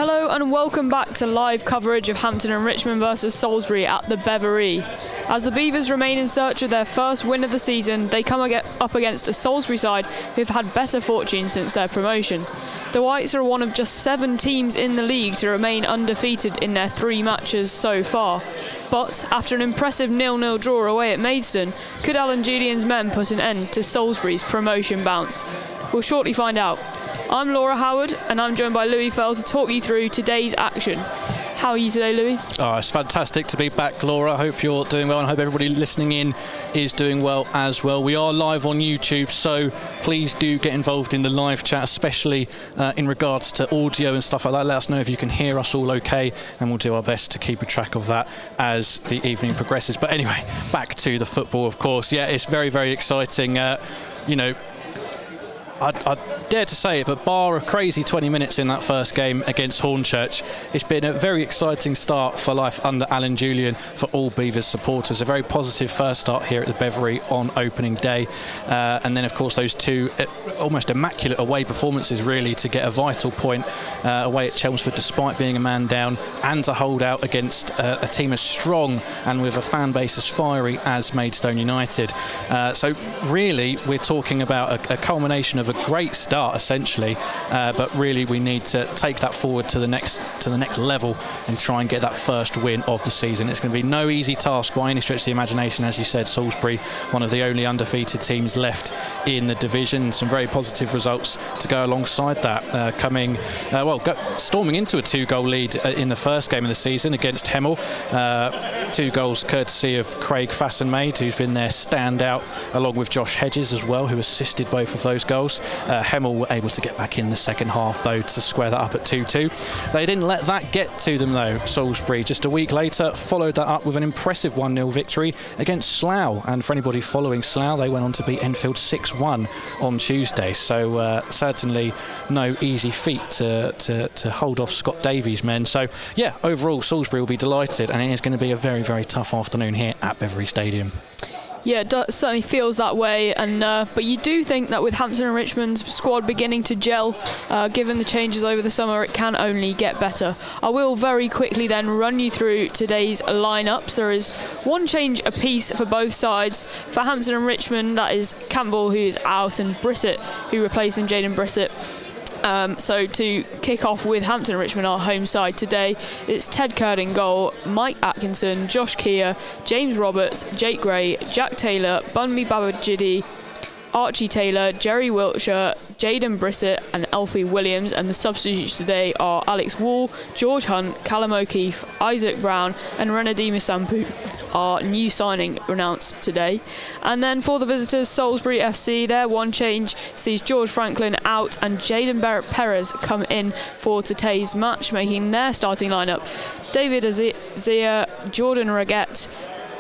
Hello and welcome back to live coverage of Hampton and Richmond versus Salisbury at the Beverly. As the Beavers remain in search of their first win of the season, they come up against a Salisbury side who've had better fortune since their promotion. The Whites are one of just 7 teams in the league to remain undefeated in their 3 matches so far. But after an impressive 0-0 draw away at Maidstone, could Alan Julian's men put an end to Salisbury's promotion bounce? We'll shortly find out. I'm Laura Howard and I'm joined by Louis Fell to talk you through today's action. How are you today, Louis? Oh, it's fantastic to be back, Laura. I hope you're doing well and I hope everybody listening in is doing well as well. We are live on YouTube, so please do get involved in the live chat, especially in regards to audio and stuff like that. Let us know if you can hear us all okay, and we'll do our best to keep a track of that as the evening progresses. But anyway, back to the football, of course. Yeah, it's very, very exciting. I dare to say it, but bar a crazy 20 minutes in that first game against Hornchurch, it's been a very exciting start for life under Alan Julian for all Beavers supporters. A very positive first start here at the Beverly on opening day. And then, of course, those 2 almost immaculate away performances, really, to get a vital point away at Chelmsford despite being a man down, and to hold out against a team as strong and with a fan base as fiery as Maidstone United. So, really, we're talking about a culmination of a great start, essentially, but really we need to take that forward to the next level and try and get that first win of the season. It's going to be no easy task by any stretch of the imagination. As you said, Salisbury, one of the only undefeated teams left in the division. Some very positive results to go alongside that, storming into a 2-goal lead in the first game of the season against Hemel. 2 goals courtesy of Craig Fasson-Maid, who's been their standout, along with Josh Hedges as well, who assisted both of those goals. Hemel were able to get back in the second half, though, to square that up at 2-2. They didn't let that get to them, though. Salisbury, just a week later, followed that up with an impressive 1-0 victory against Slough. And for anybody following Slough, they went on to beat Enfield 6-1 on Tuesday. So certainly no easy feat to hold off Scott Davies' men. So, yeah, overall, Salisbury will be delighted, and it is going to be a very, very tough afternoon here at Beverly Stadium. Yeah, it certainly feels that way, and but you do think that with Hampton and Richmond's squad beginning to gel, given the changes over the summer, it can only get better. I will very quickly then run you through today's lineups. There is 1 change apiece for both sides. For Hampton and Richmond, that is Campbell, who is out, and Brissett, who replacing Jaden Brissett. So to kick off with Hampton and Richmond, our home side today, it's Ted Curd in goal, Mike Atkinson, Josh Keir, James Roberts, Jake Gray, Jack Taylor, Bunmi Babajide, Archie Taylor, Jerry Wiltshire, Jaden Brissett and Elfie Williams, and the substitutes today are Alex Wall, George Hunt, Callum O'Keefe, Isaac Brown and Renadima Sampu, our new signing announced today. And then for the visitors, Salisbury FC, their 1 change sees George Franklin out and Jaden Perez come in for today's match, making their starting lineup David Azia, Jordan Raggett,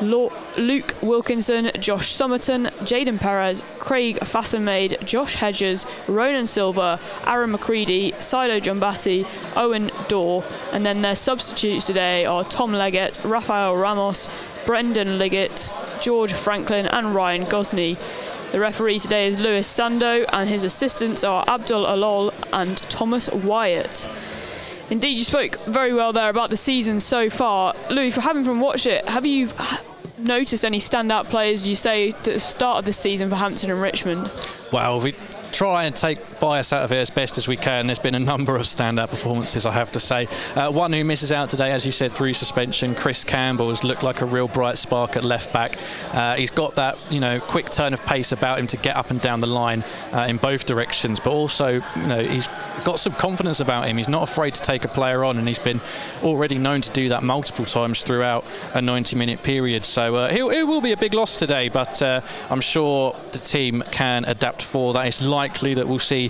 Luke Wilkinson, Josh Somerton, Jaden Perez, Craig Fasson-Maid, Josh Hedges, Ronan Silver, Aaron McCready, Sido Jumbati, Owen Dorr, and then their substitutes today are Tom Leggett, Rafael Ramos, Brendan Liggett, George Franklin and Ryan Gosney. The referee today is Lewis Sando, and his assistants are Abdul Alol and Thomas Wyatt. Indeed, you spoke very well there about the season so far. Louis, for having watched it, have you noticed any standout players, you say, at the start of the season for Hampton and Richmond? Well, we try and take bias out of it as best as we can. There's been a number of standout performances, I have to say. One who misses out today, as you said, through suspension, Chris Campbell, has looked like a real bright spark at left back. He's got that, quick turn of pace about him to get up and down the line in both directions, but also, he's got some confidence about him. He's not afraid to take a player on, and he's been already known to do that multiple times throughout a 90-minute period. So it will be a big loss today, but I'm sure the team can adapt for that. It's likely that we'll see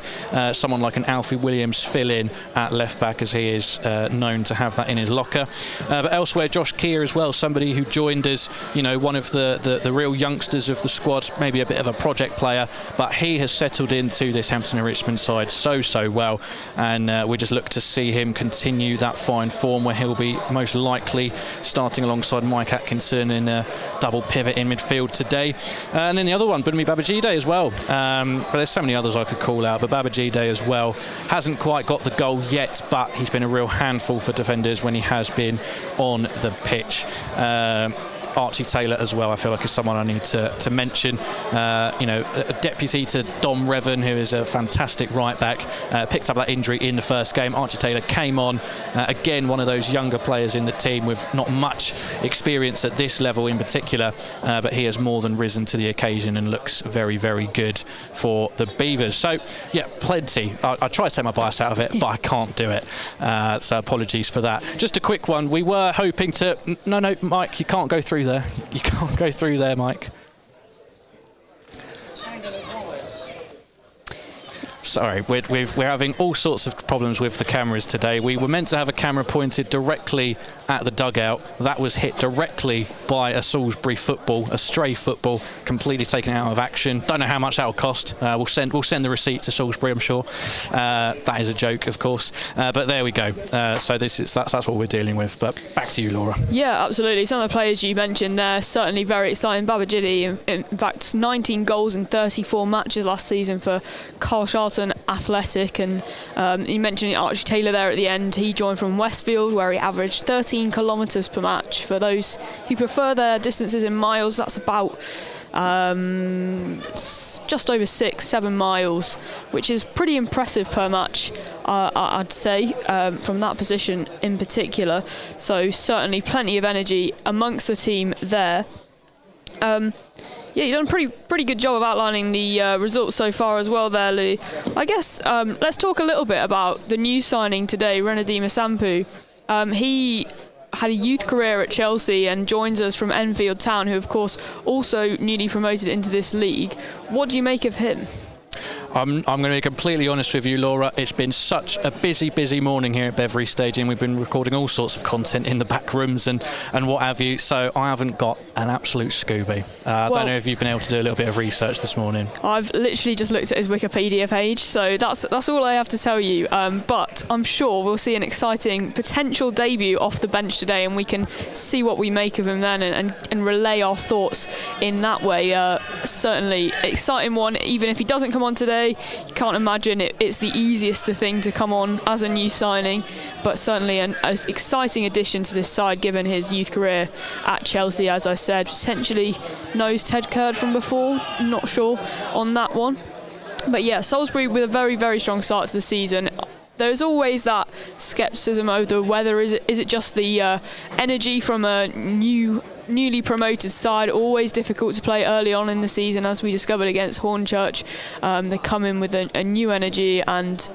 someone like an Alfie Williams fill in at left back, as he is known to have that in his locker. But elsewhere, Josh Keir as well, somebody who joined as one of the real youngsters of the squad, maybe a bit of a project player, but he has settled into this Hampton and Richmond side so well, and we just look to see him continue that fine form, where he'll be most likely starting alongside Mike Atkinson in a double pivot in midfield today. And then the other one, Bunmi Babajide as well. But there's so many others I could call out, but Babajide as well hasn't quite got the goal yet, but he's been a real handful for defenders when he has been on the pitch. Archie Taylor as well, I feel like, is someone I need to mention. A deputy to Dom Revan, who is a fantastic right back, picked up that injury in the first game. Archie Taylor came on, again, one of those younger players in the team with not much experience at this level in particular, but he has more than risen to the occasion and looks very, very good for the Beavers. So, yeah, plenty. I try to take my bias out of it, but I can't do it. So apologies for that. Just a quick one. We were hoping to... No, Mike, you can't go through there. You can't go through there, Mike. Sorry, we're having all sorts of problems with the cameras today. We were meant to have a camera pointed directly at the dugout. That was hit directly by a Salisbury football, a stray football, completely taken out of action. Don't know how much that will cost. We'll send the receipt to Salisbury, I'm sure. That is a joke, of course. But there we go. So that's what we're dealing with. But back to you, Laura. Yeah, absolutely. Some of the players you mentioned there, certainly very exciting. Babajide, in fact, 19 goals in 34 matches last season for Carl Charlton Athletic, and you mentioned Archie Taylor there at the end. He joined from Westfield, where he averaged 13 kilometres per match. For those who prefer their distances in miles, that's about just over 6-7 miles, which is pretty impressive per match, I'd say, from that position in particular. So certainly plenty of energy amongst the team there. Yeah, you've done a pretty good job of outlining the results so far as well there, Lou. I guess let's talk a little bit about the new signing today, Renadima Sampu. He had a youth career at Chelsea and joins us from Enfield Town, who of course also newly promoted into this league. What do you make of him? I'm going to be completely honest with you, Laura. It's been such a busy morning here at Beverley Stadium. We've been recording all sorts of content in the back rooms and what have you, so I haven't got an absolute Scooby. I don't know if you've been able to do a little bit of research this morning. I've literally just looked at his Wikipedia page, so that's all I have to tell you. But I'm sure we'll see an exciting potential debut off the bench today, and we can see what we make of him then and relay our thoughts in that way. Certainly exciting one, even if he doesn't come on today. You can't imagine it's the easiest thing to come on as a new signing, but certainly an exciting addition to this side given his youth career at Chelsea. As I said, potentially knows Ted Curd from before, I'm not sure on that one. But yeah, Salisbury with a very, very strong start to the season. There's always that scepticism over whether is it just the energy from a newly promoted side, always difficult to play early on in the season, as we discovered against Hornchurch. They come in with a new energy, and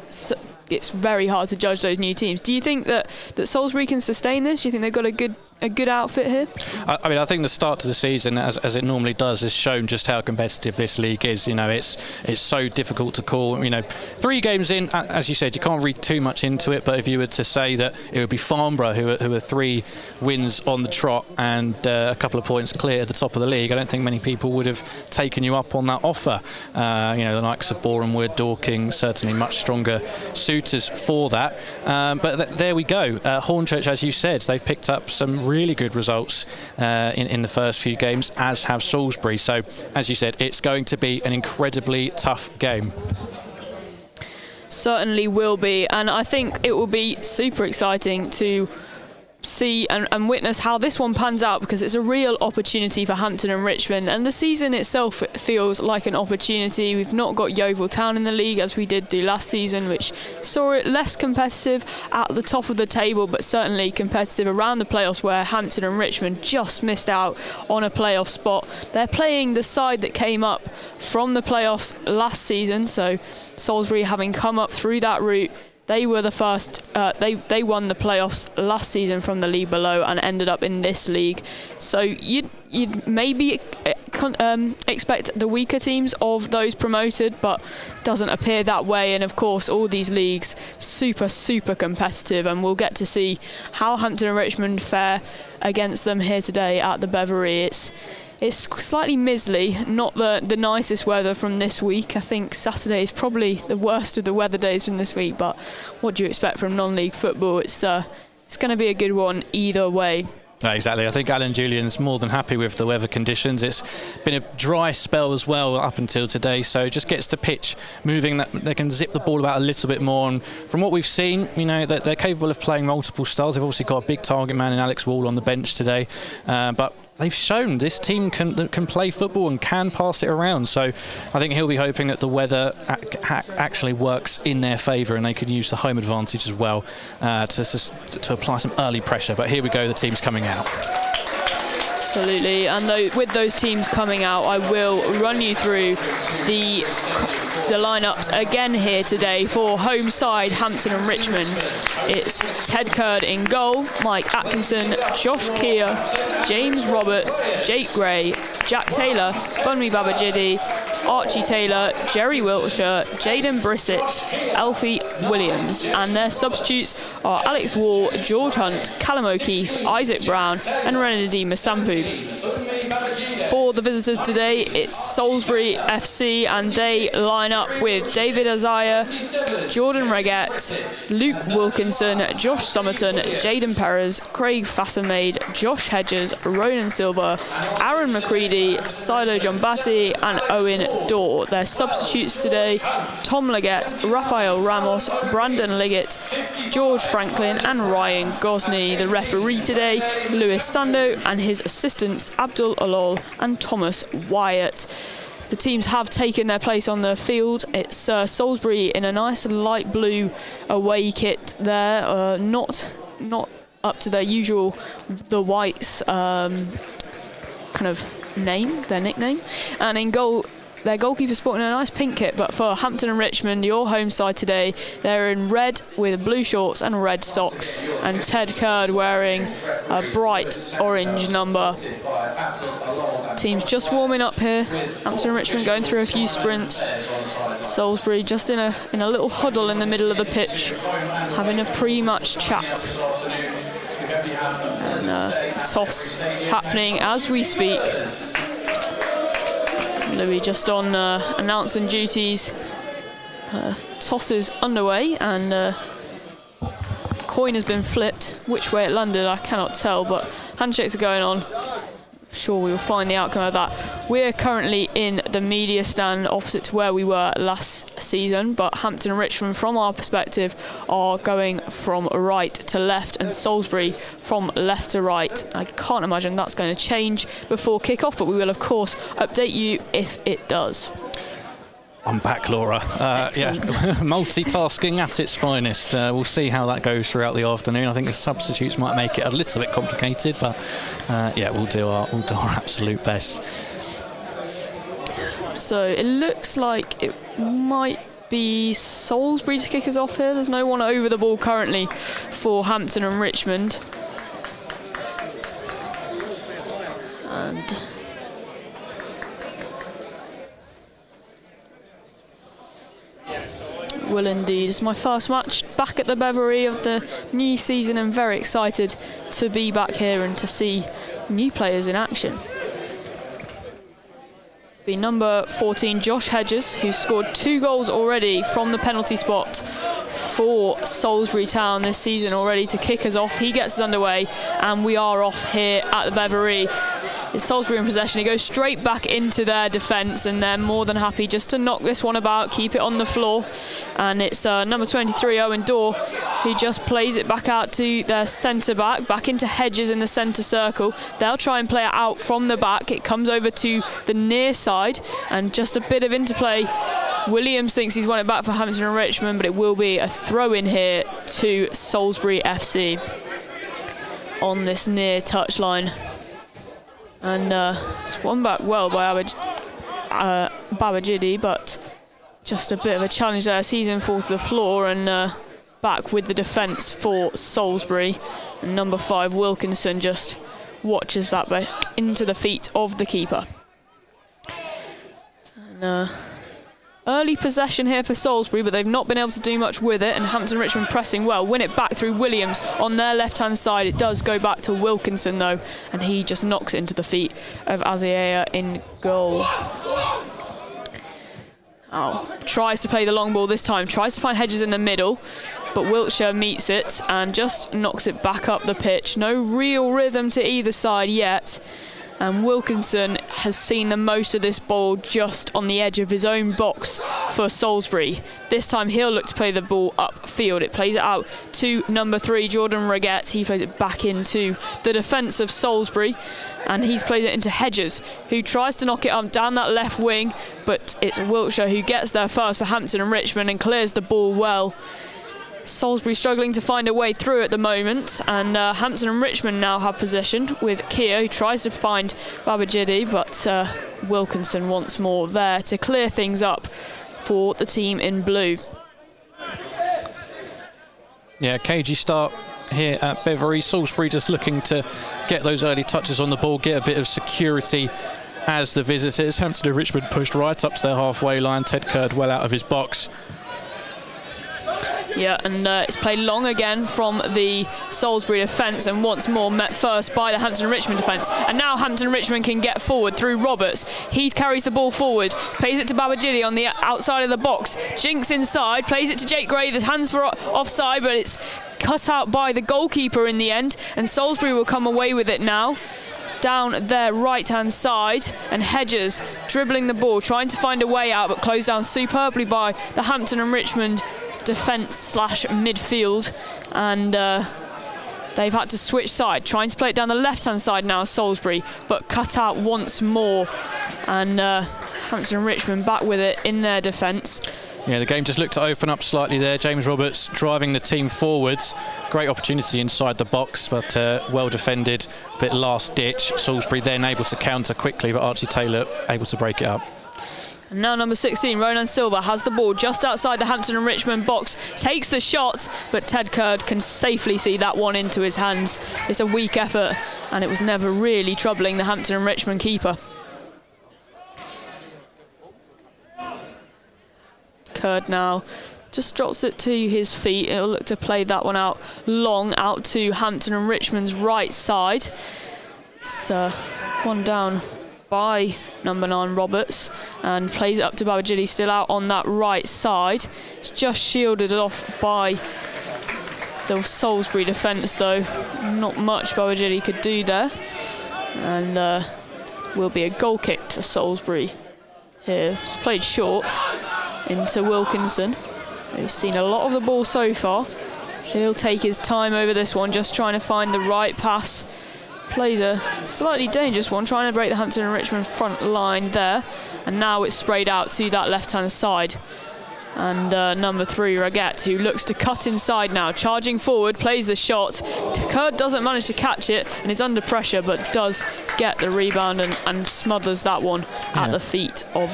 it's very hard to judge those new teams. Do you think that Salisbury can sustain this? Do you think they've got a good outfit here? I mean, I think the start to the season, as it normally does, has shown just how competitive this league is. You know, it's so difficult to call. You know, 3 games in, as you said, you can't read too much into it. But if you were to say that it would be Farnborough who are 3 wins on the trot and a couple of points clear at the top of the league, I don't think many people would have taken you up on that offer. The likes of Borehamwood, Dorking, certainly much stronger suitors for that. But there we go. Hornchurch, as you said, they've picked up some really good results in the first few games, as have Salisbury. So, as you said, it's going to be an incredibly tough game. Certainly will be, and I think it will be super exciting to see and witness how this one pans out, because it's a real opportunity for Hampton and Richmond, and the season itself feels like an opportunity. We've not got Yeovil Town in the league as we did do last season, which saw it less competitive at the top of the table, but certainly competitive around the playoffs, where Hampton and Richmond just missed out on a playoff spot. They're playing the side that came up from the playoffs last season, so Salisbury, having come up through that route, they were the first. They won the playoffs last season from the league below and ended up in this league. So you'd maybe expect the weaker teams of those promoted, but doesn't appear that way. And of course, all these leagues super competitive, and we'll get to see how Hampton and Richmond fare against them here today at the Beverley. It's slightly miserly, not the nicest weather from this week. I think Saturday is probably the worst of the weather days from this week, but what do you expect from non-league football? It's going to be a good one either way. Exactly. I think Alan Julian's more than happy with the weather conditions. It's been a dry spell as well up until today, so just gets the pitch moving. That they can zip the ball about a little bit more. And from what we've seen, you know, that they're capable of playing multiple styles. They've obviously got a big target man in Alex Wall on the bench today, but they've shown this team can play football and can pass it around. So I think he'll be hoping that the weather actually works in their favour and they could use the home advantage as well to apply some early pressure. But here we go, the team's coming out. Absolutely, and with those teams coming out, I will run you through the lineups again here today for home side Hampton and Richmond. It's Ted Curd in goal, Mike Atkinson, Josh Keir, James Roberts, Jake Gray, Jack Taylor, Bunmi Babajide, Archie Taylor, Jerry Wiltshire, Jaden Brissett, Alfie Williams, and their substitutes are Alex Wall, George Hunt, Callum O'Keefe, Isaac Brown and Renedy Masampu. For the visitors today, it's Salisbury FC, and they line up with David Azaya, Jordan Reggett, Luke Wilkinson, Josh Somerton, Jaden Perez, Craig Fassamade, Josh Hedges, Ronan Silva, Aaron McCready, Silo Jombati and Owen Dorr. Their substitutes today, Tom Leggett, Rafael Ramos, Brandon Liggett, George Franklin and Ryan Gosney. The referee today, Lewis Sando, and his assistants, Abdul Alol and Thomas Wyatt. The teams have taken their place on the field. It's Salisbury in a nice light blue away kit there, not up to their usual, the Whites kind of name, their nickname. And in goal, their goalkeeper sporting a nice pink kit, but for Hampton and Richmond, your home side today, they're in red with blue shorts and red socks, and Ted Curd wearing a bright orange number. Teams just warming up here. Hampton and Richmond going through a few sprints. Salisbury just in a little huddle in the middle of the pitch, having a pre-match chat. And toss happening as we speak. Louis just on announcing duties. Toss is underway and coin has been flipped. Which way it landed I cannot tell, but handshakes are going on. Sure we will find the outcome of that. We're currently in the media stand opposite to where we were last season, but Hampton and Richmond from our perspective are going from right to left and Salisbury from left to right. I can't imagine that's going to change before kick-off, but we will of course update you if it does. I'm back, Laura. Yeah, multitasking at its finest. We'll see how that goes throughout the afternoon. I think the substitutes might make it a little bit complicated, but yeah, we'll do our absolute best. So it looks like it might be Salisbury to kick us off here. There's no one over the ball currently for Hampton and Richmond. And will indeed. It's my first match back at the Beverley of the new season and very excited to be back here and to see new players in action. Be number 14 Josh Hedges, who's scored 2 goals already from the penalty spot for Salisbury Town this season already to kick us off. He gets us underway and we are off here at the Beverley. It's Salisbury in possession. He goes straight back into their defence and they're more than happy just to knock this one about, keep it on the floor. And it's number 23, Owen Dorr, who just plays it back out to their centre-back, back into Hedges in the centre circle. They'll try and play it out from the back. It comes over to the near side and just a bit of interplay. Williams thinks he's won it back for Hampton and Richmond, but it will be a throw-in here to Salisbury FC on this near touchline. And it's won back well by Babajide, but just a bit of a challenge there. Season fall to the floor and back with the defence for Salisbury. And number 5, Wilkinson, just watches that back into the feet of the keeper. And early possession here for Salisbury, but they've not been able to do much with it, and Hampton Richmond pressing well. Win it back through Williams on their left-hand side. It does go back to Wilkinson, though, and he just knocks it into the feet of Aziea in goal. Tries to play the long ball this time, tries to find Hedges in the middle, but Wiltshire meets it and just knocks it back up the pitch. No real rhythm to either side yet, and Wilkinson has seen the most of this ball just on the edge of his own box for Salisbury. This time he'll look to play the ball upfield. It plays it out to number 3, Jordan Reguette. He plays it back into the defence of Salisbury, and he's played it into Hedges, who tries to knock it up down that left wing, but it's Wiltshire who gets there first for Hampton and Richmond and clears the ball well. Salisbury struggling to find a way through at the moment, and Hampton and Richmond now have possession with Kia, who tries to find Babajide, but Wilkinson once more there to clear things up for the team in blue. Yeah, cagey start here at Beverley. Salisbury just looking to get those early touches on the ball, get a bit of security as the visitors. Hampton and Richmond pushed right up to their halfway line. Ted Curd well out of his box. Yeah, and it's played long again from the Salisbury defence, and once more met first by the Hampton and Richmond defence. And now Hampton and Richmond can get forward through Roberts. He carries the ball forward, plays it to Babajide on the outside of the box. Jinks inside, plays it to Jake Gray. The hands for offside, but it's cut out by the goalkeeper in the end, and Salisbury will come away with it now. Down their right-hand side, and Hedges dribbling the ball, trying to find a way out, but closed down superbly by the Hampton and Richmond defence / midfield, and they've had to switch side, trying to play it down the left-hand side now, Salisbury, but cut out once more, and Hampton and Richmond back with it in their defence. Yeah, the game just looked to open up slightly there. James Roberts driving the team forwards. Great opportunity inside the box, but well defended, a bit last ditch. Salisbury then able to counter quickly, but Archie Taylor able to break it up. And now number 16, Ronan Silva, has the ball just outside the Hampton and Richmond box, takes the shot, but Ted Curd can safely see that one into his hands. It's a weak effort, and it was never really troubling the Hampton and Richmond keeper. Curd now just drops it to his feet. It'll look to play that one out long, out to Hampton and Richmond's right side. It's one down by number 9 Roberts, and plays it up to Babajide, still out on that right side. It's just shielded off by the Salisbury defence though. Not much Babajide could do there, and will be a goal kick to Salisbury here. It's played short into Wilkinson. We've seen a lot of the ball so far. He'll take his time over this one, just trying to find the right pass. Plays a slightly dangerous one, trying to break the Hampton and Richmond front line there, and now it's sprayed out to that left-hand side. And number 3, Reguette, who looks to cut inside now, charging forward, plays the shot. Curd doesn't manage to catch it, and is under pressure, but does get the rebound and smothers that one at the feet of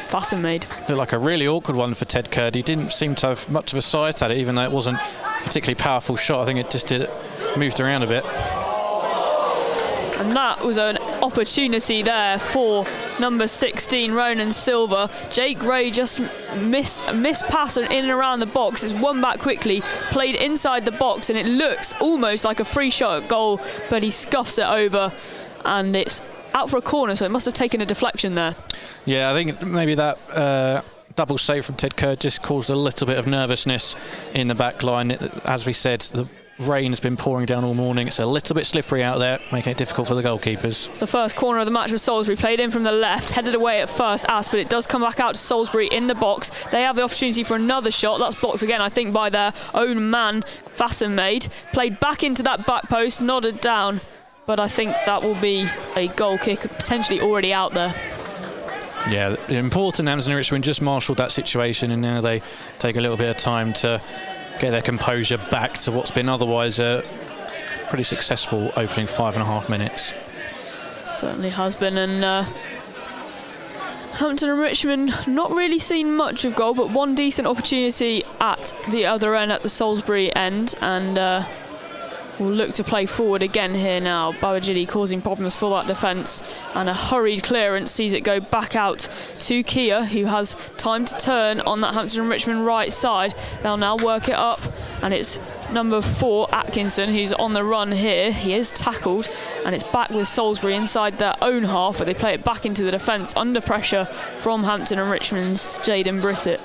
Fassenmaid. Looked like a really awkward one for Ted Curd. He didn't seem to have much of a sight at it, even though it wasn't a particularly powerful shot. I think it just moved around a bit. And that was an opportunity there for number 16, Ronan Silva. Jake Gray just missed pass in and around the box. It's won back quickly, played inside the box, and it looks almost like a free shot at goal, but he scuffs it over, and it's out for a corner, so it must have taken a deflection there. Yeah, I think maybe that double save from Ted Curd just caused a little bit of nervousness in the back line. As we said, the rain has been pouring down all morning. It's a little bit slippery out there, making it difficult for the goalkeepers. The first corner of the match was Salisbury, played in from the left, headed away at first ass, but it does come back out to Salisbury in the box. They have the opportunity for another shot. That's blocked again, I think, by their own man, Fassenmaid. Played back into that back post, nodded down, but I think that will be a goal kick, potentially already out there. Yeah, important. Hampton and Richmond just marshalled that situation, and now they take a little bit of time to get their composure back to what's been otherwise a pretty successful opening 5.5 minutes. Certainly has been, and Hampton and Richmond not really seen much of goal, but one decent opportunity at the other end, at the Salisbury end, and we'll look to play forward again here now. Babajide causing problems for that defence, and a hurried clearance sees it go back out to Kia, who has time to turn on that Hampton and Richmond right side. They'll now work it up, and it's number 4, Atkinson, who's on the run here. He is tackled, and it's back with Salisbury inside their own half, where they play it back into the defence under pressure from Hampton and Richmond's Jaden Brissett.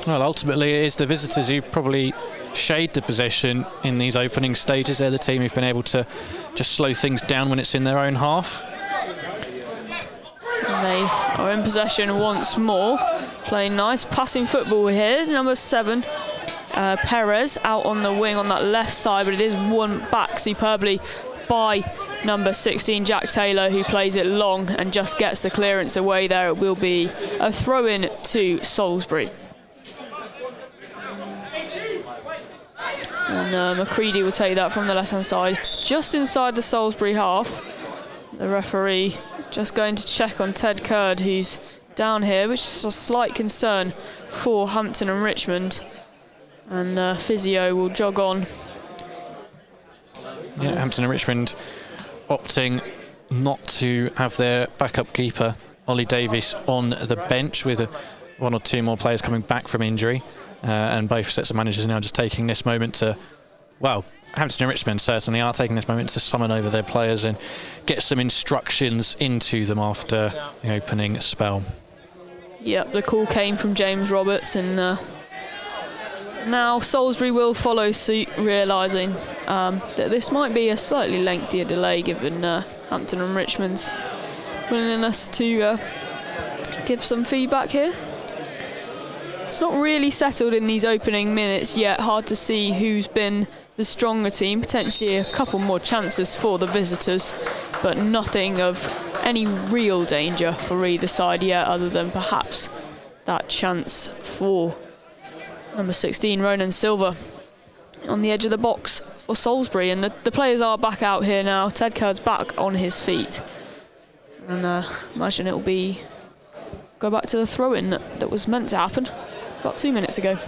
Well, ultimately it is the visitors who probably shade the possession in these opening stages. They're the team who've been able to just slow things down when it's in their own half. And they are in possession once more, playing nice passing football here. Number 7, Perez, out on the wing on that left side, but it is won back superbly by number 16, Jack Taylor, who plays it long and just gets the clearance away there. It will be a throw-in to Salisbury. And McCready will take that from the left-hand side, just inside the Salisbury half. The referee just going to check on Ted Curd, who's down here, which is a slight concern for Hampton and Richmond. And physio will jog on. Yeah, Hampton and Richmond opting not to have their backup keeper, Ollie Davies, on the bench, with one or two more players coming back from injury. And both sets of managers are now just taking this moment to, well, Hampton and Richmond certainly are taking this moment to summon over their players and get some instructions into them after the opening spell. Yep, the call came from James Roberts, and now Salisbury will follow suit, realising that this might be a slightly lengthier delay given Hampton and Richmond's willingness to give some feedback here. It's not really settled in these opening minutes yet. Hard to see who's been the stronger team. Potentially a couple more chances for the visitors, but nothing of any real danger for either side yet, other than perhaps that chance for number 16, Ronan Silva, on the edge of the box for Salisbury. And the players are back out here now. Ted Curd's back on his feet. And imagine it'll be go back to the throw-in that was meant to happen about 2 minutes ago.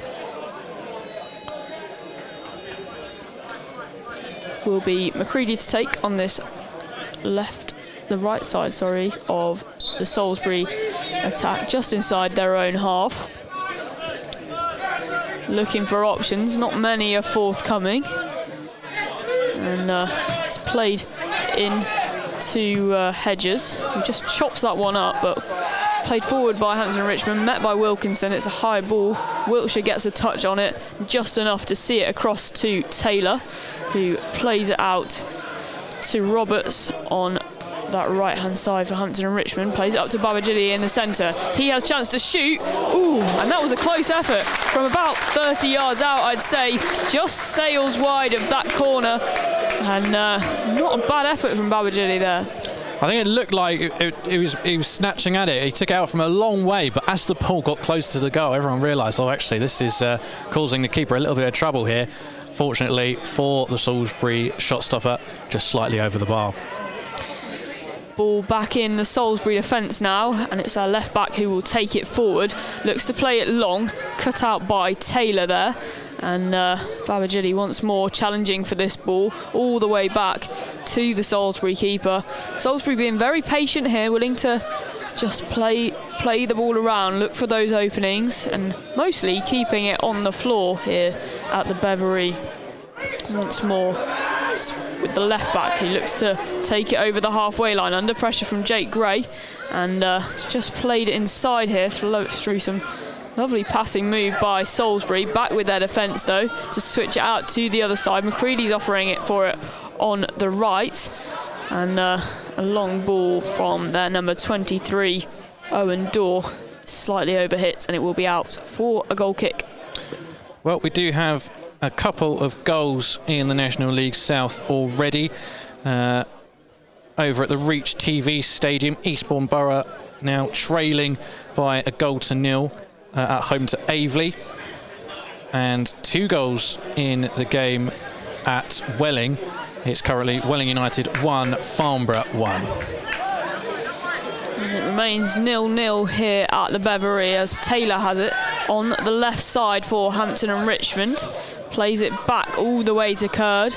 Will be McCready to take on this the right side, sorry, of the Salisbury attack, just inside their own half. Looking for options, not many are forthcoming. And it's played in to Hedges, who just chops that one up, but played forward by Hampton and Richmond, met by Wilkinson. It's a high ball. Wiltshire gets a touch on it, just enough to see it across to Taylor, who plays it out to Roberts on that right-hand side for Hampton and Richmond. Plays it up to Babajide in the centre. He has a chance to shoot. Ooh, and that was a close effort from about 30 yards out, I'd say. Just sails wide of that corner. And not a bad effort from Babajide there. I think it looked like he was snatching at it. He took it out from a long way, but as the ball got closer to the goal, everyone realised, oh, actually, this is causing the keeper a little bit of trouble here. Fortunately for the Salisbury shot stopper, just slightly over the bar. Ball back in the Salisbury defence now, and it's our left back who will take it forward. Looks to play it long, cut out by Taylor there. And Babajide once more challenging for this ball all the way back to the Salisbury keeper. Salisbury being very patient here, willing to just play the ball around, look for those openings, and mostly keeping it on the floor here at the Beverley. Once more with the left back, who looks to take it over the halfway line under pressure from Jake Gray, and it's just played it inside here through some lovely passing move by Salisbury. Back with their defence though to switch it out to the other side. McCready's offering it for it on the right, and a long ball from their number 23, Owen Dorr, slightly overhit, and it will be out for a goal kick. Well, we do have a couple of goals in the National League South already. Over at the Reach TV Stadium, Eastbourne Borough now trailing by a 0-0 at home to Aveley. And 2 goals in the game at Welling. It's currently Welling United 1, Farnborough 1. And it remains 0-0 here at the Beverley as Taylor has it on the left side for Hampton and Richmond. Plays it back all the way to Curd.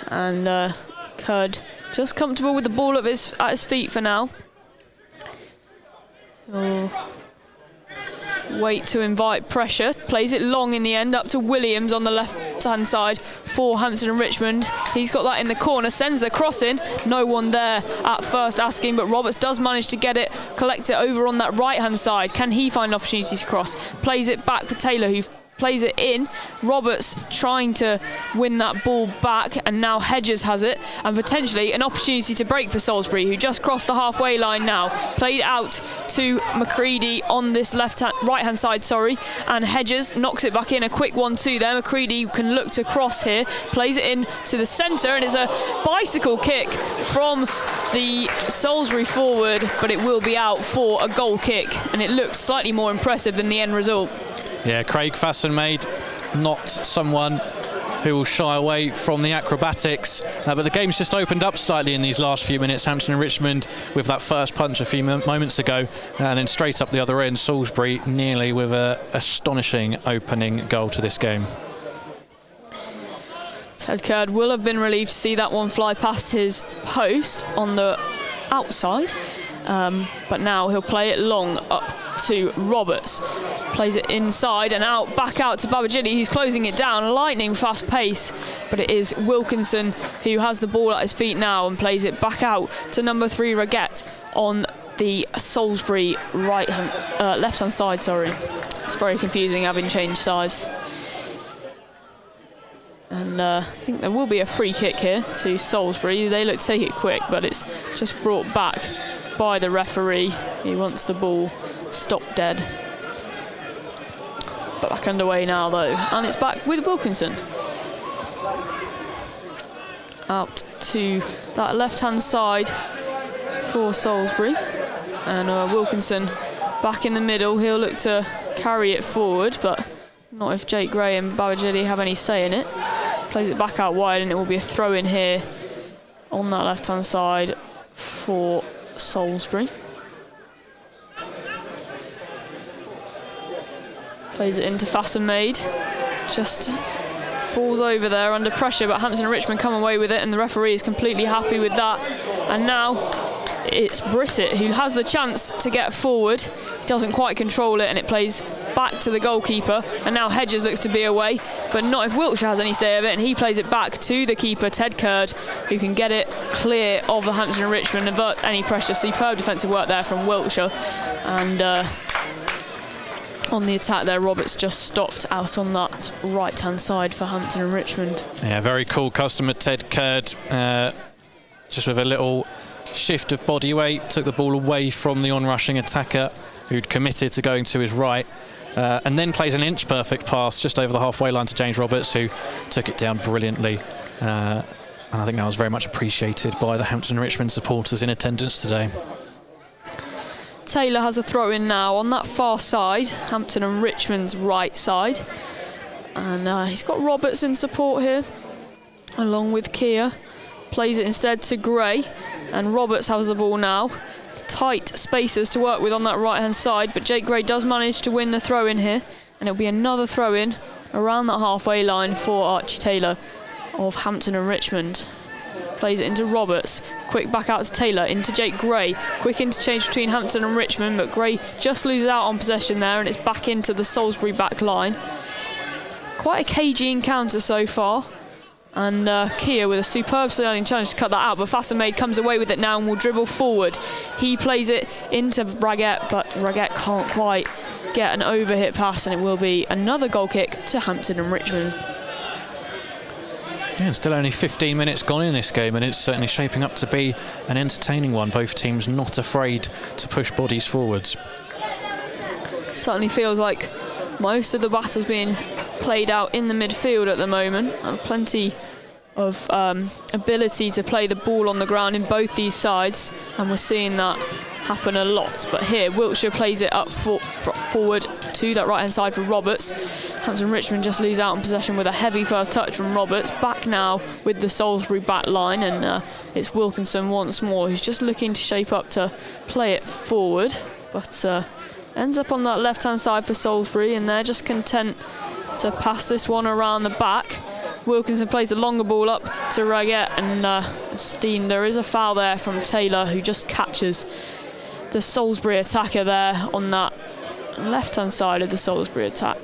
And Curd just comfortable with the ball at his feet for now. Oh. wait to invite pressure. Plays it long in the end, up to Williams on the left-hand side for Hampton and Richmond. He's got that in the corner, sends the cross in. No one there at first asking, but Roberts does manage to get it, collect it over on that right-hand side. Can he find an opportunity to cross? Plays it back for Taylor, who plays it in. Roberts trying to win that ball back, and now Hedges has it, and potentially an opportunity to break for Salisbury, who just crossed the halfway line now. Played out to McCready on this right-hand side, and Hedges knocks it back in. A quick 1-2 there. McCready can look to cross here, plays it in to the centre, and it's a bicycle kick from the Salisbury forward, but it will be out for a goal kick, and it looked slightly more impressive than the end result. Yeah, Craig Fasson-Maid, not someone who will shy away from the acrobatics, but the game's just opened up slightly in these last few minutes. Hampton and Richmond with that first punch a few moments ago, and then straight up the other end, Salisbury nearly with an astonishing opening goal to this game. Ted Curd will have been relieved to see that one fly past his post on the outside, but now he'll play it long up to Roberts. Plays it inside and out, back out to Babajidi, who's closing it down. Lightning fast pace, but it is Wilkinson who has the ball at his feet now and plays it back out to number 3 Raguet on the Salisbury left-hand side. It's very confusing having changed sides. And I think there will be a free kick here to Salisbury. They look to take it quick, but it's just brought back by the referee. He wants the ball stopped dead. But back underway now though, and it's back with Wilkinson. Out to that left-hand side for Salisbury, and Wilkinson back in the middle. He'll look to carry it forward, but not if Jake Gray and Babajidi have any say in it. Plays it back out wide, and it will be a throw in here on that left-hand side for Salisbury. Plays it into Fasson-Maid, just falls over there under pressure, but Hampton and Richmond come away with it, and the referee is completely happy with that. And now it's Brissett who has the chance to get forward. He doesn't quite control it, and it plays back to the goalkeeper, and now Hedges looks to be away, but not if Wiltshire has any say of it, and he plays it back to the keeper, Ted Curd, who can get it clear of the Hampton and Richmond, avert any pressure. Superb defensive work there from Wiltshire, and on the attack there, Roberts just stopped out on that right-hand side for Hampton and Richmond. Yeah, very cool customer, Ted Curd, just with a little shift of body weight, took the ball away from the on-rushing attacker who'd committed to going to his right, and then plays an inch-perfect pass just over the halfway line to James Roberts, who took it down brilliantly. And I think that was very much appreciated by the Hampton and Richmond supporters in attendance today. Taylor has a throw in now on that far side, Hampton and Richmond's right side. And he's got Roberts in support here, along with Keir. Plays it instead to Gray, and Roberts has the ball now. Tight spaces to work with on that right-hand side, but Jake Gray does manage to win the throw in here, and it'll be another throw in around that halfway line for Archie Taylor of Hampton and Richmond. Plays it into Roberts, quick back out to Taylor, into Jake Gray. Quick interchange between Hampton and Richmond, but Gray just loses out on possession there, and it's back into the Salisbury back line. Quite a cagey encounter so far, and Keir with a superb sterling challenge to cut that out, but Fasson-Maid comes away with it now and will dribble forward. He plays it into Raguet, but Raguet can't quite get an overhit pass, and it will be another goal kick to Hampton and Richmond. Yeah, still only 15 minutes gone in this game, and it's certainly shaping up to be an entertaining one. Both teams not afraid to push bodies forwards. Certainly feels like most of the battle's being played out in the midfield at the moment, and plenty of ability to play the ball on the ground in both these sides, and we're seeing that happen a lot. But here, Wiltshire plays it up forward to that right-hand side for Roberts. Hampton Richmond just lose out on possession with a heavy first touch from Roberts. Back now with the Salisbury back line, and it's Wilkinson once more, who's just looking to shape up to play it forward, but ends up on that left-hand side for Salisbury, and they're just content to pass this one around the back. Wilkinson plays the longer ball up to Raguet, and Steen, there is a foul there from Taylor, who just catches the Salisbury attacker there on that left-hand side of the Salisbury attack.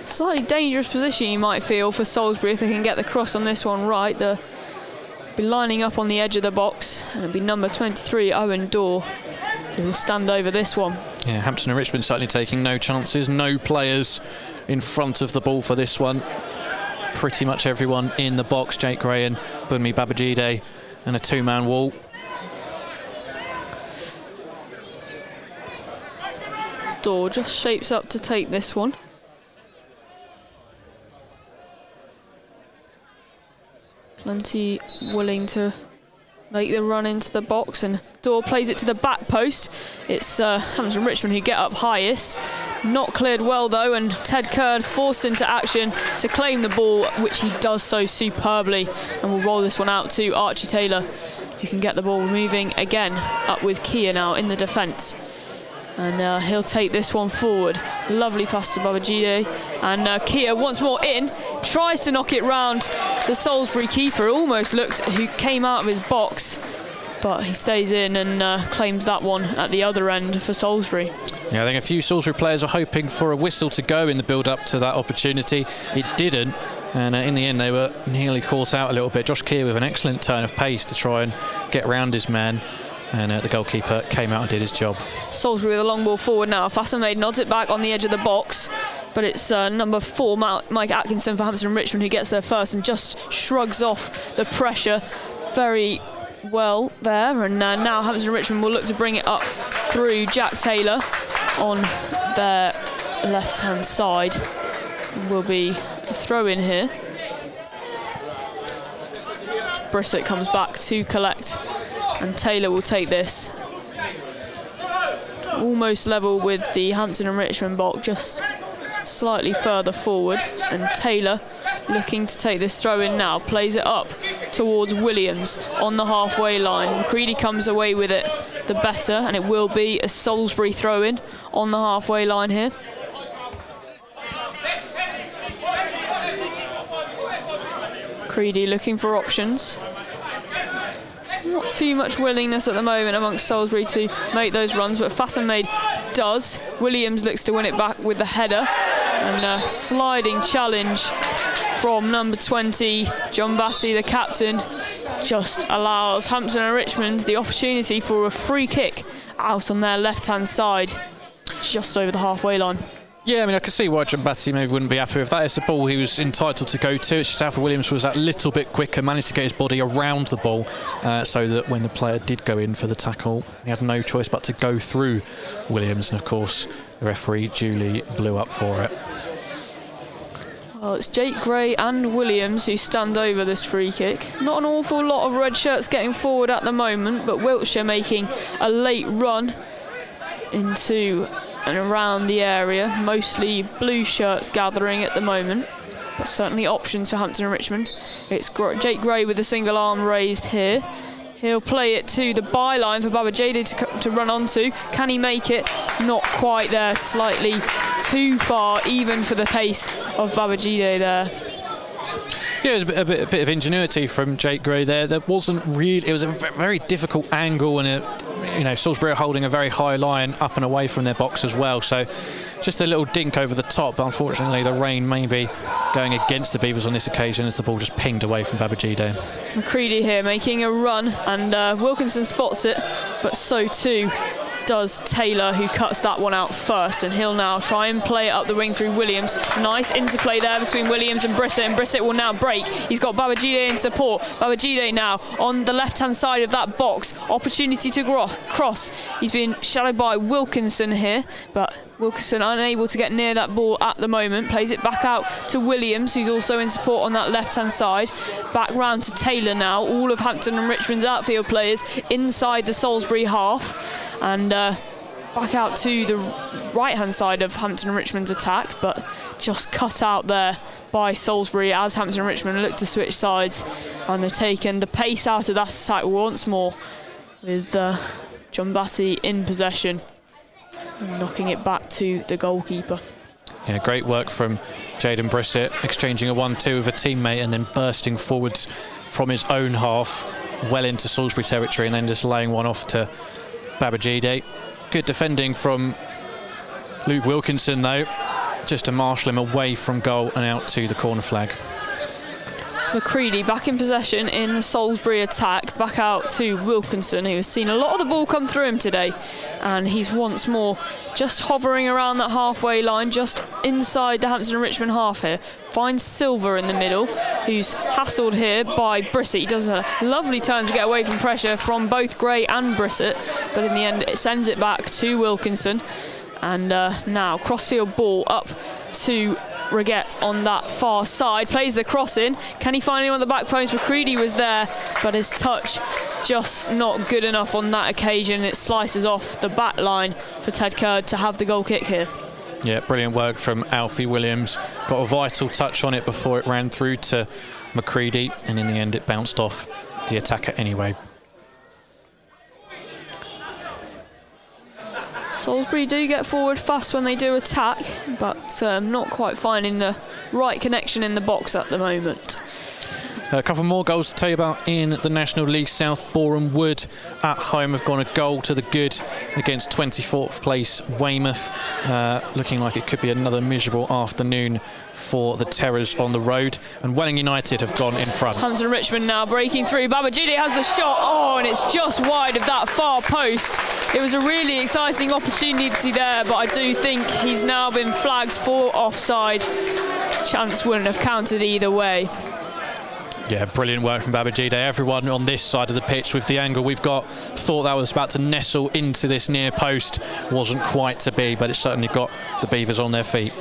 Slightly dangerous position you might feel for Salisbury if they can get the cross on this one right. They'll be lining up on the edge of the box, and it'll be number 23, Owen Dorr, who will stand over this one. Yeah, Hampton and Richmond certainly taking no chances, no players in front of the ball for this one. Pretty much everyone in the box, Jake Gray and Bunmi Babajide, and a two-man wall. Dorr just shapes up to take this one. Plenty willing to make the run into the box, and Dorr plays it to the back post. It's Hampton and Richmond who get up highest. Not cleared well though, and Ted Curd forced into action to claim the ball, which he does so superbly, and will roll this one out to Archie Taylor, who can get the ball moving again, up with Kia now in the defence. And he'll take this one forward. Lovely pass to Babajide. And Kia once more in. Tries to knock it round the Salisbury keeper. Almost looked who came out of his box. But he stays in and claims that one at the other end for Salisbury. Yeah, I think a few Salisbury players are hoping for a whistle to go in the build-up to that opportunity. It didn't. And in the end, they were nearly caught out a little bit. Josh Kia with an excellent turn of pace to try and get round his man. And the goalkeeper came out and did his job. Salisbury with a long ball forward now. Fasamaid nods it back on the edge of the box, but it's number 4, Mike Atkinson for Hampton and Richmond, who gets there first and just shrugs off the pressure very well there. And now Hampton and Richmond will look to bring it up through Jack Taylor on their left-hand side. Will be a throw in here. Brissett comes back to collect, and Taylor will take this. Almost level with the Hampton and Richmond box, just slightly further forward. And Taylor looking to take this throw in now, plays it up towards Williams on the halfway line. McCready comes away with it the better, and it will be a Salisbury throw in on the halfway line here. McCready looking for options. Not too much willingness at the moment amongst Salisbury to make those runs, but Fasamaid does. Williams looks to win it back with the header, and a sliding challenge from number 20, John Batty, the captain, just allows Hampton and Richmond the opportunity for a free kick out on their left-hand side, just over the halfway line. Yeah, I mean, I can see why John Batty maybe wouldn't be happy with that. It's the ball he was entitled to go to. It's just Alfred Williams was that little bit quicker, managed to get his body around the ball so that when the player did go in for the tackle, he had no choice but to go through Williams. And of course, the referee duly blew up for it. Well, it's Jake Gray and Williams who stand over this free kick. Not an awful lot of red shirts getting forward at the moment, but Wiltshire making a late run into and around the area. Mostly blue shirts gathering at the moment, but certainly options for Hampton and Richmond. It's Jake Gray with a single arm raised here. He'll play it to the byline for Babajide to run onto. Can he make it? Not quite there, slightly too far, even for the pace of Babajide there. Yeah, it was a bit of ingenuity from Jake Gray there. There wasn't really, it was a very difficult angle, and Salisbury are holding a very high line up and away from their box as well. So just a little dink over the top, but unfortunately the rain may be going against the Beavers on this occasion as the ball just pinged away from Babajide. McCready here making a run, and Wilkinson spots it, but so too does Taylor, who cuts that one out first, and he'll now try and play it up the wing through Williams. Nice interplay there between Williams and Brissett will now break. He's got Babajide in support. Babajide now on the left-hand side of that box. Opportunity to cross. He's been shadowed by Wilkinson here, but Wilkinson unable to get near that ball at the moment. Plays it back out to Williams, who's also in support on that left-hand side. Back round to Taylor now. All of Hampton and Richmond's outfield players inside the Salisbury half. And back out to the right-hand side of Hampton and Richmond's attack, but just cut out there by Salisbury as Hampton and Richmond look to switch sides, and they've taken the pace out of that attack once more with John Batty in possession and knocking it back to the goalkeeper. Yeah, great work from Jaden Brissett, exchanging a 1-2 with a teammate and then bursting forwards from his own half well into Salisbury territory, and then just laying one off to Babajide. Good defending from Luke Wilkinson, though, just to marshal him away from goal and out to the corner flag. It's McCready back in possession in the Salisbury attack, back out to Wilkinson, who has seen a lot of the ball come through him today, and he's once more just hovering around that halfway line, just inside the Hampton and Richmond half here. Finds Silver in the middle, who's hassled here by Brissett. He does a lovely turn to get away from pressure from both Gray and Brissett, but in the end it sends it back to Wilkinson. And now crossfield ball up to Reguette on that far side, plays the cross in. Can he find anyone on the back post? McCready was there, but his touch just not good enough on that occasion. It slices off the back line for Ted Curd to have the goal kick here. Yeah, brilliant work from Alfie Williams. Got a vital touch on it before it ran through to McCready, and in the end it bounced off the attacker anyway. Salisbury do get forward fast when they do attack, but not quite finding the right connection in the box at the moment. A couple more goals to tell you about in the National League South. Boreham Wood at home have gone a goal to the good against 24th place Weymouth. Looking like it could be another miserable afternoon for the Terrors on the road. And Welling United have gone in front. Hampton and Richmond now breaking through. Babajide has the shot. Oh, and it's just wide of that far post. It was a really exciting opportunity there, but I do think he's now been flagged for offside. Chance wouldn't have counted either way. Yeah, brilliant work from Babajide. Everyone on this side of the pitch with the angle we've got thought that was about to nestle into this near post. Wasn't quite to be, but it certainly got the Beavers on their feet.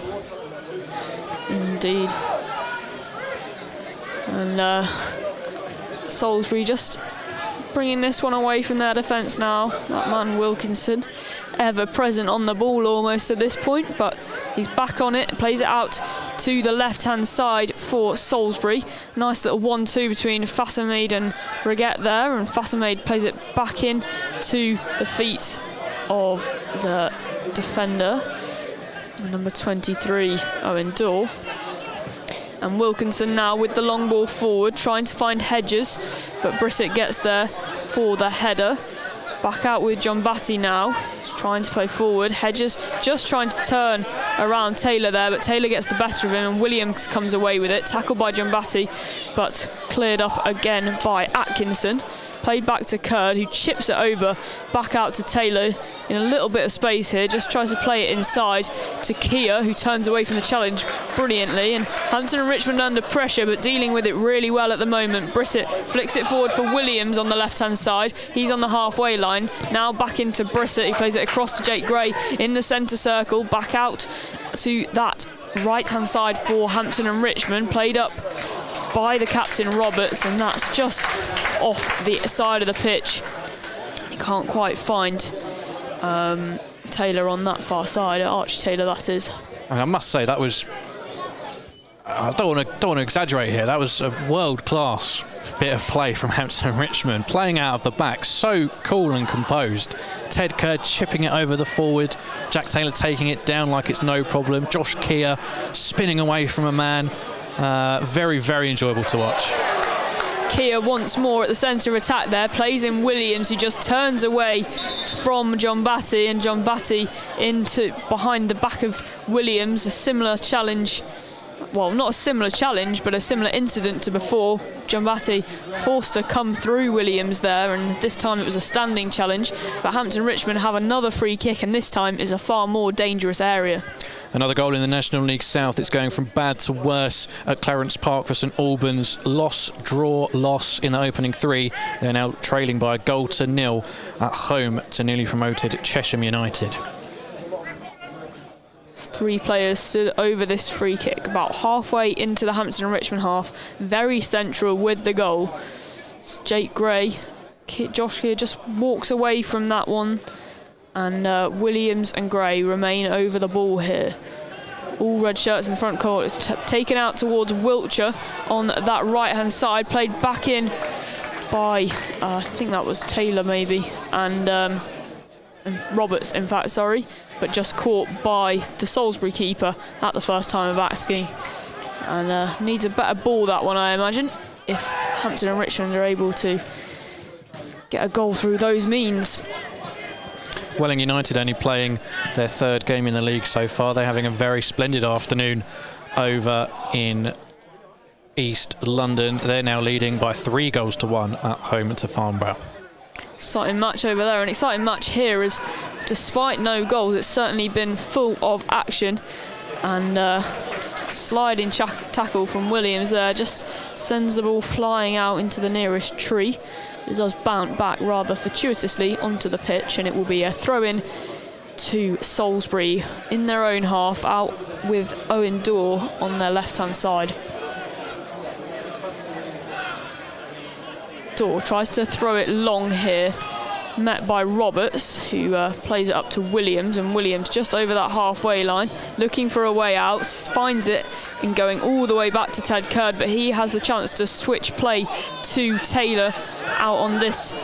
Indeed. And Salisbury just bringing this one away from their defence now. That man Wilkinson, ever present on the ball almost at this point, but he's back on it, plays it out to the left-hand side for Salisbury. Nice little 1-2 between Fasamaid and Reguette there, and Fasamaid plays it back in to the feet of the defender, number 23, Owen Dorr. And Wilkinson now with the long ball forward, trying to find Hedges, but Brissett gets there for the header. Back out with John Batty now, he's trying to play forward. Hedges just trying to turn around Taylor there, but Taylor gets the better of him and Williams comes away with it. Tackled by John Batty, but cleared up again by Atkinson. Played back to Curd, who chips it over, back out to Taylor in a little bit of space here, just tries to play it inside to Kia, who turns away from the challenge brilliantly. And Hampton and Richmond under pressure, but dealing with it really well at the moment. Brissett flicks it forward for Williams on the left-hand side. He's on the halfway line. Now back into Brissett, he plays it across to Jake Gray in the centre circle, back out to that right-hand side for Hampton and Richmond, played up by the captain Roberts, and that's just off the side of the pitch. You can't quite find Taylor on that far side, Archie Taylor that is. And I must say that was, I don't want to exaggerate here, that was a world-class bit of play from Hampton and Richmond, playing out of the back, so cool and composed. Ted Curd chipping it over the forward, Jack Taylor taking it down like it's no problem, Josh Kia spinning away from a man. Very, very enjoyable to watch. Kia once more at the centre of attack there, plays in Williams, who just turns away from John Batty, and John Batty into behind the back of Williams. A similar challenge, well, not a similar challenge, but a similar incident to before. John Batty forced to come through Williams there, and this time it was a standing challenge. But Hampton Richmond have another free kick, and this time is a far more dangerous area. Another goal in the National League South. It's going from bad to worse at Clarence Park for St Albans. Loss, draw, loss in the opening three. They're now trailing by a goal to nil at home to newly promoted Chesham United. Three players stood over this free kick, about halfway into the Hampton and Richmond half, very central with the goal. It's Jake Gray. Josh here just walks away from that one, and Williams and Gray remain over the ball here. All red shirts in the front court. It's taken out towards Wiltshire on that right-hand side, played back in by, I think that was Taylor maybe, and Roberts, in fact, sorry, but just caught by the Salisbury keeper at the first time of asking. And needs a better ball, that one, I imagine, if Hampton and Richmond are able to get a goal through those means. Welling United only playing their third game in the league so far. They're having a very splendid afternoon over in East London. They're now leading by 3-1 at home to Farnborough. Exciting match over there, an exciting match here, as despite no goals, it's certainly been full of action. And sliding tackle from Williams there just sends the ball flying out into the nearest tree. It does bounce back rather fortuitously onto the pitch, and it will be a throw-in to Salisbury in their own half, out with Owen Dorr on their left-hand side. Dorr tries to throw it long here, met by Roberts, who plays it up to Williams, and Williams just over that halfway line, looking for a way out, finds it in going all the way back to Ted Curd, but he has the chance to switch play to Taylor out on this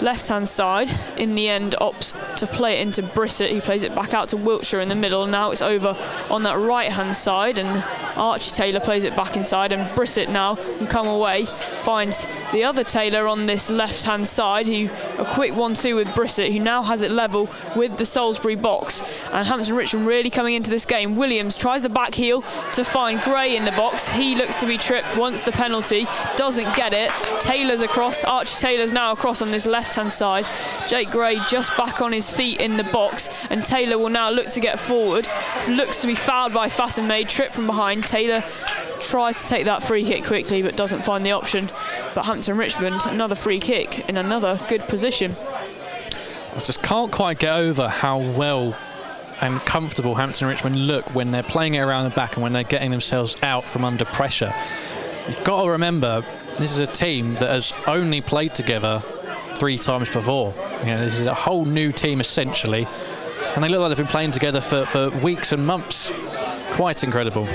left-hand side. In the end, opts to play it into Brissett, who plays it back out to Wiltshire in the middle. Now it's over on that right-hand side, and Archie Taylor plays it back inside, and Brissett now can come away, finds the other Taylor on this left-hand side, who a quick 1-2 with Brissett, who now has it level with the Salisbury box. And Hampton Richmond really coming into this game. Williams tries the back heel to find Gray in the box. He looks to be tripped, wants the penalty, doesn't get it. Taylor's across, Archie Taylor's now across on this left-hand side. Jake Gray just back on his feet in the box, and Taylor will now look to get forward. Looks to be fouled by Fasten Made, tripped from behind. Taylor tries to take that free kick quickly but doesn't find the option. But Hampton Richmond, another free kick in another good position. I just can't quite get over how well and comfortable Hampton Richmond look when they're playing it around the back and when they're getting themselves out from under pressure. You've got to remember, this is a team that has only played together 3 times before. You know, this is a whole new team essentially, and they look like they've been playing together for weeks and months. Quite incredible.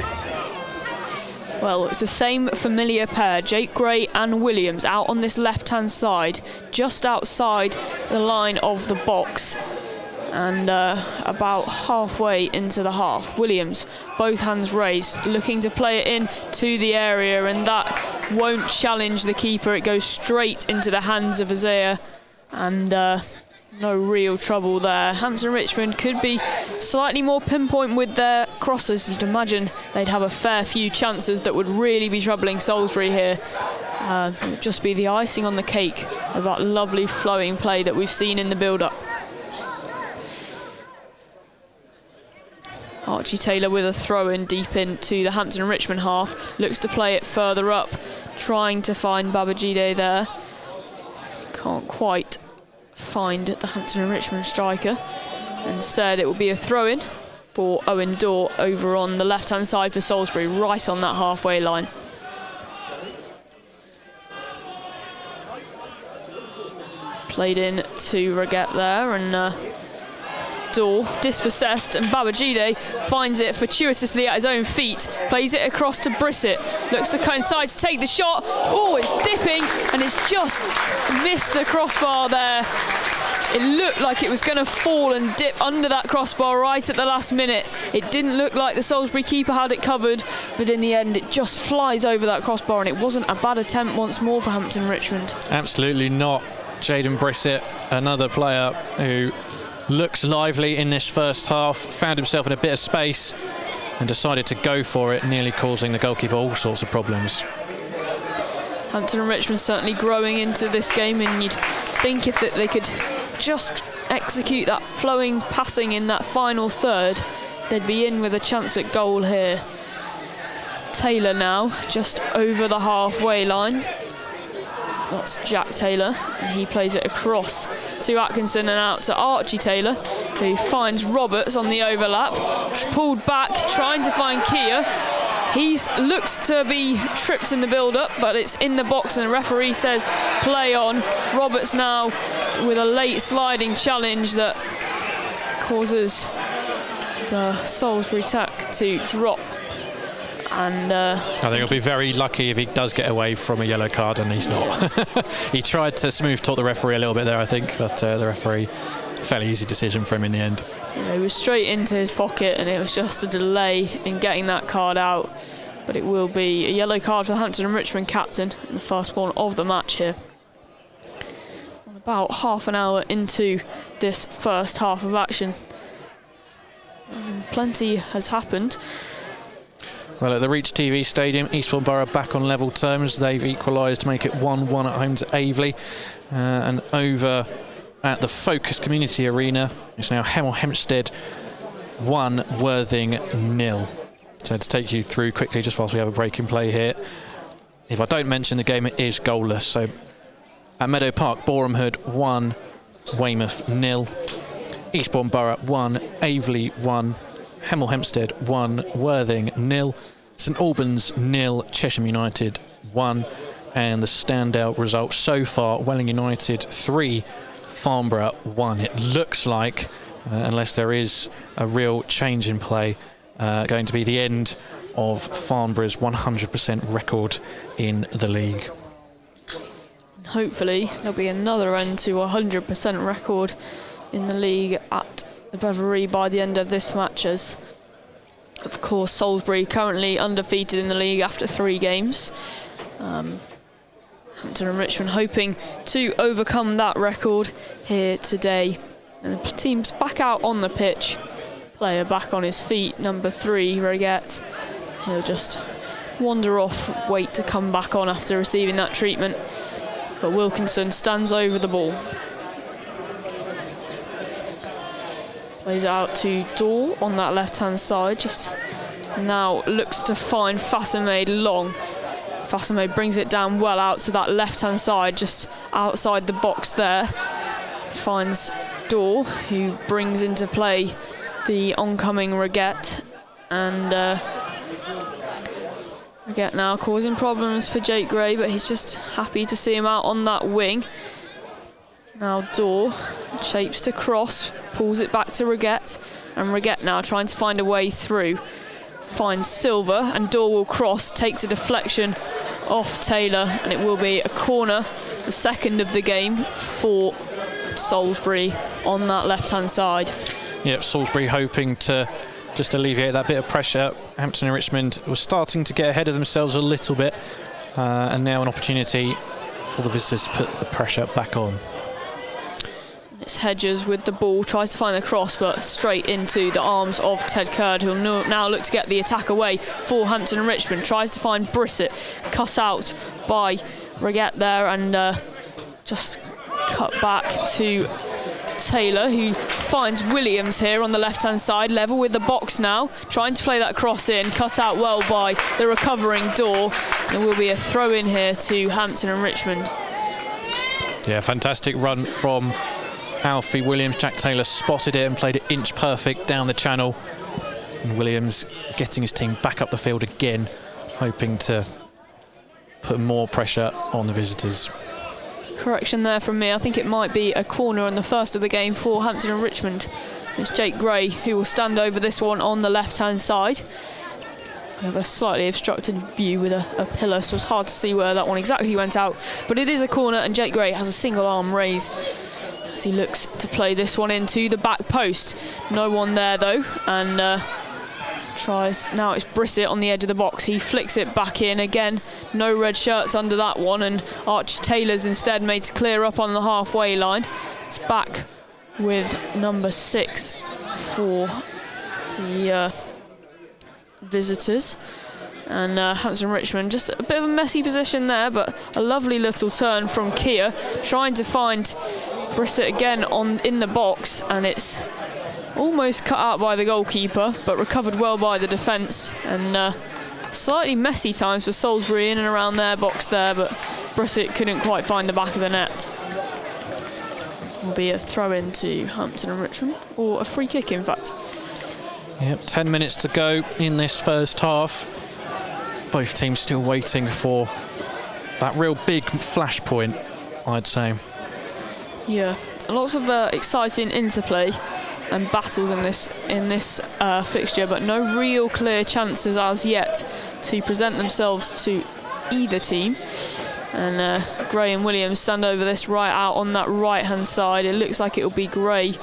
Well, it's the same familiar pair, Jake Gray and Williams, out on this left-hand side, just outside the line of the box, and about halfway into the half. Williams, both hands raised, looking to play it in to the area, and that won't challenge the keeper. It goes straight into the hands of Isaiah, and no real trouble there. Hampton Richmond could be slightly more pinpoint with their crosses. You'd imagine they'd have a fair few chances that would really be troubling Salisbury here. It would just be the icing on the cake of that lovely flowing play that we've seen in the build-up. Archie Taylor with a throw-in deep into the Hampton Richmond half. Looks to play it further up, trying to find Babajide there. Can't quite find the Hampton and Richmond striker. Instead, it will be a throw-in for Owen Dorr over on the left-hand side for Salisbury, right on that halfway line. Played in to Reget there, and Dorr dispossessed, and Babajide finds it fortuitously at his own feet, plays it across to Brissett, looks to coincide to take the shot. Oh, it's dipping, and it's just missed the crossbar there. It looked like it was going to fall and dip under that crossbar right at the last minute. It didn't look like the Salisbury keeper had it covered, but in the end it just flies over that crossbar, and it wasn't a bad attempt once more for Hampton Richmond. Absolutely not. Jaden Brissett, another player who looks lively in this first half, found himself in a bit of space and decided to go for it, nearly causing the goalkeeper all sorts of problems. Hampton and Richmond certainly growing into this game, and you'd think if they could just execute that flowing passing in that final third, they'd be in with a chance at goal here. Taylor now just over the halfway line. That's Jack Taylor, and he plays it across to Atkinson and out to Archie Taylor, who finds Roberts on the overlap, pulled back, trying to find Kia. He looks to be tripped in the build-up, but it's in the box, and the referee says play on. Roberts now with a late sliding challenge that causes the Salisbury tack to drop. And I think he'll be very lucky if he does get away from a yellow card, and he's not. He tried to smooth talk the referee a little bit there, I think, but the referee, fairly easy decision for him in the end. It was straight into his pocket, and it was just a delay in getting that card out. But it will be a yellow card for the Hampton and Richmond captain in the first one of the match here. On a about half an hour into this first half of action. Plenty has happened. Well, at the Reach TV Stadium, Eastbourne Borough back on level terms. They've equalised to make it 1-1 at home to Aveley. And over at the Focus Community Arena, it's now Hemel Hempstead 1, Worthing 0. So to take you through quickly, just whilst we have a break in play here, if I don't mention the game, it is goalless. So at Meadow Park, Boreham Hood 1, Weymouth 0. Eastbourne Borough 1, Aveley 1, Hemel Hempstead 1, Worthing 0, St Albans 0, Chesham United 1, and the standout result so far, Welling United 3, Farnborough 1. It looks like, unless there is a real change in play, going to be the end of Farnborough's 100% record in the league. Hopefully there'll be another end to a 100% record in the league at the Beverley by the end of this match, as of course Salisbury currently undefeated in the league after 3 games. Hampton and Richmond hoping to overcome that record here today. And the team's back out on the pitch. Player back on his feet, number 3, Reguette. He'll just wander off, wait to come back on after receiving that treatment. But Wilkinson stands over the ball. Plays it out to Daw on that left-hand side. Just now looks to find Fassamade long. Fassamade brings it down well out to that left-hand side, just outside the box there. Finds Daw, who brings into play the oncoming Reguette. And Reguette now causing problems for Jake Gray, but he's just happy to see him out on that wing. Now Daw shapes to cross, pulls it back to Reguette, and Reguette now trying to find a way through. Finds Silver, and Daw will cross, takes a deflection off Taylor, and it will be a corner, the second of the game for Salisbury on that left-hand side. Yep, Salisbury hoping to just alleviate that bit of pressure. Hampton and Richmond was starting to get ahead of themselves a little bit, and now an opportunity for the visitors to put the pressure back on. It's Hedges with the ball, tries to find the cross, but straight into the arms of Ted Curd, who'll now look to get the attack away for Hampton and Richmond. Tries to find Brissett, cut out by Reguette there, and just cut back to Taylor, who finds Williams here on the left-hand side, level with the box now, trying to play that cross in, cut out well by the recovering Daw. There will be a throw in here to Hampton and Richmond. Yeah, fantastic run from Alfie Williams. Jack Taylor spotted it and played it inch perfect down the channel. And Williams getting his team back up the field again, hoping to put more pressure on the visitors. Correction there from me. I think it might be a corner on the first of the game for Hampton and Richmond. It's Jake Gray who will stand over this one on the left-hand side. We have a slightly obstructed view with a pillar, so it's hard to see where that one exactly went out. But it is a corner, and Jake Gray has a single arm raised as he looks to play this one into the back post. No one there though, and tries, now it's Brissett on the edge of the box. He flicks it back in again. No red shirts under that one, and Arch Taylor's instead made to clear up on the halfway line. It's back with number 6 for the visitors. And Hampton Richmond, just a bit of a messy position there, but a lovely little turn from Kia, trying to find Brissett again in the box, and it's almost cut out by the goalkeeper, but recovered well by the defence. And slightly messy times for Salisbury in and around their box there, but Brissett couldn't quite find the back of the net. Will be a throw in to Hampton and Richmond, or a free kick in fact. Yep, 10 minutes to go in this first half. Both teams still waiting for that real big flashpoint, I'd say. Yeah, lots of exciting interplay and battles in this fixture, but no real clear chances as yet to present themselves to either team. And Gray and Williams stand over this right out on that right-hand side. It looks like it'll be Gray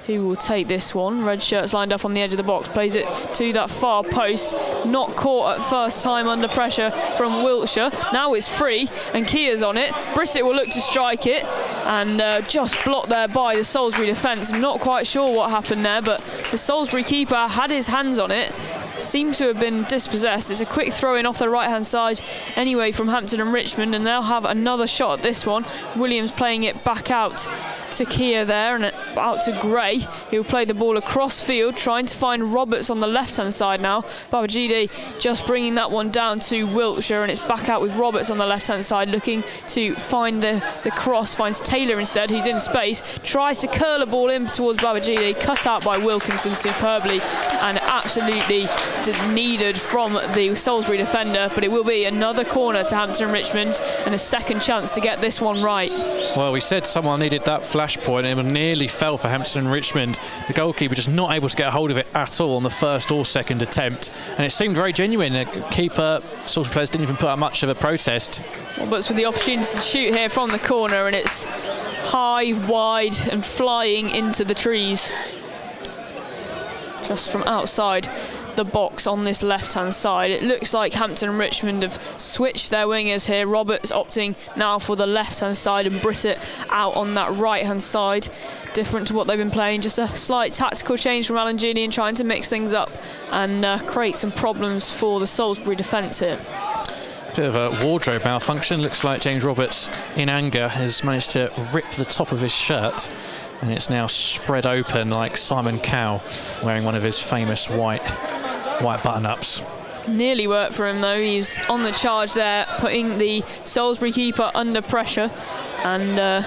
who will take this one. Red shirts lined up on the edge of the box, plays it to that far post. Not caught at first time under pressure from Wiltshire. Now it's free, and Kia's on it. Brissett will look to strike it, and just blocked there by the Salisbury defence. I'm not quite sure what happened there, but the Salisbury keeper had his hands on it. Seems to have been dispossessed. It's a quick throw in off the right hand side anyway from Hampton and Richmond, and they'll have another shot at this one. Williams playing it back out to Kia there and out to Gray, who'll play the ball across field, trying to find Roberts on the left hand side now. Babajide just bringing that one down to Wiltshire, and it's back out with Roberts on the left hand side, looking to find the cross, finds Taylor instead, who's in space, tries to curl a ball in towards Babajide, cut out by Wilkinson superbly and absolutely needed from the Salisbury defender, but it will be another corner to Hampton and Richmond and a second chance to get this one right. Well, we said someone needed that flashpoint, and it nearly fell for Hampton and Richmond. The goalkeeper just not able to get a hold of it at all on the first or second attempt, and it seemed very genuine. The keeper, Salisbury players didn't even put up much of a protest. Roberts with the opportunity to shoot here from the corner, and it's high, wide and flying into the trees just from outside the box on this left hand side. It looks like Hampton and Richmond have switched their wingers here. Roberts opting now for the left hand side and Brissett out on that right hand side. Different to what they've been playing, just a slight tactical change from Alan Julian, trying to mix things up and create some problems for the Salisbury defence here. Bit of a wardrobe malfunction. Looks like James Roberts in anger has managed to rip the top of his shirt, and it's now spread open like Simon Cowell wearing one of his famous white button-ups. Nearly worked for him though. He's on the charge there, putting the Salisbury keeper under pressure, and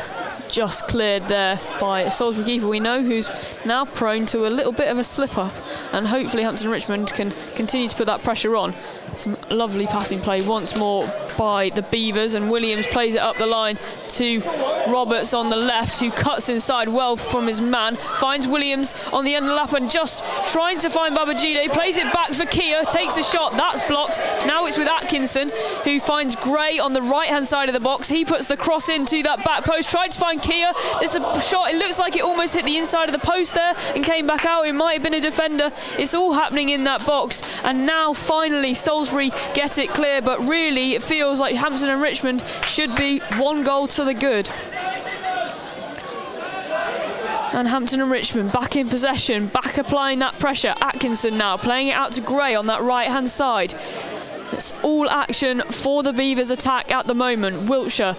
just cleared there by a Salisbury keeper we know, who's now prone to a little bit of a slip-up, and hopefully Hampton and Richmond can continue to put that pressure on. Some lovely passing play once more by the Beavers, and Williams plays it up the line to Roberts on the left, who cuts inside well from his man, finds Williams on the underlap and just trying to find Babajide, plays it back for Kia, takes the shot, that's blocked. Now it's with Atkinson, who finds Gray on the right hand side of the box. He puts the cross into that back post, tried to find Kia. There's a shot, it looks like it almost hit the inside of the post there and came back out. It might have been a defender. It's all happening in that box, and now finally Salisbury get it clear, but really it feels like Hampton and Richmond should be one goal to the good. And Hampton and Richmond back in possession, back applying that pressure. Atkinson now playing it out to Gray on that right hand side. It's all action for the Beavers attack at the moment. Wiltshire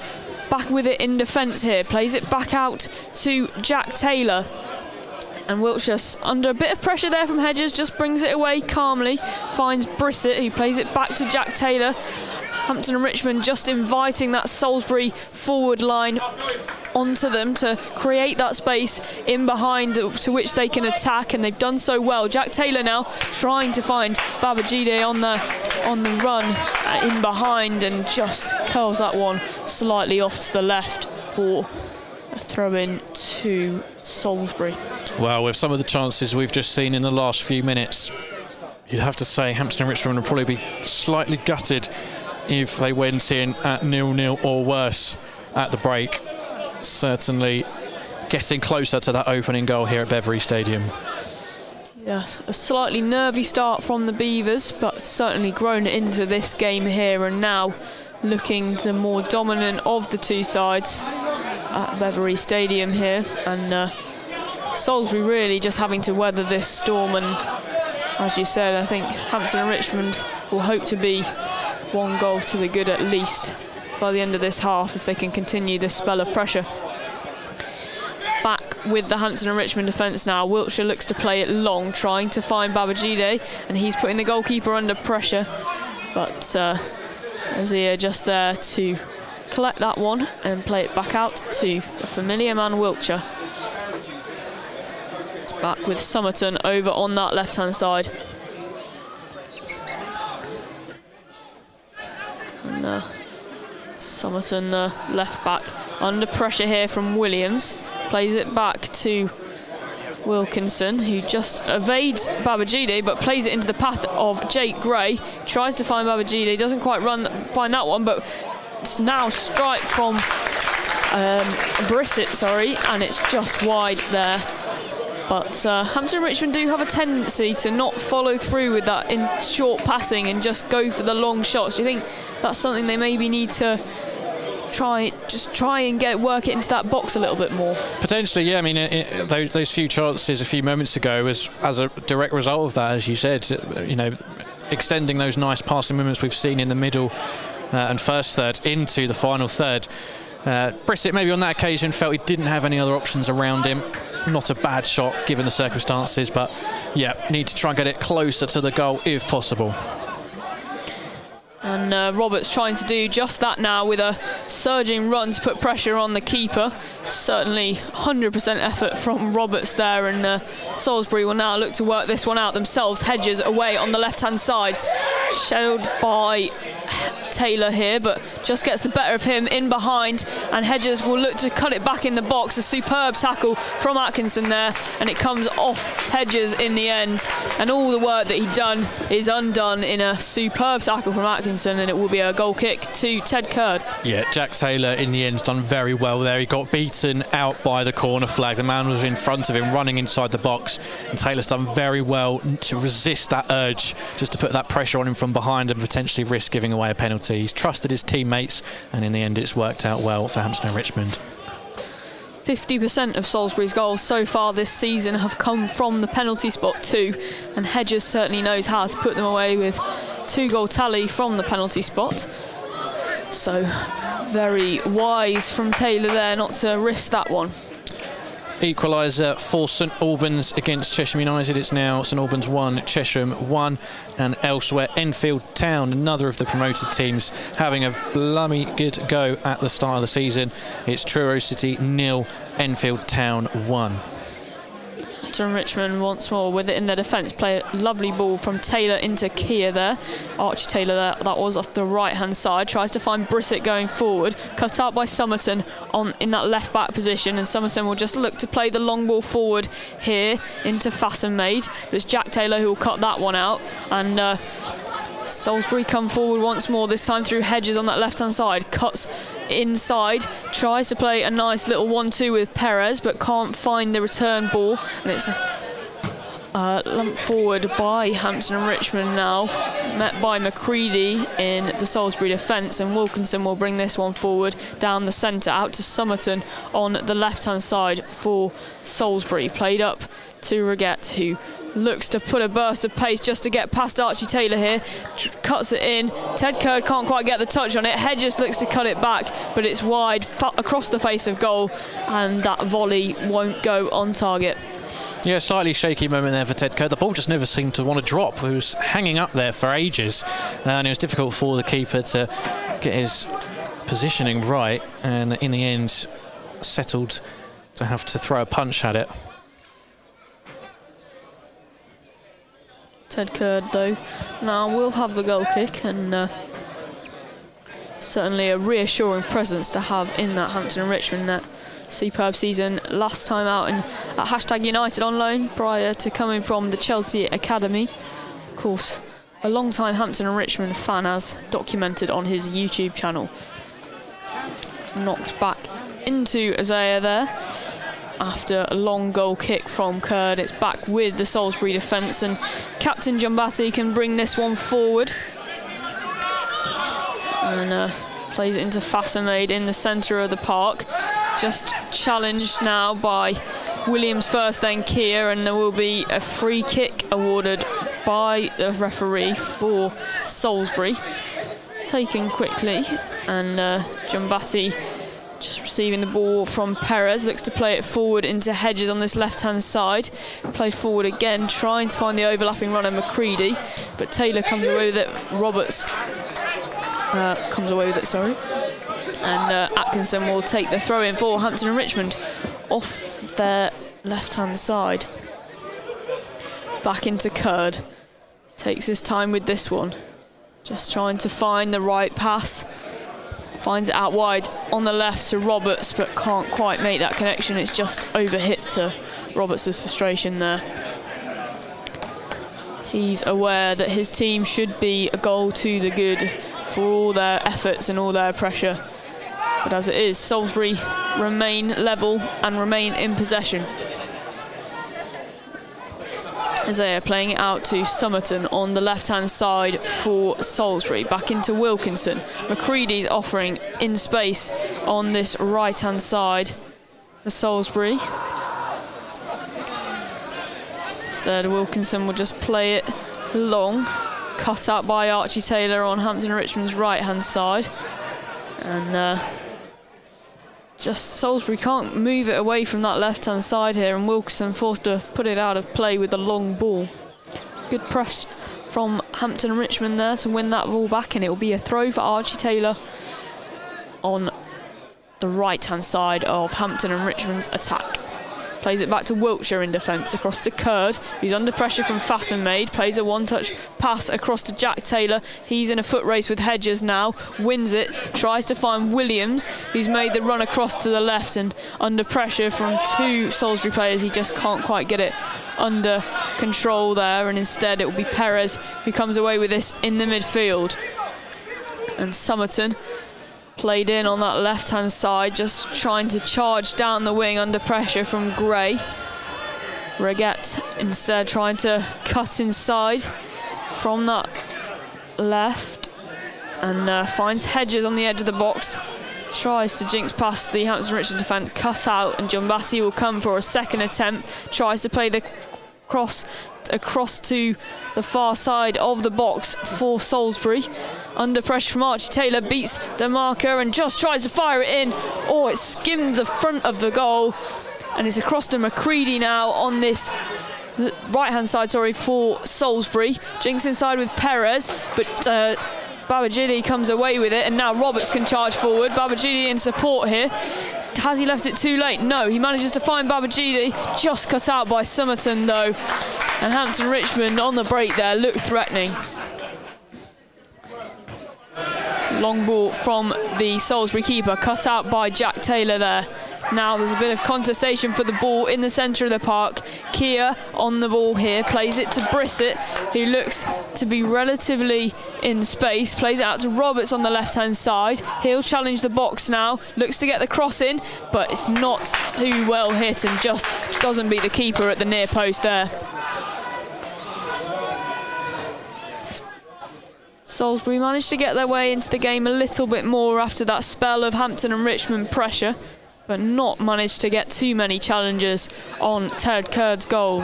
back with it in defence here, plays it back out to Jack Taylor. And Wiltshire under a bit of pressure there from Hedges, just brings it away calmly, finds Brissett, who plays it back to Jack Taylor. Hampton and Richmond just inviting that Salisbury forward line onto them to create that space in behind to which they can attack, and they've done so well. Jack Taylor now trying to find Babajide on the run in behind, and just curls that one slightly off to the left for a throw-in to Salisbury. Well, with some of the chances we've just seen in the last few minutes, you'd have to say Hampton and Richmond would probably be slightly gutted if they went in at 0-0 or worse at the break. Certainly getting closer to that opening goal here at Beverley Stadium. Yes, a slightly nervy start from the Beavers, but certainly grown into this game here, and now looking the more dominant of the two sides at Beverley Stadium here. And Salisbury really just having to weather this storm, and as you said, I think Hampton and Richmond will hope to be one goal to the good at least by the end of this half if they can continue this spell of pressure. Back with the Hampton and Richmond defence now. Wiltshire looks to play it long, trying to find Babajide, and he's putting the goalkeeper under pressure, but Azia just there to collect that one and play it back out to the familiar man Wiltshire. It's back with Somerton over on that left hand side. And Somerton left back under pressure here from Williams, plays it back to Wilkinson, who just evades Babajide but plays it into the path of Jake Gray, tries to find Babajide, doesn't quite find that one, but it's now strike from Brissett, and it's just wide there. But Hampton and Richmond do have a tendency to not follow through with that in short passing and just go for the long shots. Do you think that's something they maybe need to try just try and work it into that box a little bit more? Potentially, yeah. I mean, those few chances a few moments ago was as a direct result of that, as you said. You know, extending those nice passing movements we've seen in the middle and first third into the final third. Brissett maybe on that occasion felt he didn't have any other options around him. Not a bad shot given the circumstances, but yeah, need to try and get it closer to the goal if possible. And Roberts trying to do just that now with a surging run to put pressure on the keeper. Certainly 100% effort from Roberts there, and Salisbury will now look to work this one out themselves. Hedges away on the left-hand side, shelled by Taylor here, but just gets the better of him in behind, and Hedges will look to cut it back in the box. A superb tackle from Atkinson there, and it comes off Hedges in the end, and all the work that he'd done is undone in a superb tackle from Atkinson, and it will be a goal kick to Ted Curd. Yeah, Jack Taylor in the end done very well there. He got beaten out by the corner flag. The man was in front of him running inside the box, and Taylor's done very well to resist that urge, just to put that pressure on him from behind and potentially risk giving away a penalty. He's trusted his teammates, and in the end it's worked out well for Hampton and Richmond. 50% of Salisbury's goals so far this season have come from the penalty spot too, and Hedges certainly knows how to put them away with 2-goal tally from the penalty spot. So very wise from Taylor there not to risk that one. Equaliser for St Albans against Chesham United. It's now St Albans 1, Chesham 1, and elsewhere Enfield Town, another of the promoted teams, having a blummy good go at the start of the season. It's Truro City 0, Enfield Town 1. Richmond once more with it in their defence. Play a lovely ball from Taylor into Keir there. Archie Taylor there, that was off the right hand side. Tries to find Brissett going forward. Cut out by Somerton in that left back position, and Somerton will just look to play the long ball forward here into Fasson-Maid. But it's Jack Taylor who will cut that one out, and Salisbury come forward once more, this time through Hedges on that left hand side. Cuts inside, tries to play a nice little 1-2 with Perez, but can't find the return ball, and it's lumped forward by Hampton and Richmond now, met by McCready in the Salisbury defence, and Wilkinson will bring this one forward down the centre out to Somerton on the left hand side for Salisbury. Played up to Reget, who looks to put a burst of pace just to get past Archie Taylor here. Cuts it in. Ted Curd can't quite get the touch on it. Hedges looks to cut it back, but it's wide across the face of goal, and that volley won't go on target. Yeah, slightly shaky moment there for Ted Curd. The ball just never seemed to want to drop. He was hanging up there for ages, and it was difficult for the keeper to get his positioning right, and in the end settled to have to throw a punch at it. Ted Curd though now will have the goal kick, and certainly a reassuring presence to have in that Hampton and Richmond net. Superb season last time out at #United on loan prior to coming from the Chelsea Academy. Of course, a long-time Hampton and Richmond fan, as documented on his YouTube channel. Knocked back into Isaiah there after a long goal kick from Curd. It's back with the Salisbury defence, and Captain Jumbati can bring this one forward. And plays it into Fasson-Maid in the centre of the park. Just challenged now by Williams first, then Keir, and there will be a free kick awarded by the referee for Salisbury. Taken quickly, and Jumbati just receiving the ball from Perez, looks to play it forward into Hedges on this left-hand side. Played forward again, trying to find the overlapping runner McCready, but Taylor comes away with it. Roberts comes away with it, sorry. And Atkinson will take the throw in for Hampton and Richmond off their left-hand side. Back into Curd. Takes his time with this one. Just trying to find the right pass. Finds it out wide on the left to Roberts, but can't quite make that connection. It's just overhit to Roberts' frustration there. He's aware that his team should be a goal to the good for all their efforts and all their pressure. But as it is, Salisbury remain level and remain in possession. Isaiah playing it out to Somerton on the left-hand side for Salisbury. Back into Wilkinson. McCready's offering in space on this right-hand side for Salisbury. Instead, Wilkinson will just play it long. Cut out by Archie Taylor on Hampton and Richmond's right-hand side. And just Salisbury can't move it away from that left-hand side here, and Wilkinson forced to put it out of play with the long ball. Good press from Hampton and Richmond there to win that ball back, and it will be a throw for Archie Taylor on the right-hand side of Hampton and Richmond's attack. Plays it back to Wiltshire in defence, across to Curd, who's under pressure from Fassenmaid. Plays a one-touch pass across to Jack Taylor. He's in a foot race with Hedges now, wins it, tries to find Williams, who's made the run across to the left, and under pressure from two Salisbury players, he just can't quite get it under control there, and instead it will be Perez who comes away with this in the midfield. And Somerton played in on that left-hand side, just trying to charge down the wing under pressure from Gray. Reguette instead trying to cut inside from that left, and finds Hedges on the edge of the box. Tries to jinx past the Hampton Richmond defence, cut out, and John Batty will come for a second attempt. Tries to play the cross across to the far side of the box for Salisbury. Under pressure from Archie Taylor, beats the marker and just tries to fire it in. Oh, it skimmed the front of the goal, and it's across to McCready now on this right-hand side, for Salisbury. Jinx inside with Perez, but Babajide comes away with it, and now Roberts can charge forward. Babajide in support here. Has he left it too late? No, he manages to find Babajide, just cut out by Somerton though. And Hampton Richmond on the break there looked threatening. Long ball from the Salisbury keeper, cut out by Jack Taylor there. Now there's a bit of contestation for the ball in the centre of the park. Keir on the ball here, plays it to Brissett, who looks to be relatively in space. Plays it out to Roberts on the left-hand side. He'll challenge the box now, looks to get the cross in, but it's not too well hit and just doesn't beat the keeper at the near post there. Salisbury managed to get their way into the game a little bit more after that spell of Hampton and Richmond pressure, but not managed to get too many challenges on Ted Curd's goal.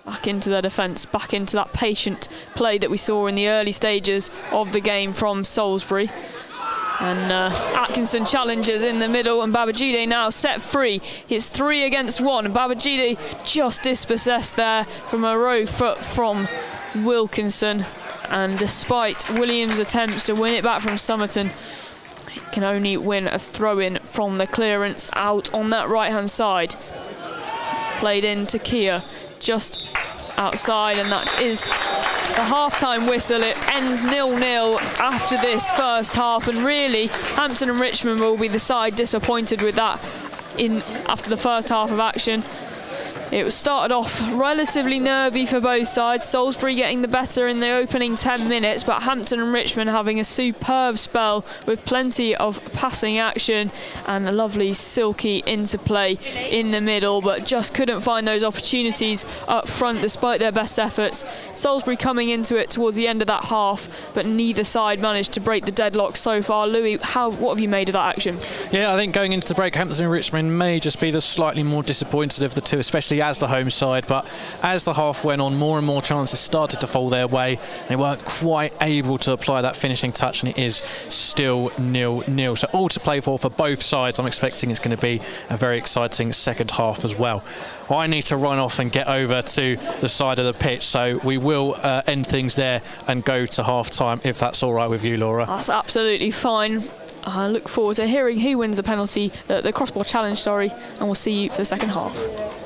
Back into their defence, back into that patient play that we saw in the early stages of the game from Salisbury. And Atkinson challenges in the middle, and Babajide now set free. It's 3 against 1. Babajide just dispossessed there from a row foot from Wilkinson. And despite Williams' attempts to win it back from Somerton, he can only win a throw-in from the clearance out on that right-hand side. Played in to Keir, just outside, and that is the half-time whistle. It ends 0-0 after this first half, and really Hampton and Richmond will be the side disappointed with that after the first half of action. It was started off relatively nervy for both sides, Salisbury getting the better in the opening 10 minutes, but Hampton and Richmond having a superb spell with plenty of passing action and a lovely silky interplay in the middle, but just couldn't find those opportunities up front despite their best efforts. Salisbury coming into it towards the end of that half, but neither side managed to break the deadlock so far. Louis, what have you made of that action? Yeah, I think going into the break, Hampton and Richmond may just be the slightly more disappointed of the two, especially as the home side, but as the half went on, more and more chances started to fall their way. They weren't quite able to apply that finishing touch, and it is still 0-0. So all to play for both sides. I'm expecting it's going to be a very exciting second half as well. I need to run off and get over to the side of the pitch, so we will end things there and go to half time, if that's all right with you, Laura. That's absolutely fine. I look forward to hearing who wins the penalty, the crossbar challenge, and we'll see you for the second half.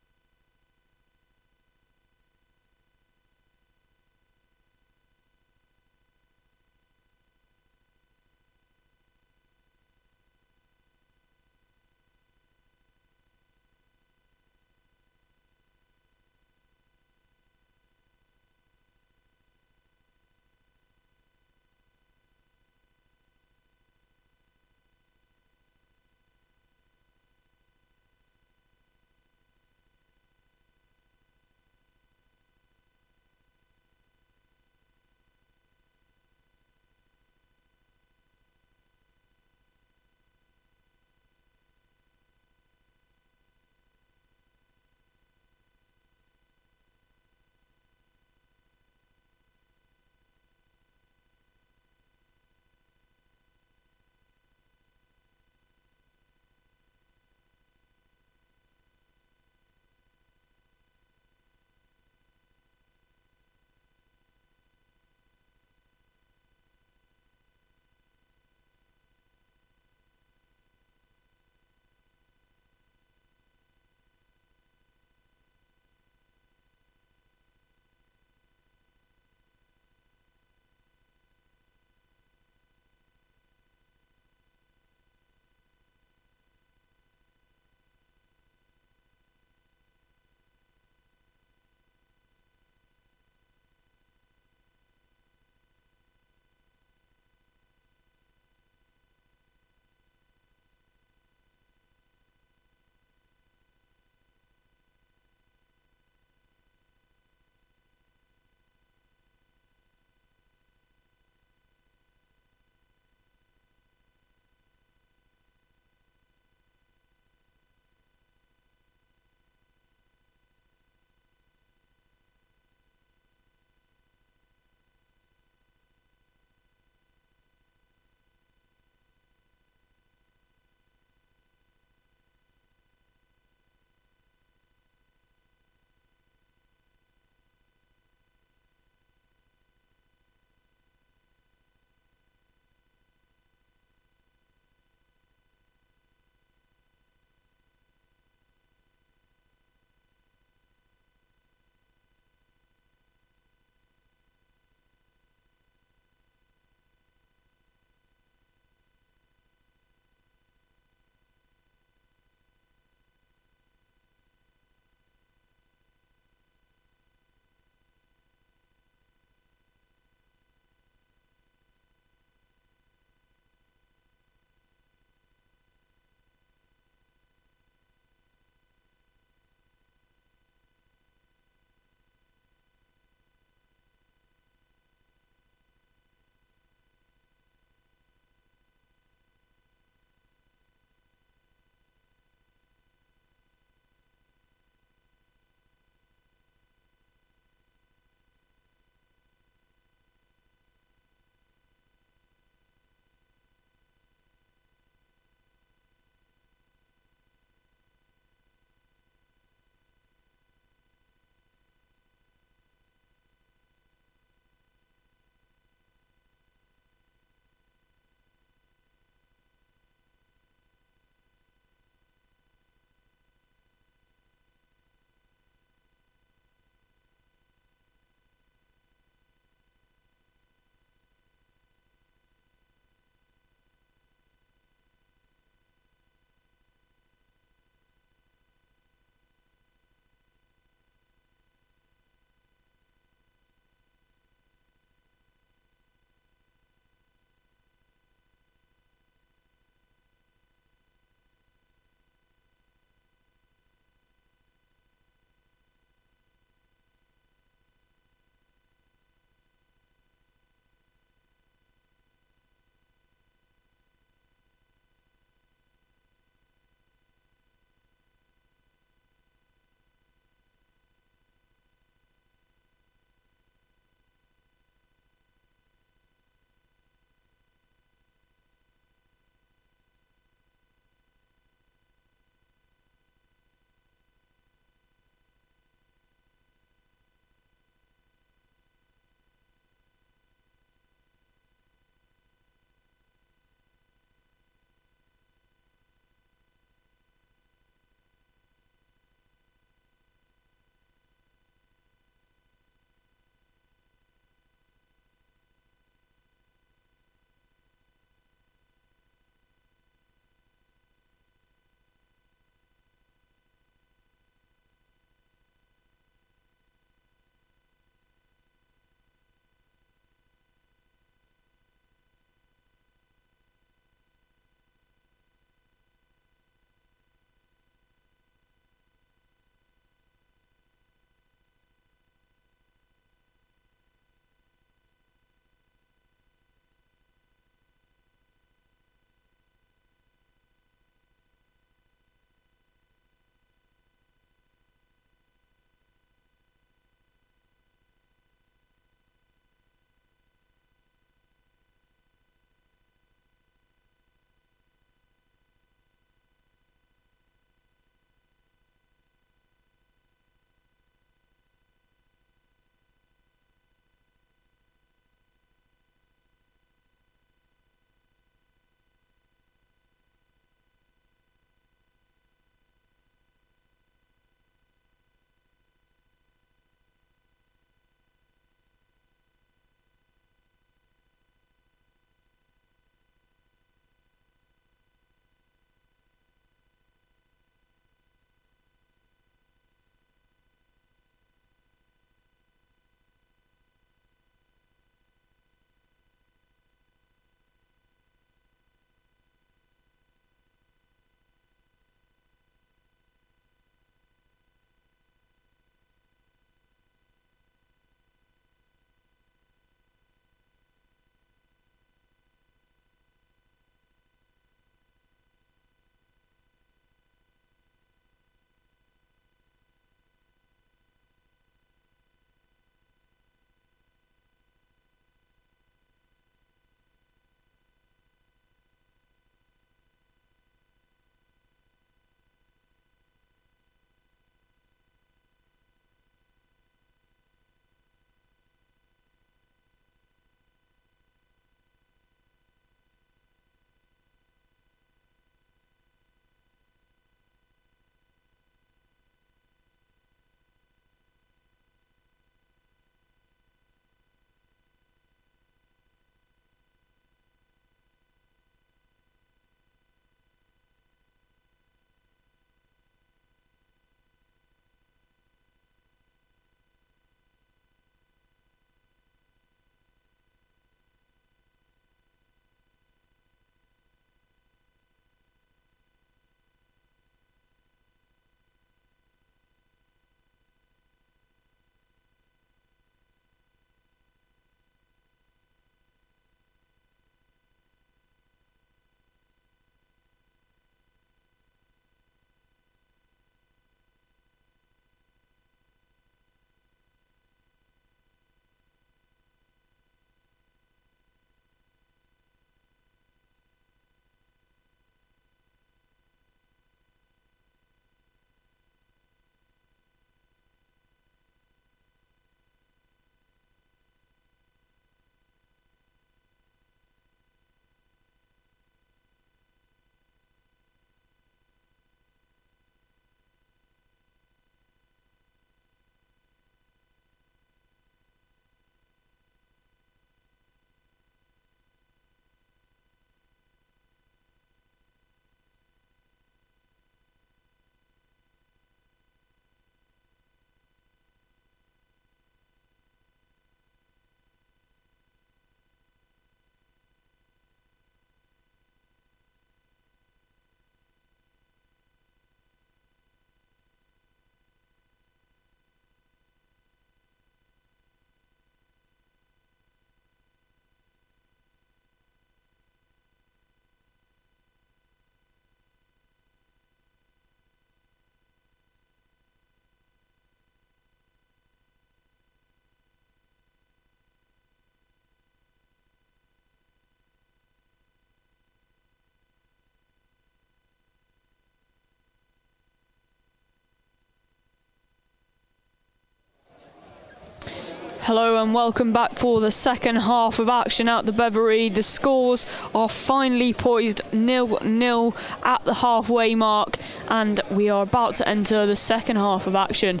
Hello and welcome back for the second half of action at the Beverley. The scores are finally poised 0-0 at the halfway mark, and we are about to enter the second half of action.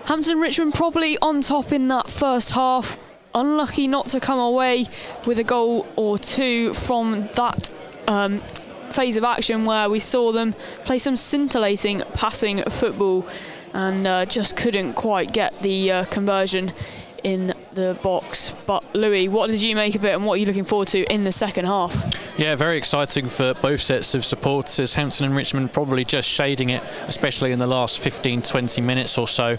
Hampton Richmond probably on top in that first half, unlucky not to come away with a goal or two from that phase of action where we saw them play some scintillating passing football and just couldn't quite get the conversion in the box. But Louis, what did you make of it and what are you looking forward to in the second half? Yeah, very exciting for both sets of supporters. Hampton and Richmond probably just shading it, especially in the last 15-20 minutes or so.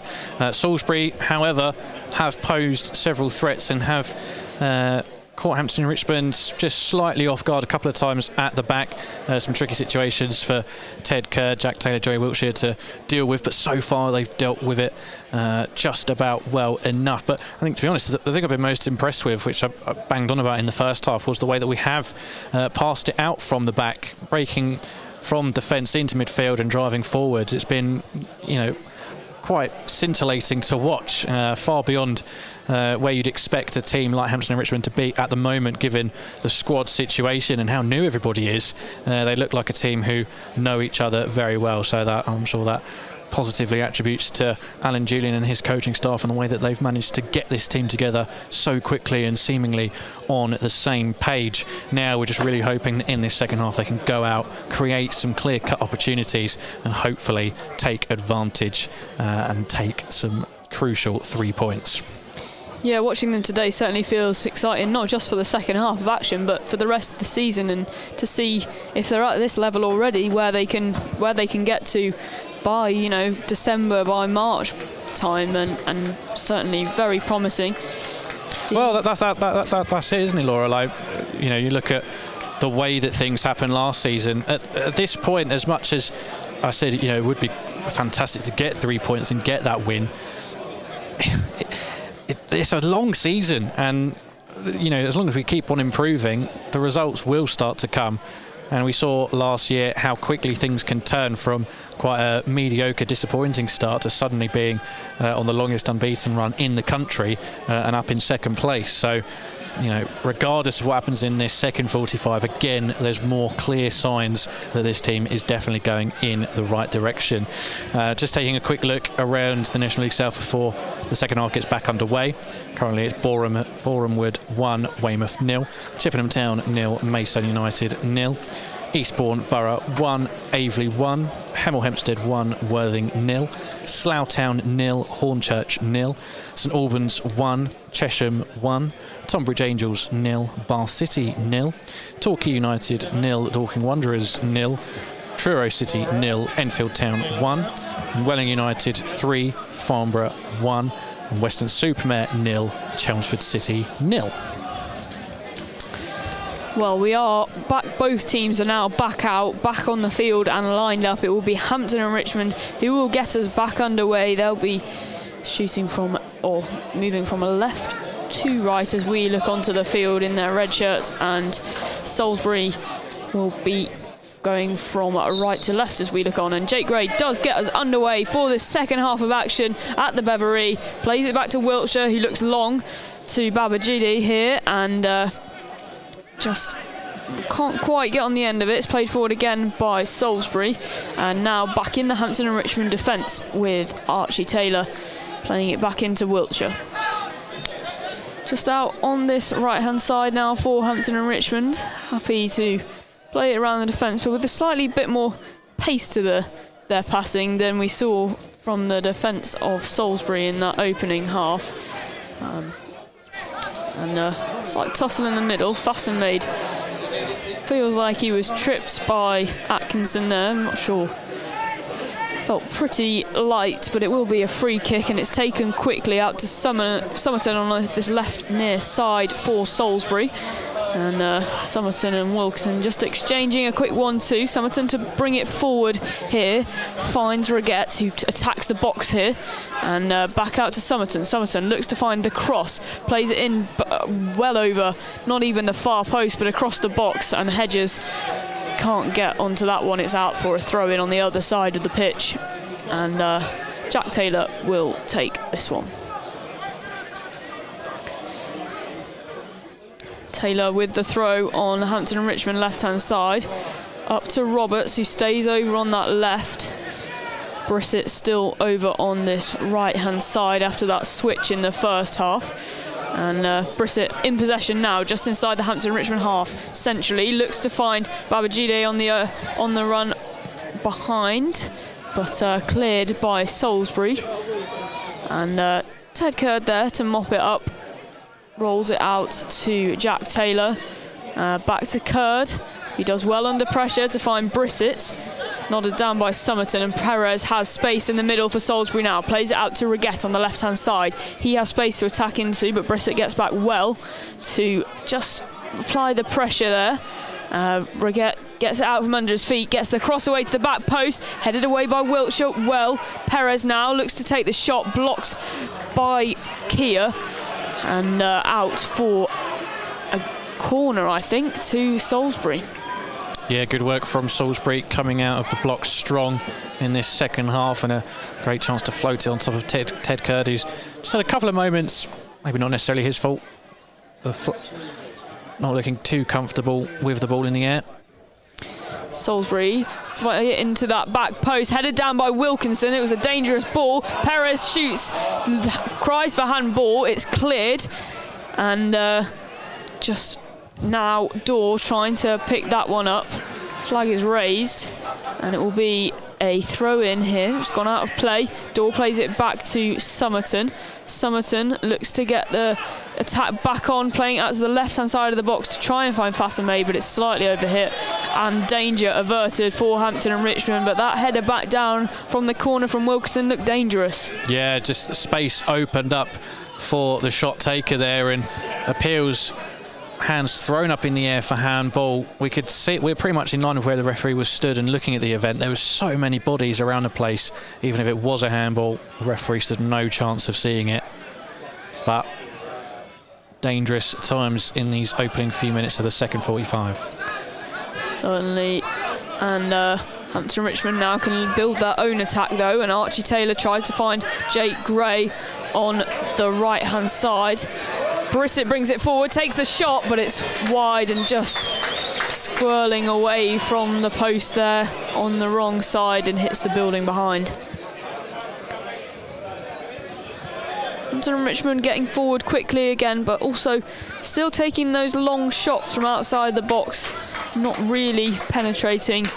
Salisbury, however, have posed several threats and have caught Hampton and Richmond just slightly off guard a couple of times at the back. Some tricky situations for Ted Kerr, Jack Taylor, Joey Wiltshire to deal with, but so far they've dealt with it just about well enough. But I think, to be honest, the thing I've been most impressed with, which I banged on about in the first half, was the way that we have passed it out from the back, breaking from defence into midfield and driving forwards. It's been, quite scintillating to watch, far beyond where you'd expect a team like Hampton and Richmond to be at the moment, given the squad situation and how new everybody is. They look like a team who know each other very well, so that I'm sure that positively attributes to Alan Julian and his coaching staff and the way that they've managed to get this team together so quickly and seemingly on the same page. Now we're just really hoping that in this second half they can go out, create some clear-cut opportunities and hopefully take advantage and take some crucial 3 points. Yeah, watching them today certainly feels exciting, not just for the second half of action, but for the rest of the season, and to see if they're at this level already, where they can get to by December, by March time, and certainly very promising. Well, that's it, isn't it, Laura? Like, you look at the way that things happened last season. At this point, as much as I said, it would be fantastic to get 3 points and get that win. It's a long season, and as long as we keep on improving, the results will start to come. And we saw last year how quickly things can turn from quite a mediocre, disappointing start to suddenly being on the longest unbeaten run in the country and up in second place. So, regardless of what happens in this second 45, again, there's more clear signs that this team is definitely going in the right direction. Just taking a quick look around the National League South before the second half gets back underway. Currently it's Boreham Wood 1, Weymouth 0, Chippenham Town 0, Maidstone United 0, Eastbourne Borough 1, Aveley 1, Hemel Hempstead 1, Worthing 0, Slough Town 0, Hornchurch 0, St Albans 1, Chesham 1, Tonbridge Angels 0, Bath City 0, Torquay United 0, Dorking Wanderers 0, Truro City 0, Enfield Town 1, Welling United 3, Farnborough 1, and Western Supermare 0, Chelmsford City 0. Well, we are back. Both teams are now back on the field and lined up. It will be Hampton and Richmond who will get us back underway. They'll be shooting from, or moving from a left to right as we look onto the field in their red shirts, and Salisbury will be going from right to left as we look on. And Jake Gray does get us underway for this second half of action at the Beverley. Plays it back to Wiltshire, who looks long to Babajide here, and just can't quite get on the end of it. It's played forward again by Salisbury, and now back in the Hampton and Richmond defence with Archie Taylor playing it back into Wiltshire. Just out on this right hand side now for Hampton and Richmond, happy to play it around the defence, but with a slightly bit more pace to their passing than we saw from the defence of Salisbury in that opening half. Slight tussle in the middle. Fastenmaid feels like he was tripped by Atkinson there. I'm not sure. Felt pretty light, but it will be a free kick, and it's taken quickly out to Somerton on this left near side for Salisbury. And Somerton and Wilkinson just exchanging a quick 1-2. Somerton to bring it forward here. Finds Regettes, who attacks the box here. And back out to Somerton. Somerton looks to find the cross. Plays it in well over, not even the far post, but across the box. And Hedges can't get onto that one. It's out for a throw-in on the other side of the pitch. And Jack Taylor will take this one. Taylor with the throw on Hampton and Richmond left-hand side. Up to Roberts, who stays over on that left. Brissett still over on this right-hand side after that switch in the first half. And Brissett in possession now, just inside the Hampton and Richmond half. Centrally, looks to find Babajide on the run behind, but cleared by Salisbury. And Ted Curd there to mop it up. Rolls it out to Jack Taylor. Back to Curd. He does well under pressure to find Brissett. Nodded down by Somerton, and Perez has space in the middle for Salisbury now. Plays it out to Reguette on the left-hand side. He has space to attack into, but Brissett gets back well to just apply the pressure there. Reguette gets it out from under his feet, gets the cross away to the back post, headed away by Wiltshire. Well, Perez now looks to take the shot, blocked by Kia, and out for a corner, I think, to Salisbury. Yeah, good work from Salisbury, coming out of the block strong in this second half, and a great chance to float it on top of Ted Curd, who's just had a couple of moments, maybe not necessarily his fault, of not looking too comfortable with the ball in the air. Salisbury into that back post, headed down by Wilkinson. It was a dangerous ball. Perez shoots, cries for handball. It's cleared, and just now Dorr trying to pick that one up. Flag is raised, and it will be a throw in here. It's gone out of play. Dorr plays it back to Somerton. Somerton looks to get the attack back on, playing out to the left-hand side of the box to try and find Fasameh, but it's slightly overhit, and danger averted for Hampton and Richmond. But that header back down from the corner from Wilkinson looked dangerous. Yeah, just the space opened up for the shot taker there, and appeals. Hands thrown up in the air for handball. We could see we're pretty much in line with where the referee was stood and looking at the event. There was so many bodies around the place. Even if it was a handball, the referee stood no chance of seeing it. But dangerous times in these opening few minutes of the second 45. Certainly, and Hampton and Richmond now can build their own attack though, and Archie Taylor tries to find Jake Gray on the right-hand side. Brissett brings it forward, takes the shot, but it's wide and just squirreling away from the post there on the wrong side and hits the building behind. Hampton and Richmond getting forward quickly again, but also still taking those long shots from outside the box, not really penetrating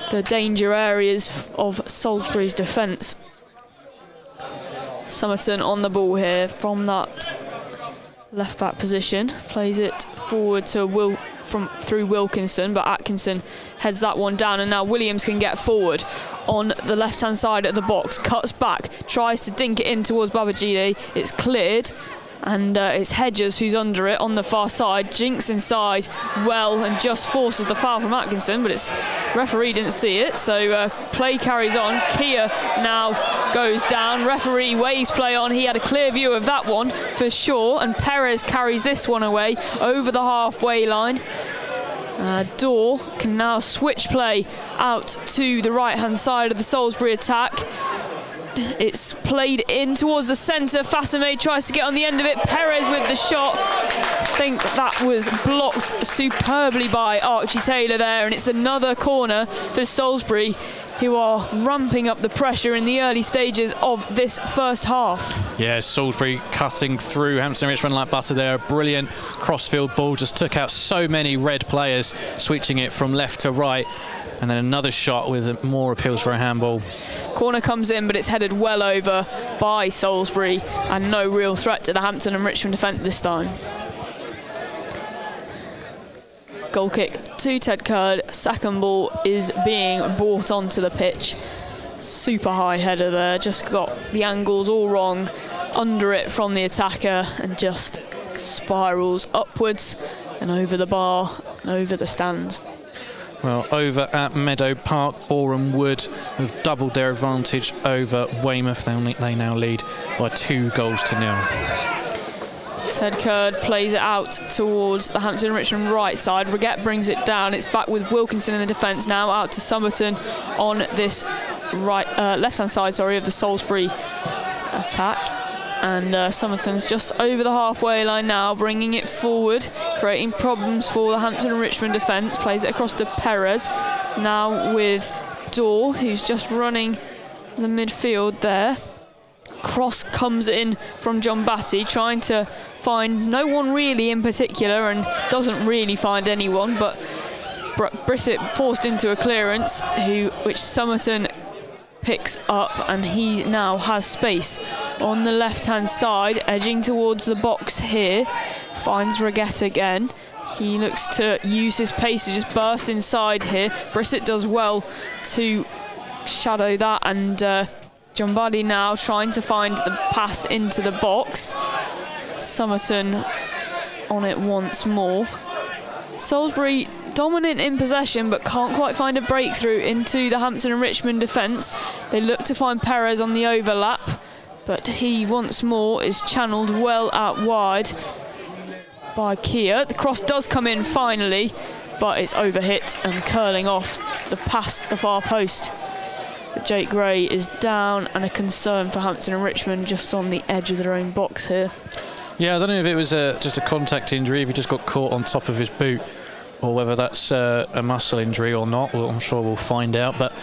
the danger areas of Salisbury's defence. Somerton on the ball here from that left back position, plays it forward to through Wilkinson, but Atkinson heads that one down, and now Williams can get forward on the left hand side of the box, cuts back, tries to dink it in towards Babajide. It's cleared, and it's Hedges who's under it on the far side, jinks inside well and just forces the foul from Atkinson, but it's referee didn't see it, so play carries on. Kia now goes down, referee waves play on. He had a clear view of that one for sure, and Perez carries this one away over the halfway line. Dorr can now switch play out to the right hand side of the Salisbury attack. It's played in towards the centre. Fasameh tries to get on the end of it. Perez with the shot. I think that was blocked superbly by Archie Taylor there, and it's another corner for Salisbury, who are ramping up the pressure in the early stages of this first half. Yeah, Salisbury cutting through Hampton Richmond like butter there. A brilliant crossfield ball, just took out so many red players, switching it from left to right. And then another shot with more appeals for a handball. Corner comes in, but it's headed well over by Salisbury, and no real threat to the Hampton and Richmond defence this time. Goal kick to Ted Curd. Second ball is being brought onto the pitch. Super high header there, just got the angles all wrong under it from the attacker, and just spirals upwards and over the bar and over the stands. Well, over at Meadow Park, Boreham Wood have doubled their advantage over Weymouth. They now lead by 2-0. Ted Curd plays it out towards the Hampton and Richmond right side. Reguette brings it down. It's back with Wilkinson in the defence now, out to Somerton on this left-hand side, of the Salisbury attack. And Somerton's just over the halfway line now, bringing it forward, creating problems for the Hampton and Richmond defence. Plays it across to Perez, now with Dorr, who's just running the midfield there. Cross comes in from John Batty, trying to find no one really in particular, and doesn't really find anyone, but Brissett forced into a clearance, which Somerton picks up, and he now has space on the left-hand side, edging towards the box here. Finds Reguette again. He looks to use his pace to just burst inside here. Brissett does well to shadow that, and John Bardi now trying to find the pass into the box. Somerton on it once more. Salisbury dominant in possession, but can't quite find a breakthrough into the Hampton and Richmond defence. They look to find Perez on the overlap, but he once more is channelled well out wide by Kia. The cross does come in finally, but it's overhit and curling off past the far post. But Jake Gray is down, and a concern for Hampton and Richmond just on the edge of their own box here. Yeah, I don't know if it was just a contact injury, if he just got caught on top of his boot, or whether that's a muscle injury or not. Well, I'm sure we'll find out. But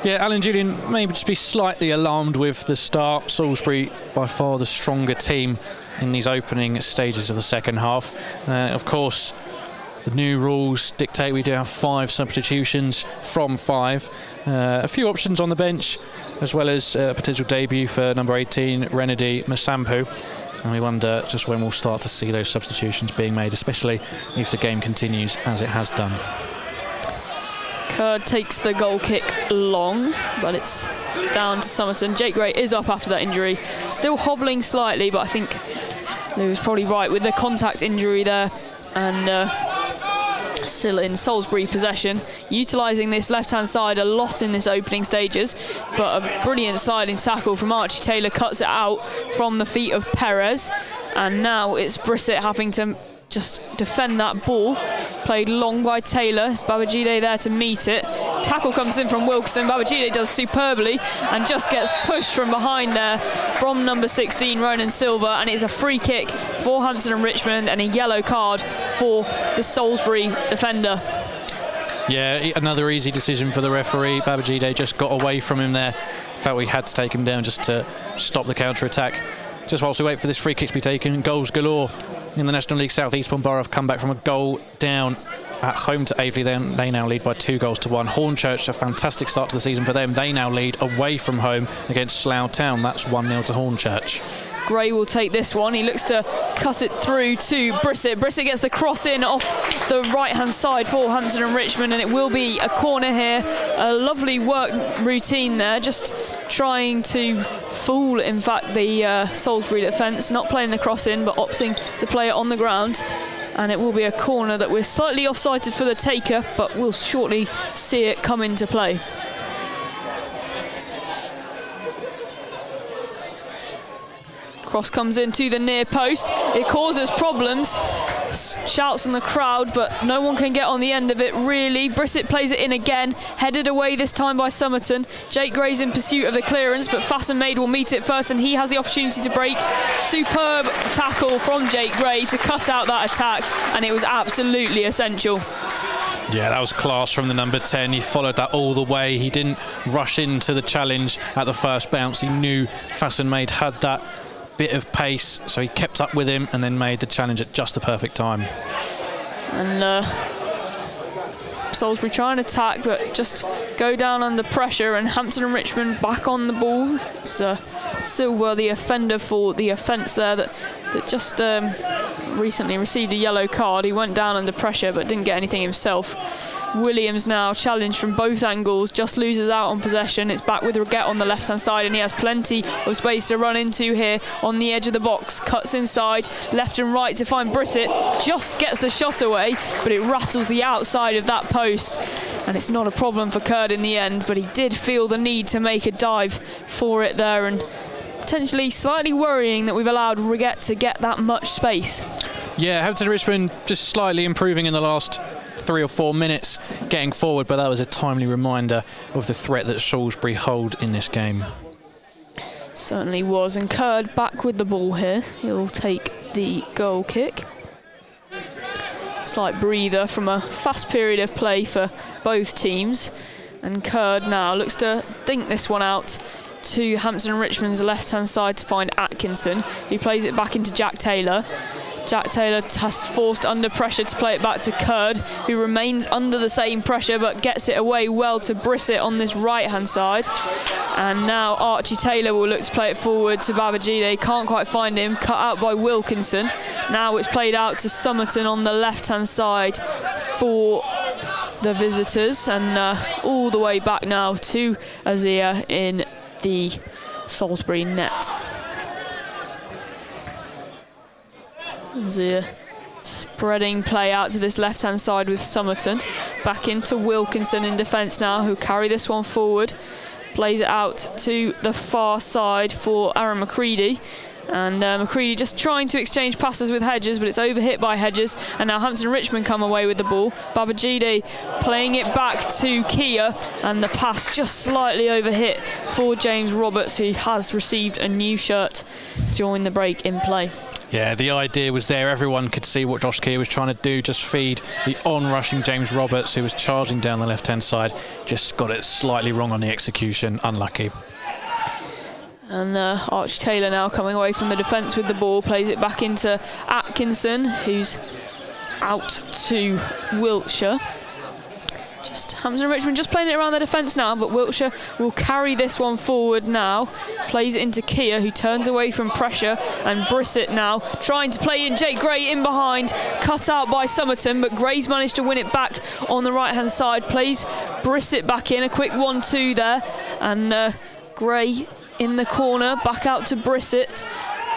yeah, Alan Julian maybe just be slightly alarmed with the start. Salisbury by far the stronger team in these opening stages of the second half. Of course, the new rules dictate we do have 5 substitutions from 5. A few options on the bench, as well as a potential debut for number 18, Renedy Masampu. And we wonder just when we'll start to see those substitutions being made, especially if the game continues as it has done. Curd takes the goal kick long, but it's down to Somerton. Jake Gray is up after that injury. Still hobbling slightly, but I think Lou was probably right with the contact injury there. And still in Salisbury possession, utilising this left-hand side a lot in this opening stages, but a brilliant sliding tackle from Archie Taylor cuts it out from the feet of Perez, and now it's Brissett having to just defend that ball. Played long by Taylor, Babajide there to meet it. Tackle comes in from Wilkinson, Babajide does superbly and just gets pushed from behind there from number 16, Ronan Silva, and it's a free kick for Hampton and Richmond and a yellow card for the Salisbury defender. Yeah, another easy decision for the referee. Babajide just got away from him there. Felt we had to take him down just to stop the counter-attack. Just whilst we wait for this free kick to be taken, goals galore in the National League South. Eastbourne Borough have come back from a goal down at home to Aveley. They now lead by 2-1. Hornchurch, a fantastic start to the season for them. They now lead away from home against Slough Town. That's 1-0 to Hornchurch. Gray will take this one. He looks to cut it through to Brissett. Brissett gets the cross in off the right-hand side for Hampton and Richmond, and it will be a corner here. A lovely work routine there, just trying to fool, in fact, the Salisbury defence, not playing the cross in, but opting to play it on the ground. And it will be a corner that we're slightly offsided for the taker, but we'll shortly see it come into play. Cross comes into the near post. It causes problems. Shouts from the crowd, but no one can get on the end of it, really. Brissett plays it in again. Headed away this time by Somerton. Jake Gray's in pursuit of the clearance, but Fasson-Maid will meet it first, and he has the opportunity to break. Superb tackle from Jake Gray to cut out that attack, and it was absolutely essential. Yeah, that was class from the number 10. He followed that all the way. He didn't rush into the challenge at the first bounce. He knew Fasson-Maid had that bit of pace, so he kept up with him and then made the challenge at just the perfect time. And Salisbury trying to attack, but just go down under pressure, and Hampton and Richmond back on the ball. It's Silva, the offender for the offence there, that just recently received a yellow card. He went down under pressure but didn't get anything himself. Williams now challenged from both angles, just loses out on possession. It's back with Reguette on the left-hand side, and he has plenty of space to run into here on the edge of the box. Cuts inside, left and right to find Brissett. Just gets the shot away, but it rattles the outside of that post, and it's not a problem for Curd in the end, but he did feel the need to make a dive for it there, and potentially slightly worrying that we've allowed Reguette to get that much space. Yeah, Hampton Richmond just slightly improving in the last 3 or 4 minutes getting forward, but that was a timely reminder of the threat that Salisbury hold in this game. Certainly was. And Kurd back with the ball here. He'll take the goal kick. Slight breather from a fast period of play for both teams. And Kurd now looks to dink this one out to Hampton and Richmond's left-hand side to find Atkinson, who plays it back into Jack Taylor. Jack Taylor has forced under pressure to play it back to Kurd, who remains under the same pressure but gets it away well to Brissett on this right-hand side. And now Archie Taylor will look to play it forward to Babajide. Can't quite find him, cut out by Wilkinson. Now it's played out to Somerton on the left-hand side for the visitors, and all the way back now to Azir in the Salisbury net. Azir spreading play out to this left-hand side with Somerton. Back into Wilkinson in defence now, who carry this one forward. Plays it out to the far side for Aaron McCready. And McCready just trying to exchange passes with Hedges, but it's overhit by Hedges. And now Hampton and Richmond come away with the ball. Babajide playing it back to Kia, and the pass just slightly overhit for James Roberts, who has received a new shirt during the break in play. Yeah, the idea was there. Everyone could see what Josh Keir was trying to do, just feed the on-rushing James Roberts, who was charging down the left-hand side. Just got it slightly wrong on the execution. Unlucky. And Archie Taylor now coming away from the defence with the ball, plays it back into Atkinson, who's out to Wiltshire. Just Hampton and Richmond just playing it around the defence now, but Wiltshire will carry this one forward now. Plays it into Keir, who turns away from pressure, and Brissett now trying to play in Jake Gray in behind, cut out by Somerton, but Gray's managed to win it back on the right-hand side. Plays Brissett back in, a quick 1-2 there, and Gray in the corner, back out to Brissett.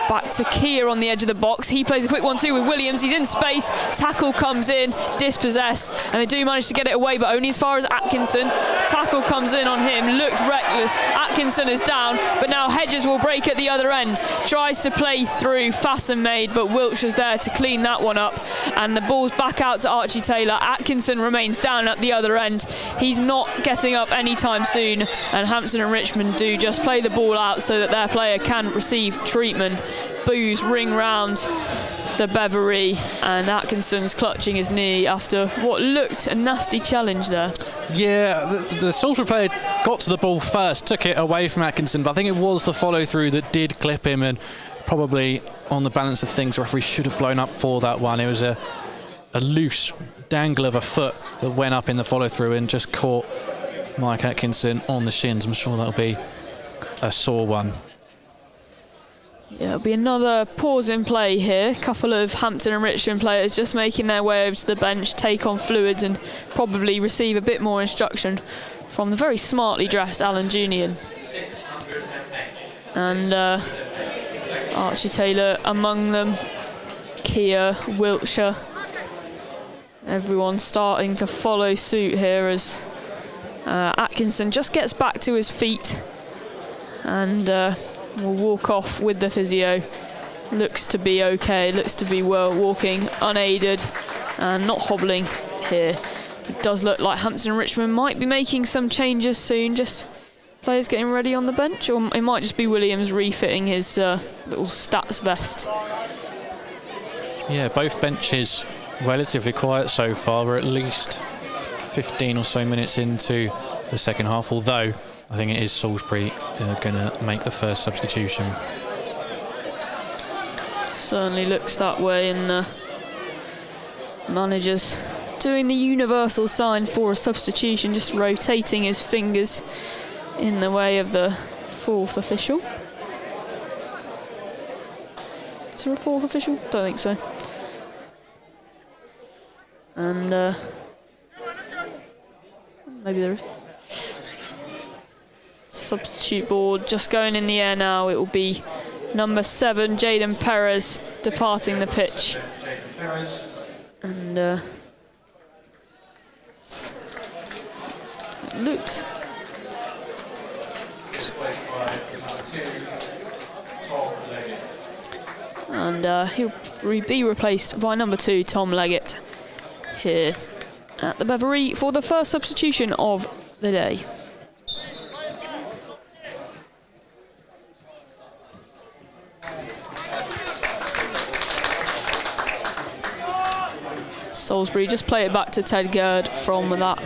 Back to Keir on the edge of the box. He plays a quick 1-2 with Williams. He's in space. Tackle comes in, dispossessed, and they do manage to get it away, but only as far as Atkinson. Tackle comes in on him, looked reckless. Atkinson is down, but now Hedges will break at the other end. Tries to play through, Fasten made, but Wiltshire's there to clean that one up. And the ball's back out to Archie Taylor. Atkinson remains down at the other end. He's not getting up anytime soon, and Hampton and Richmond do just play the ball out so that their player can receive treatment. Boos ring round the Beverly, and Atkinson's clutching his knee after what looked a nasty challenge there. Yeah, the Salisbury player got to the ball first, took it away from Atkinson, but I think it was the follow-through that did clip him, and probably on the balance of things, the referee should have blown up for that one. It was a loose dangle of a foot that went up in the follow-through and just caught Mike Atkinson on the shins. I'm sure that'll be a sore one. Yeah, it'll be another pause in play here. A couple of Hampton and Richmond players just making their way over to the bench, take on fluids, and probably receive a bit more instruction from the very smartly dressed Alan Junian. And Archie Taylor among them, Keir, Wiltshire. Everyone starting to follow suit here as Atkinson just gets back to his feet and will walk off with the physio. Looks to be okay, looks to be well, walking unaided and not hobbling here. It does look like Hampton and Richmond might be making some changes soon, just players getting ready on the bench, or it might just be Williams refitting his little stats vest. Yeah, both benches relatively quiet so far. We're at least 15 or so minutes into the second half, although I think it is Salisbury going to make the first substitution. Certainly looks that way, and manager's doing the universal sign for a substitution, just rotating his fingers in the way of the fourth official. Is there a fourth official? Don't think so. And maybe there is. Substitute board just going in the air now. It will be number 7, Jaden Perez, departing the pitch. And looked. And he'll be replaced by number 2, Tom Leggett, here at the Beverly for the first substitution of the day. Salisbury just play it back to Ted Gerd from that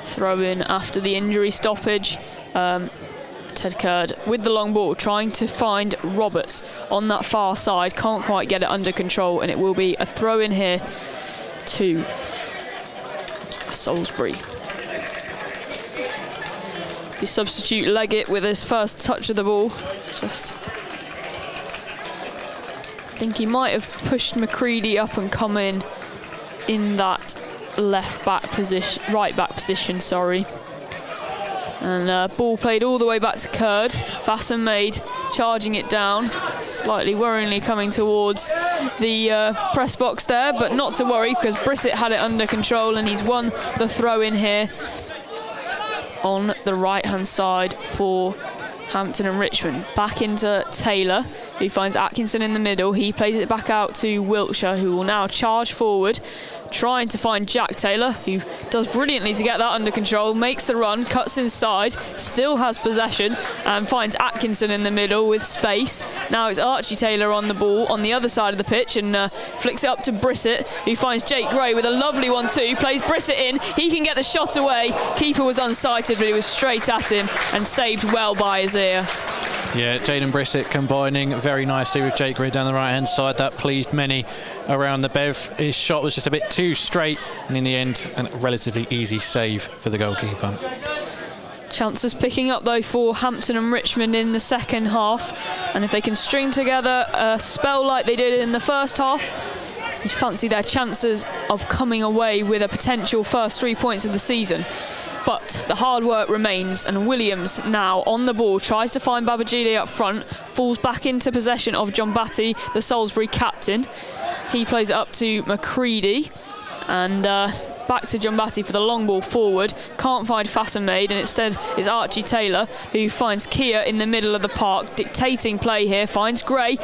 throw-in after the injury stoppage. Ted Gerd with the long ball, trying to find Roberts on that far side. Can't quite get it under control, and it will be a throw-in here to Salisbury. You substitute Leggett with his first touch of the ball. Just, I think he might have pushed McCready up and come in that left back position, right back position, sorry. And ball played all the way back to Curd. Fasten made, charging it down, slightly worryingly coming towards the press box there, but not to worry because Brissett had it under control and he's won the throw in here on the right hand side for Hampton and Richmond. Back into Taylor, who finds Atkinson in the middle. He plays it back out to Wiltshire, who will now charge forward, trying to find Jack Taylor, who does brilliantly to get that under control, makes the run, cuts inside, still has possession, and finds Atkinson in the middle with space. Now it's Archie Taylor on the ball on the other side of the pitch and flicks it up to Brissett, who finds Jake Gray with a lovely 1-2, plays Brissett in, he can get the shot away. Keeper was unsighted, but it was straight at him and saved well by his ear. Yeah, Jaden Brissett combining very nicely with Jake Gray down the right-hand side. That pleased many around the Bev. His shot was just a bit too straight, and in the end, a relatively easy save for the goalkeeper. Chances picking up, though, for Hampton and Richmond in the second half. And if they can string together a spell like they did in the first half, you fancy their chances of coming away with a potential first 3 points of the season. But the hard work remains, and Williams now on the ball, tries to find Babajide up front, falls back into possession of John Batty, the Salisbury captain. He plays it up to McCready, and back to John Batty for the long ball forward. Can't find Fasten Made, and instead is Archie Taylor, who finds Kia in the middle of the park, dictating play here, finds Gray.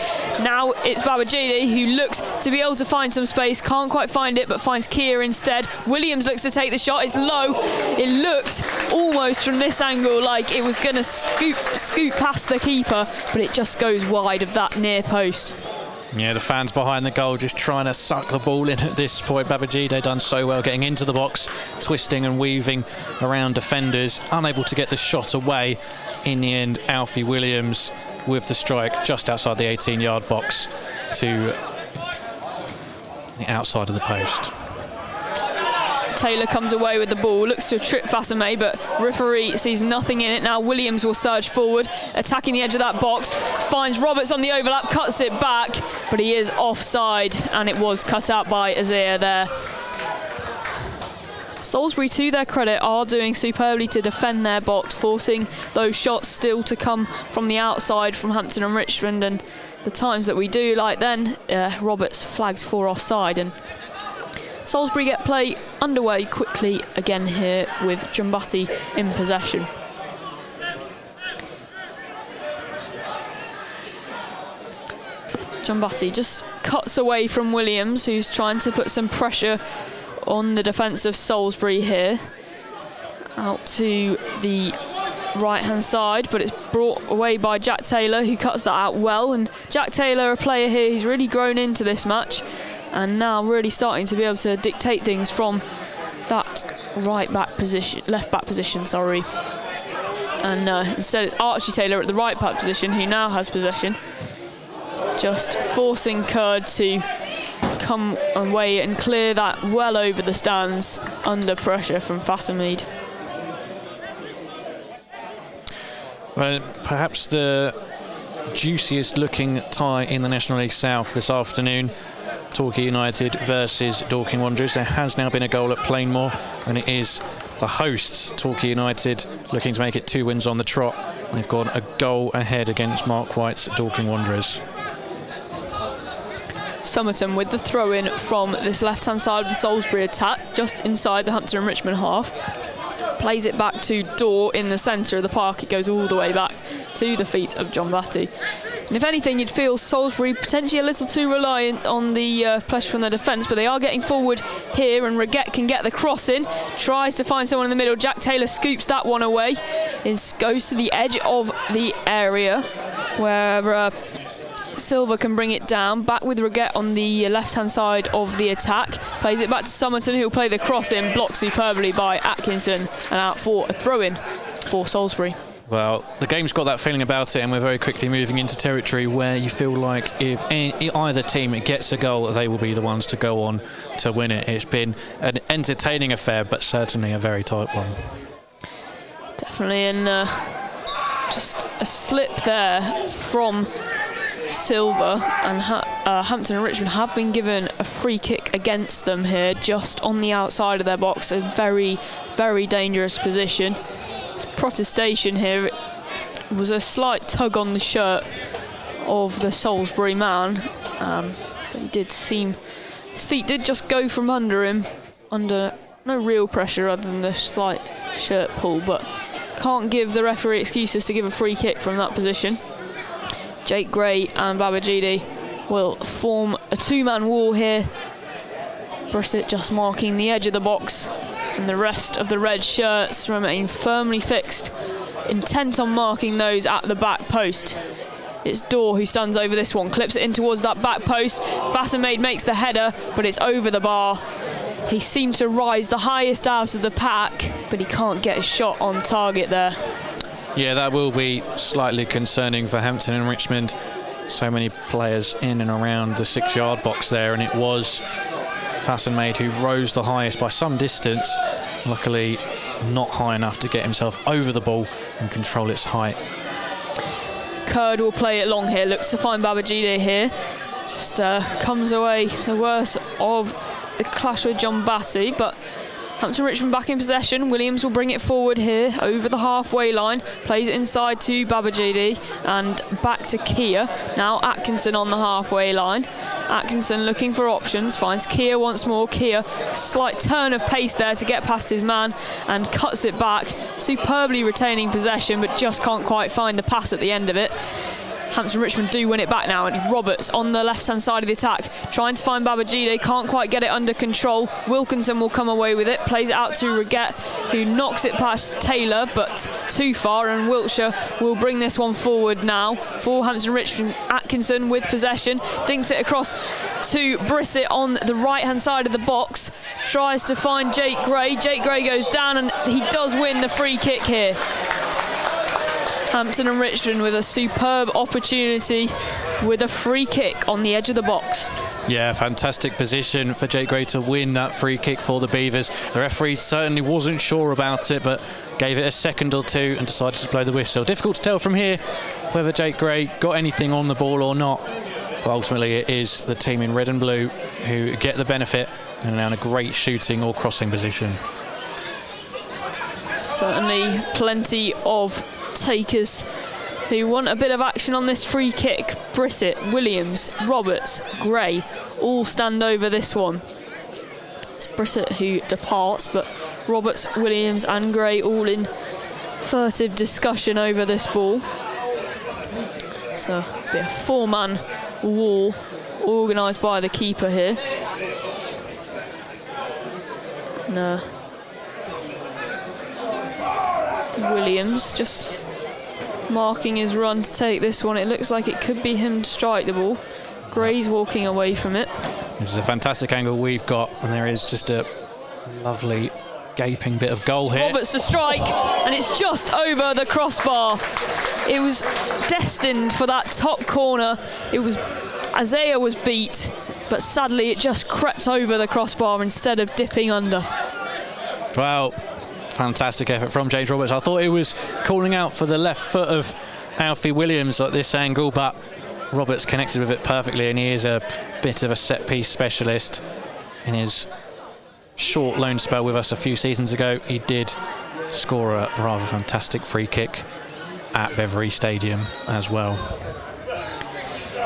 Now it's Babajide, who looks to be able to find some space, can't quite find it, but finds Kia instead. Williams looks to take the shot, it's low. It looked almost from this angle like it was going to scoot past the keeper, but it just goes wide of that near post. Yeah, the fans behind the goal just trying to suck the ball in at this point. Babajide done so well getting into the box, twisting and weaving around defenders, unable to get the shot away. In the end, Alfie Williams with the strike just outside the 18-yard box to the outside of the post. Taylor comes away with the ball, looks to trip Fassame, but referee sees nothing in it. Now Williams will surge forward, attacking the edge of that box, finds Roberts on the overlap, cuts it back, but he is offside, and it was cut out by Azir there. Salisbury, to their credit, are doing superbly to defend their box, forcing those shots still to come from the outside from Hampton and Richmond, and the times that we do, like then, Roberts flagged for offside, and Salisbury get play underway quickly again here with Jumbati in possession. Jumbati just cuts away from Williams, who's trying to put some pressure on the defence of Salisbury here. Out to the right-hand side, but it's brought away by Jack Taylor, who cuts that out well. And Jack Taylor, a player here who's really grown into this match, and now really starting to be able to dictate things from that left back position, sorry. And instead it's Archie Taylor at the right back position, who now has possession, just forcing Curd to come away and clear that well over the stands under pressure from Fassamid. Well, perhaps the juiciest looking tie in the National League South this afternoon. Torquay United versus Dorking Wanderers. There has now been a goal at Plainmoor, and it is the hosts, Torquay United, looking to make it 2 wins on the trot. They've gone a goal ahead against Mark White's Dorking Wanderers. Somerton with the throw-in from this left-hand side of the Salisbury attack, just inside the Hampton and Richmond half. Plays it back to Dorr in the centre of the park. It goes all the way back to the feet of John Batty. And if anything, you'd feel Salisbury potentially a little too reliant on the pressure from the defence, but they are getting forward here, and Reguet can get the cross in, tries to find someone in the middle. Jack Taylor scoops that one away. It goes to the edge of the area where Silva can bring it down, back with Reguette on the left-hand side of the attack. Plays it back to Somerton, who'll play the cross in, blocked superbly by Atkinson, and out for a throw-in for Salisbury. Well, the game's got that feeling about it, and we're very quickly moving into territory where you feel like if either team gets a goal, they will be the ones to go on to win it. It's been an entertaining affair, but certainly a very tight one. Definitely, and just a slip there from Silva, and Hampton and Richmond have been given a free kick against them here, just on the outside of their box, a very, very dangerous position. Protestation here. It was a slight tug on the shirt of the Salisbury man, but he did seem, his feet did just go from under him, under no real pressure other than the slight shirt pull, but can't give the referee excuses to give a free kick from that position. Jake Gray and Babajide will form a two-man wall here. Brissett just marking the edge of the box, and the rest of the red shirts remain firmly fixed, intent on marking those at the back post. It's Dorr who stands over this one, clips it in towards that back post. Vassamade makes the header, but it's over the bar. He seemed to rise the highest out of the pack, but he can't get a shot on target there. Yeah, that will be slightly concerning for Hampton and Richmond. So many players in and around the 6-yard box there, and it was Vassamade who rose the highest by some distance. Luckily, not high enough to get himself over the ball and control its height. Kurd will play it long here, looks to find Babajide here. Just comes away the worst of the clash with John Batty, but Hampton Richmond back in possession. Williams will bring it forward here over the halfway line, plays it inside to Babajide and back to Kia. Now Atkinson on the halfway line. Atkinson looking for options, finds Kia once more. Kia, slight turn of pace there to get past his man and cuts it back, superbly retaining possession, but just can't quite find the pass at the end of it. Hampton Richmond do win it back now. It's Roberts on the left-hand side of the attack, trying to find Babajide, can't quite get it under control. Wilkinson will come away with it, plays it out to Reguette, who knocks it past Taylor, but too far, and Wiltshire will bring this one forward now for Hampton Richmond. Atkinson with possession, dinks it across to Brissett on the right-hand side of the box, tries to find Jake Gray. Jake Gray goes down, and he does win the free kick here. Hampton and Richmond with a superb opportunity with a free kick on the edge of the box. Yeah, fantastic position for Jake Gray to win that free kick for the Beavers. The referee certainly wasn't sure about it, but gave it a second or two and decided to blow the whistle. Difficult to tell from here whether Jake Gray got anything on the ball or not, but ultimately it is the team in red and blue who get the benefit and are now in a great shooting or crossing position. Certainly plenty of takers who want a bit of action on this free kick. Brissett, Williams, Roberts, Gray all stand over this one. It's Brissett who departs, but Roberts, Williams and Gray all in furtive discussion over this ball. So it'll be a 4-man wall organised by the keeper here. And, Williams just marking his run to take this one. It looks like it could be him to strike the ball. Gray's walking away from it. This is a fantastic angle we've got, and there is just a lovely gaping bit of goal here. Roberts to strike, and it's just over the crossbar. It was destined for that top corner. It was, Isaiah was beat, but sadly it just crept over the crossbar instead of dipping under. Well, fantastic effort from James Roberts. I thought he was calling out for the left foot of Alfie Williams at this angle, but Roberts connected with it perfectly, and he is a bit of a set-piece specialist. In his short loan spell with us a few seasons ago, he did score a rather fantastic free kick at Beverley Stadium as well.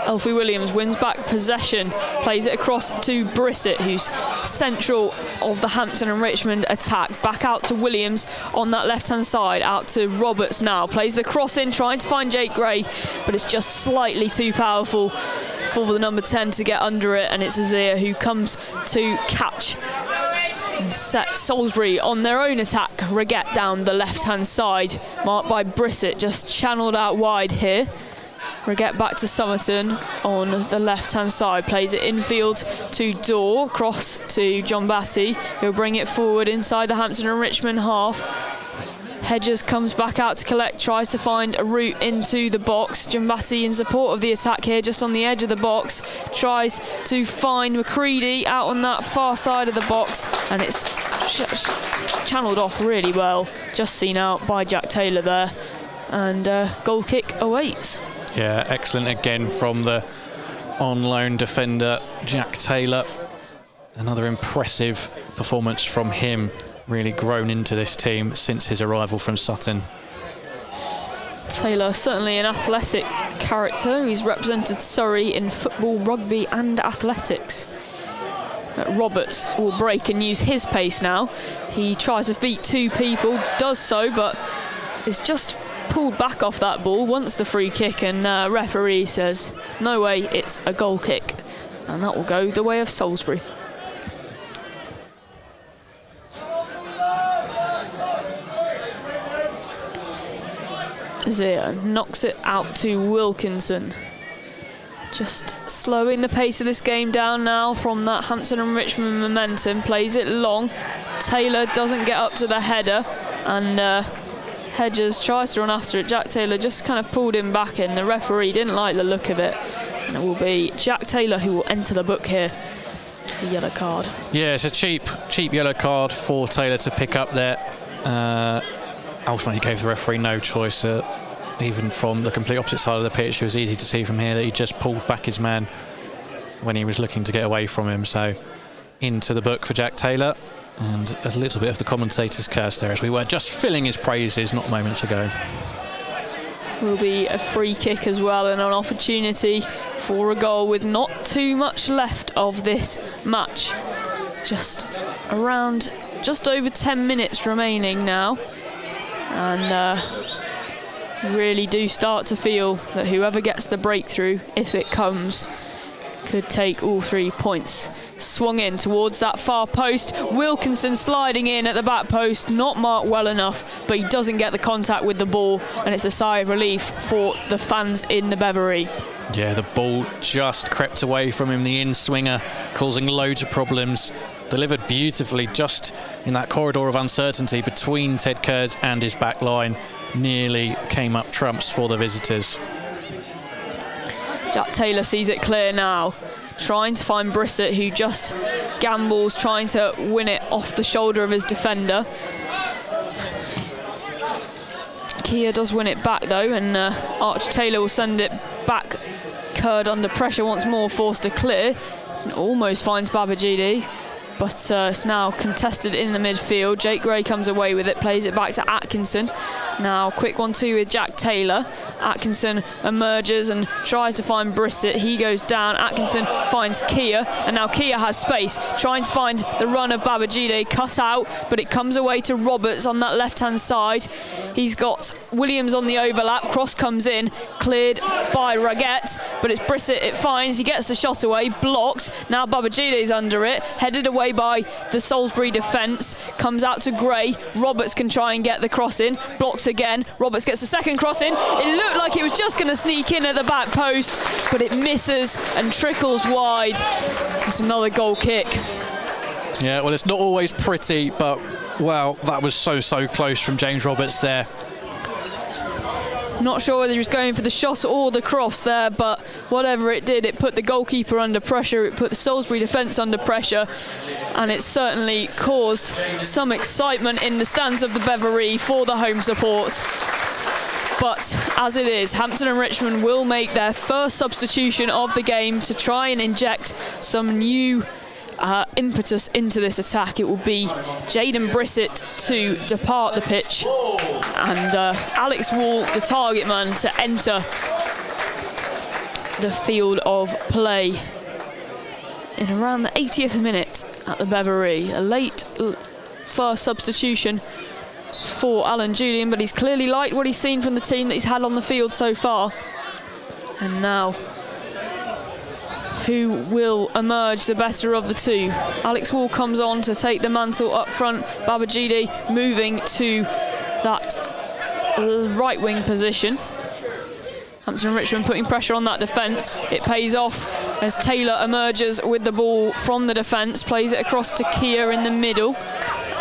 Alfie Williams wins back possession, plays it across to Brissett, who's central of the Hampton and Richmond attack. Back out to Williams on that left-hand side, out to Roberts now. Plays the cross in, trying to find Jake Gray, but it's just slightly too powerful for the number 10 to get under it, and it's Isaiah who comes to catch and set Salisbury on their own attack. Reguette down the left-hand side, marked by Brissett, just channelled out wide here. Raget back to Somerton on the left-hand side, plays it infield to Dorr, cross to John Batty, who'll bring it forward inside the Hampton and Richmond half. Hedges comes back out to collect, tries to find a route into the box. John Batty in support of the attack here, just on the edge of the box, tries to find McCready out on that far side of the box, and it's channeled off really well, just seen out by Jack Taylor there, and goal kick awaits. Yeah, excellent again from the on-loan defender, Jack Taylor. Another impressive performance from him, really grown into this team since his arrival from Sutton. Taylor, certainly an athletic character. He's represented Surrey in football, rugby and athletics. Roberts will break and use his pace now. He tries to beat two people, does so, but is just pulled back off that ball, wants the free kick, and referee says, no way, it's a goal kick. And that will go the way of Salisbury. Zia knocks it out to Wilkinson. Just slowing the pace of this game down now from that Hampton and Richmond momentum. Plays it long. Taylor doesn't get up to the header, and Hedges tries to run after it. Jack Taylor just kind of pulled him back in. The referee didn't like the look of it. And it will be Jack Taylor who will enter the book here. The yellow card. Yeah, it's a cheap yellow card for Taylor to pick up there. Ultimately gave the referee no choice. Even from the complete opposite side of the pitch, it was easy to see from here that he just pulled back his man when he was looking to get away from him. So into the book for Jack Taylor, and a little bit of the commentator's curse there, as we were just filling his praises not moments ago. Will be a free kick as well, and an opportunity for a goal with not too much left of this match. Just over 10 minutes remaining now, and really do start to feel that whoever gets the breakthrough, if it comes, could take all 3 points. Swung in towards that far post. Wilkinson sliding in at the back post, not marked well enough, but he doesn't get the contact with the ball, and it's a sigh of relief for the fans in the Beverley. Yeah, the ball just crept away from him, the in-swinger, causing loads of problems. Delivered beautifully just in that corridor of uncertainty between Ted Kurd and his back line. Nearly came up trumps for the visitors. Jack Taylor sees it clear now, trying to find Brissett, who just gambles, trying to win it off the shoulder of his defender. Kia does win it back though, and Arch Taylor will send it back. Kurd under pressure once more, forced to clear, and almost finds Babajide. But it's now contested in the midfield. Jake Gray comes away with it, plays it back to Atkinson. Now quick 1-2 with Jack Taylor. Atkinson emerges and tries to find Brissett. He goes down. Atkinson finds Kia, and now Kia has space, trying to find the run of Babajide, cut out, but it comes away to Roberts on that left-hand side. He's got Williams on the overlap. Cross comes in, cleared by Raget, but it's Brissett it finds. He gets the shot away, blocked. Now Babajide's under it, headed away by the Salisbury defence, comes out to Gray. Roberts can try and get the cross in, blocks again. Roberts gets the second cross in. It looked like it was just going to sneak in at the back post, but it misses and trickles wide. It's another goal kick. Yeah, well, it's not always pretty, but wow, that was so close from James Roberts there. Not sure whether he was going for the shot or the cross there, but whatever it did, it put the goalkeeper under pressure, it put the Salisbury defence under pressure, and it certainly caused some excitement in the stands of the Beverley for the home support. But as it is, Hampton and Richmond will make their first substitution of the game to try and inject some new impetus into this attack. It will be Jaden Brissett to depart the pitch, and Alex Wall, the target man, to enter the field of play in around the 80th minute at the Beverley. A late first substitution for Alan Julian, but he's clearly liked what he's seen from the team that he's had on the field so far. And now, who will emerge the better of the two? Alex Wall comes on to take the mantle up front. Babajide moving to that right wing position. Hampton and Richmond putting pressure on that defence. It pays off as Taylor emerges with the ball from the defence, plays it across to Kia in the middle,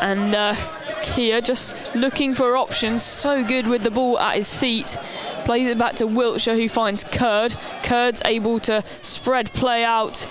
and Kia just looking for options, so good with the ball at his feet. Plays it back to Wiltshire, who finds Curd. Curd's able to spread play out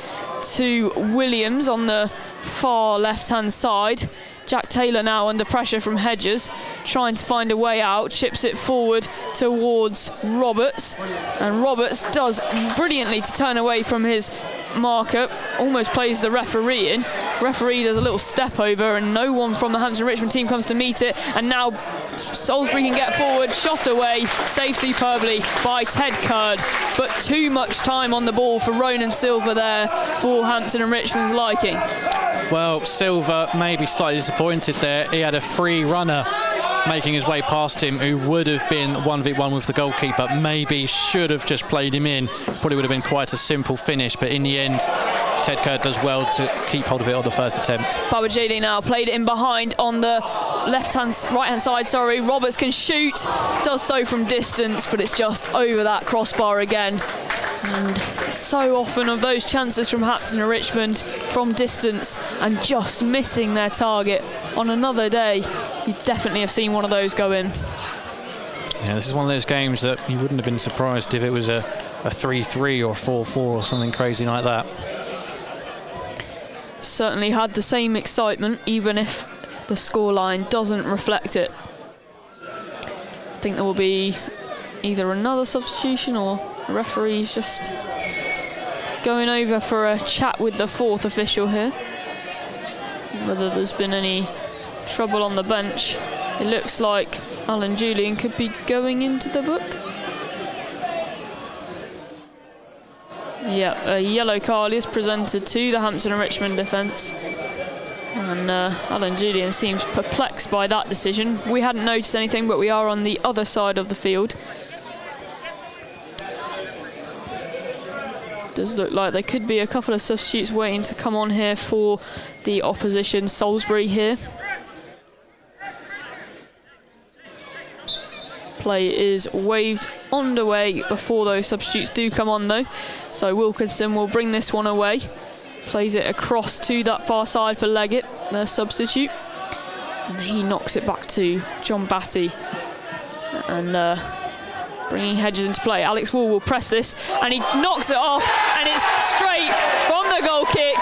to Williams on the far left-hand side. Jack Taylor now under pressure from Hedges, trying to find a way out, chips it forward towards Roberts, and Roberts does brilliantly to turn away from his marker, almost plays the referee in. Referee does a little step over and no one from the Hampton Richmond team comes to meet it, and now Salisbury can get forward, shot away, saved superbly by Ted Curd, but too much time on the ball for Ronan Silver there for Hampton and Richmond's liking. Well, Silver may be slightly disappointed there. He had a free runner making his way past him who would have been 1v1 with the goalkeeper. Maybe should have just played him in. Probably would have been quite a simple finish, but in the end, Ted Curd does well to keep hold of it on the first attempt. Babajide now played it in behind on the right-hand side, sorry. Roberts can shoot, does so from distance, but it's just over that crossbar again. And so often of those chances from Hampton and Richmond from distance and just missing their target. On another day, you'd definitely have seen one of those go in. Yeah, this is one of those games that you wouldn't have been surprised if it was a 3-3 or 4-4 or something crazy like that. Certainly had the same excitement, even if the scoreline doesn't reflect it. I think there will be either another substitution or the referee's just going over for a chat with the fourth official here. Whether there's been any trouble on the bench. It looks like Alan Julian could be going into the book. Yeah, a yellow card is presented to the Hampton and Richmond defence. And Alan Julian seems perplexed by that decision. We hadn't noticed anything, but we are on the other side of the field. Does look like there could be a couple of substitutes waiting to come on here for the opposition. Salisbury here. Play is waved underway before those substitutes do come on though. So Wilkinson will bring this one away. Plays it across to that far side for Leggett, the substitute. And he knocks it back to John Batty. And bringing Hedges into play. Alex Wall will press this and he knocks it off, and it's straight from the goal kick.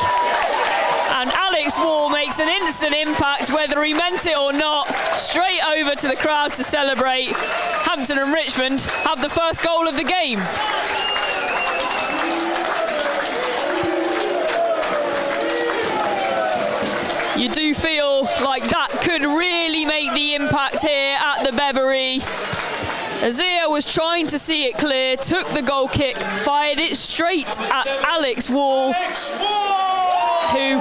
And Alex Wall makes an instant impact, whether he meant it or not, straight over to the crowd to celebrate. Hampton and Richmond have the first goal of the game. You do feel like that could really make the impact here at the Beverley. Azia was trying to see it clear, took the goal kick, fired it straight at Alex Wall, who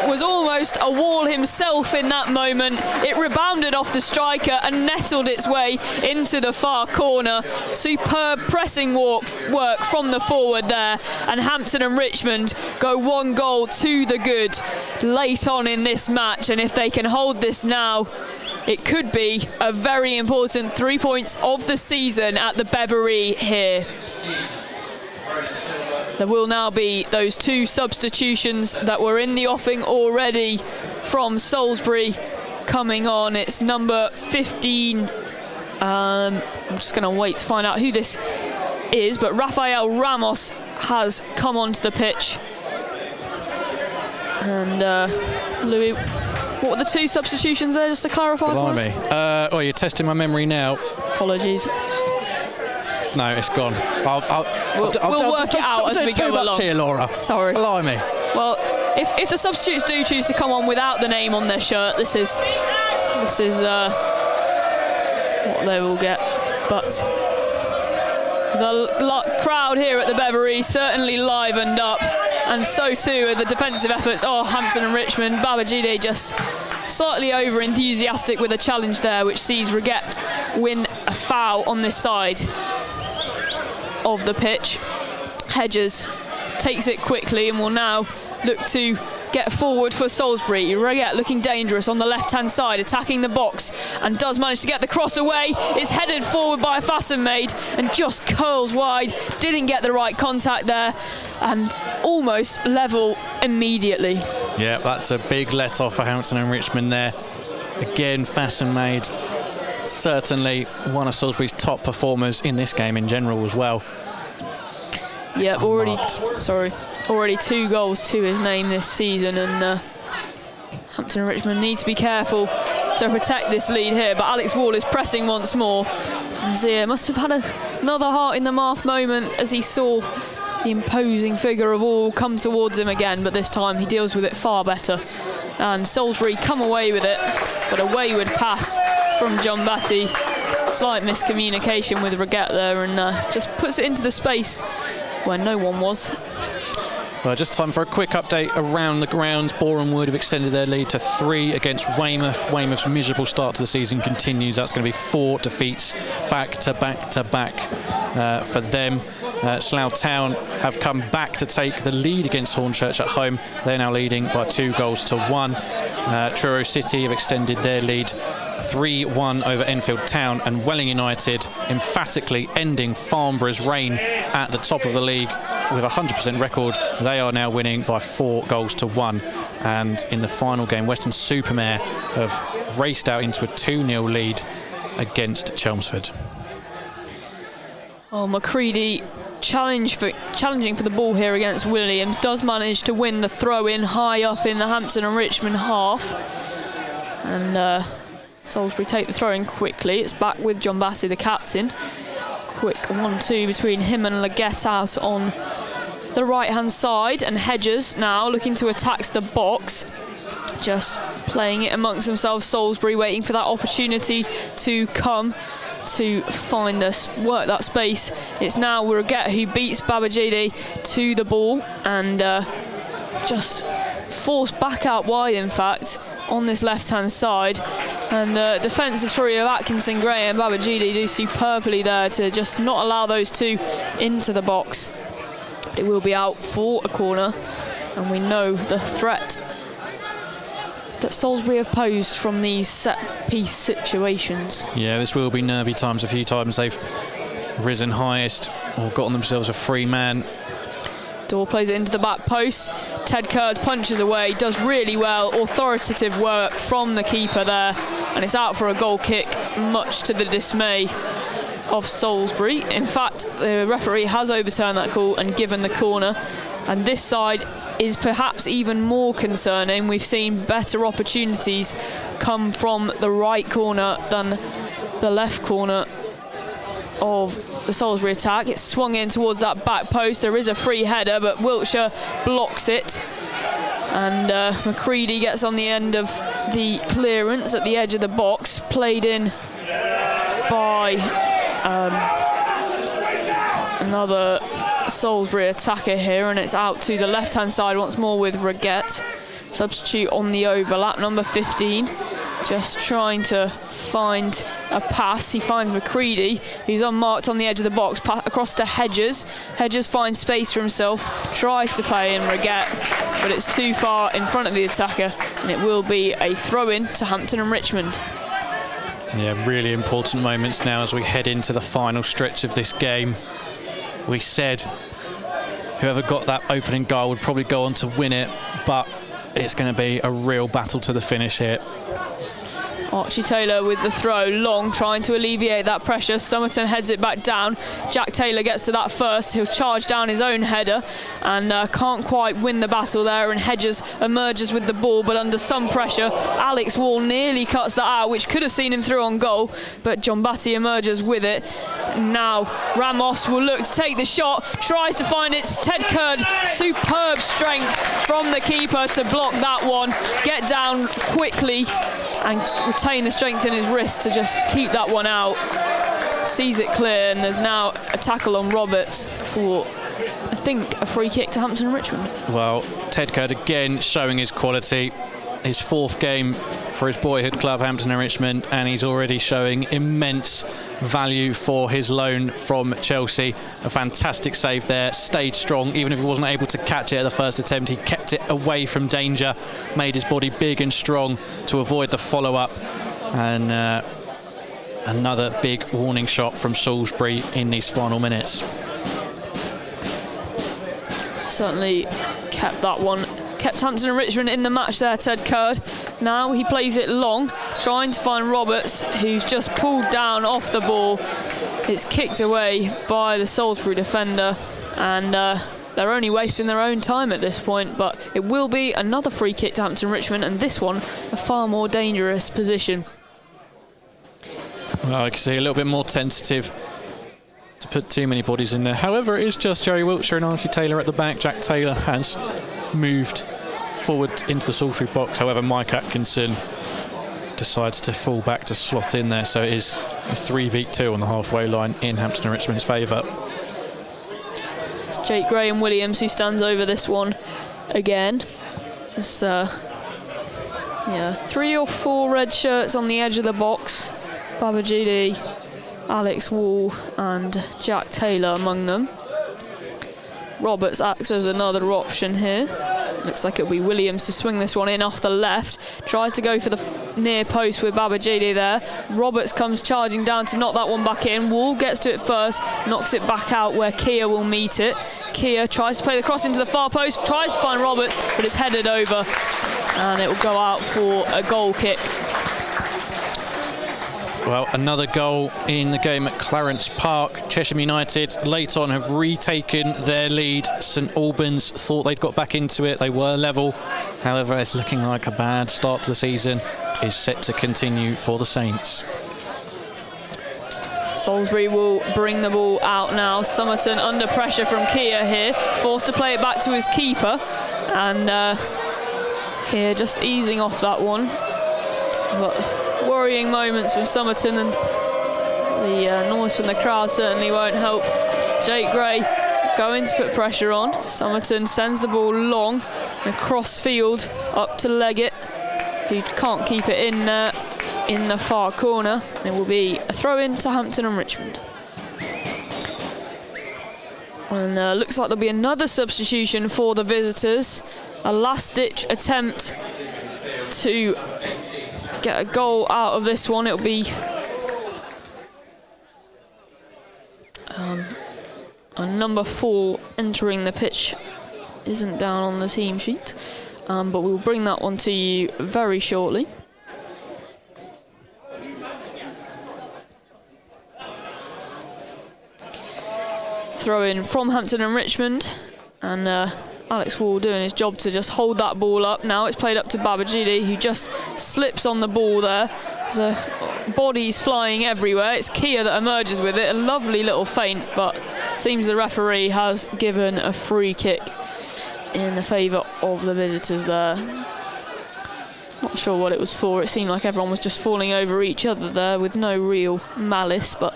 was almost a wall himself in that moment. It rebounded off the striker and nestled its way into the far corner. Superb pressing work from the forward there, and Hampton and Richmond go 1 goal to the good late on in this match, and if they can hold this now, it could be a very important 3 points of the season at the Beverley here. There will now be those 2 substitutions that were in the offing already from Salisbury coming on. It's number 15. I'm just going to wait to find out who this is, but Rafael Ramos has come onto the pitch. And Louis, what were the 2 substitutions there, just to clarify for us? Oh, you're testing my memory now. Apologies. No, it's gone. We'll work it out as we go along. Here, Laura. Sorry. Blimey. Well, if the substitutes do choose to come on without the name on their shirt, this is what they will get. But the crowd here at the Beverley certainly livened up, and so too are the defensive efforts of Hampton and Richmond. Babajide just slightly over enthusiastic with a challenge there, which sees Reguet win a foul on this side of the pitch. Hedges takes it quickly and will now look to get forward for Salisbury. Reget looking dangerous on the left-hand side, attacking the box, and does manage to get the cross away. It's headed forward by Fastenmaid and just curls wide. Didn't get the right contact there, and almost level immediately. Yeah, that's a big let-off for Hampton and Richmond there. Again, Fastenmaid, certainly one of Salisbury's top performers in this game in general as well. Yeah, already 2 goals to his name this season, and Hampton and Richmond need to be careful to protect this lead here. But Alex Wall is pressing once more. Nazir must have had another heart in the mouth moment as he saw the imposing figure of Wall come towards him again, but this time he deals with it far better. And Salisbury come away with it, but a wayward pass from John Batty. Slight miscommunication with Reget there, and just puts it into the space where no one was. Well, just time for a quick update around the grounds. Boreham Wood have extended their lead to 3 against Weymouth. Weymouth's miserable start to the season continues. That's going to be 4 defeats back to back for them. Slough Town have come back to take the lead against Hornchurch at home. They're now leading by 2 goals to 1. Truro City have extended their lead 3-1 over Enfield Town, and Welling United emphatically ending Farnborough's reign at the top of the league with a 100% record. They are now winning by 4 goals to 1. And in the final game, Western Supermare have raced out into a 2-0 lead against Chelmsford. Oh, Macready challenging for the ball here against Williams. Does manage to win the throw-in high up in the Hampton and Richmond half. And Salisbury take the throw-in quickly. It's back with John Batty, the captain. Quick 1-2 between him and Legethouse on the right-hand side. And Hedges now looking to attack the box. Just playing it amongst themselves. Salisbury waiting for that opportunity to come to find us, work that space. It's now Reget who beats Babajide to the ball and just forced back out wide, in fact, on this left-hand side. And the defensive three of Atkinson, Gray and Babajide do superbly there to just not allow those two into the box. But it will be out for a corner, and we know the threat that Salisbury have posed from these set-piece situations. Yeah, this will be nervy times. A few times they've risen highest or gotten themselves a free man. Dorr plays it into the back post. Ted Curd punches away, does really well. Authoritative work from the keeper there, and it's out for a goal kick, much to the dismay of Salisbury. In fact, the referee has overturned that call and given the corner, and this side is perhaps even more concerning. We've seen better opportunities come from the right corner than the left corner of the Salisbury attack. It's swung in towards that back post. There is a free header, but Wiltshire blocks it. And Macready gets on the end of the clearance at the edge of the box, played in by another Salisbury attacker here, and it's out to the left-hand side once more with Reget. Substitute on the overlap, number 15. Just trying to find a pass. He finds Macready, who's unmarked on the edge of the box, across to Hedges. Hedges finds space for himself, tries to play in Reget, but it's too far in front of the attacker, and it will be a throw-in to Hampton and Richmond. Yeah, really important moments now as we head into the final stretch of this game. We said whoever got that opening goal would probably go on to win it, but it's going to be a real battle to the finish here. Archie Taylor with the throw, long, trying to alleviate that pressure. Somerton heads it back down. Jack Taylor gets to that first. He'll charge down his own header and can't quite win the battle there, and Hedges emerges with the ball, but under some pressure. Alex Wall nearly cuts that out, which could have seen him through on goal, but John Batty emerges with it. Now Ramos will look to take the shot, tries to find it. Ted Curd, superb strength from the keeper to block that one, get down quickly and retain the strength in his wrist to just keep that one out. Sees it clear, and there's now a tackle on Roberts for, I think, a free kick to Hampton and Richmond. Well, Ted Curd again showing his quality. his 4th game for his boyhood club, Hampton and Richmond, and he's already showing immense value for his loan from Chelsea. A fantastic save there, stayed strong. Even if he wasn't able to catch it at the first attempt, he kept it away from danger, made his body big and strong to avoid the follow-up. And another big warning shot from Salisbury in these final minutes. Certainly kept that one. Kept Hampton and Richmond in the match there, Ted Curd. Now he plays it long, trying to find Roberts, who's just pulled down off the ball. It's kicked away by the Salisbury defender, and they're only wasting their own time at this point, but it will be another free kick to Hampton and Richmond, and this one a far more dangerous position. Well, I can see a little bit more tentative to put too many bodies in there. However, it is just Jerry Wiltshire and Archie Taylor at the back. Jack Taylor has moved forward into the Salisbury box. However, Mike Atkinson decides to fall back to slot in there. So it is a 3v2 on the halfway line in Hampton and Richmond's favour. It's Jake Graham Williams who stands over this one again. It's 3 or 4 red shirts on the edge of the box. Babajide, Alex Wall and Jack Taylor among them. Roberts acts as another option here. Looks like it'll be Williams to swing this one in off the left. Tries to go for the near post with Babajide there. Roberts comes charging down to knock that one back in. Wall gets to it first, knocks it back out where Kia will meet it. Kia tries to play the cross into the far post, tries to find Roberts, but it's headed over and it will go out for a goal kick. Well, another goal in the game at Clarence Park. Chesham United late on have retaken their lead. St Albans thought they'd got back into it. They were level. However, it's looking like a bad start to the season is set to continue for the Saints. Salisbury will bring the ball out now. Somerton under pressure from Kia here. Forced to play it back to his keeper. And Kia just easing off that one. But worrying moments from Somerton, and the noise from the crowd certainly won't help. Jake Gray going to put pressure on. Somerton sends the ball long and across field up to Leggett, who can't keep it in the far corner. It will be a throw in to Hampton and Richmond. And looks like there'll be another substitution for the visitors. A last-ditch attempt to get a goal out of this one. It'll be a number 4 entering the pitch. Isn't down on the team sheet, but we'll bring that one to you very shortly. Throw in from Hampton and Richmond, and Alex Wall doing his job to just hold that ball up. Now it's played up to Babajide, who just slips on the ball there. There's bodies flying everywhere. It's Kia that emerges with it. A lovely little feint, but seems the referee has given a free kick in the favour of the visitors there. Not sure what it was for. It seemed like everyone was just falling over each other there with no real malice, but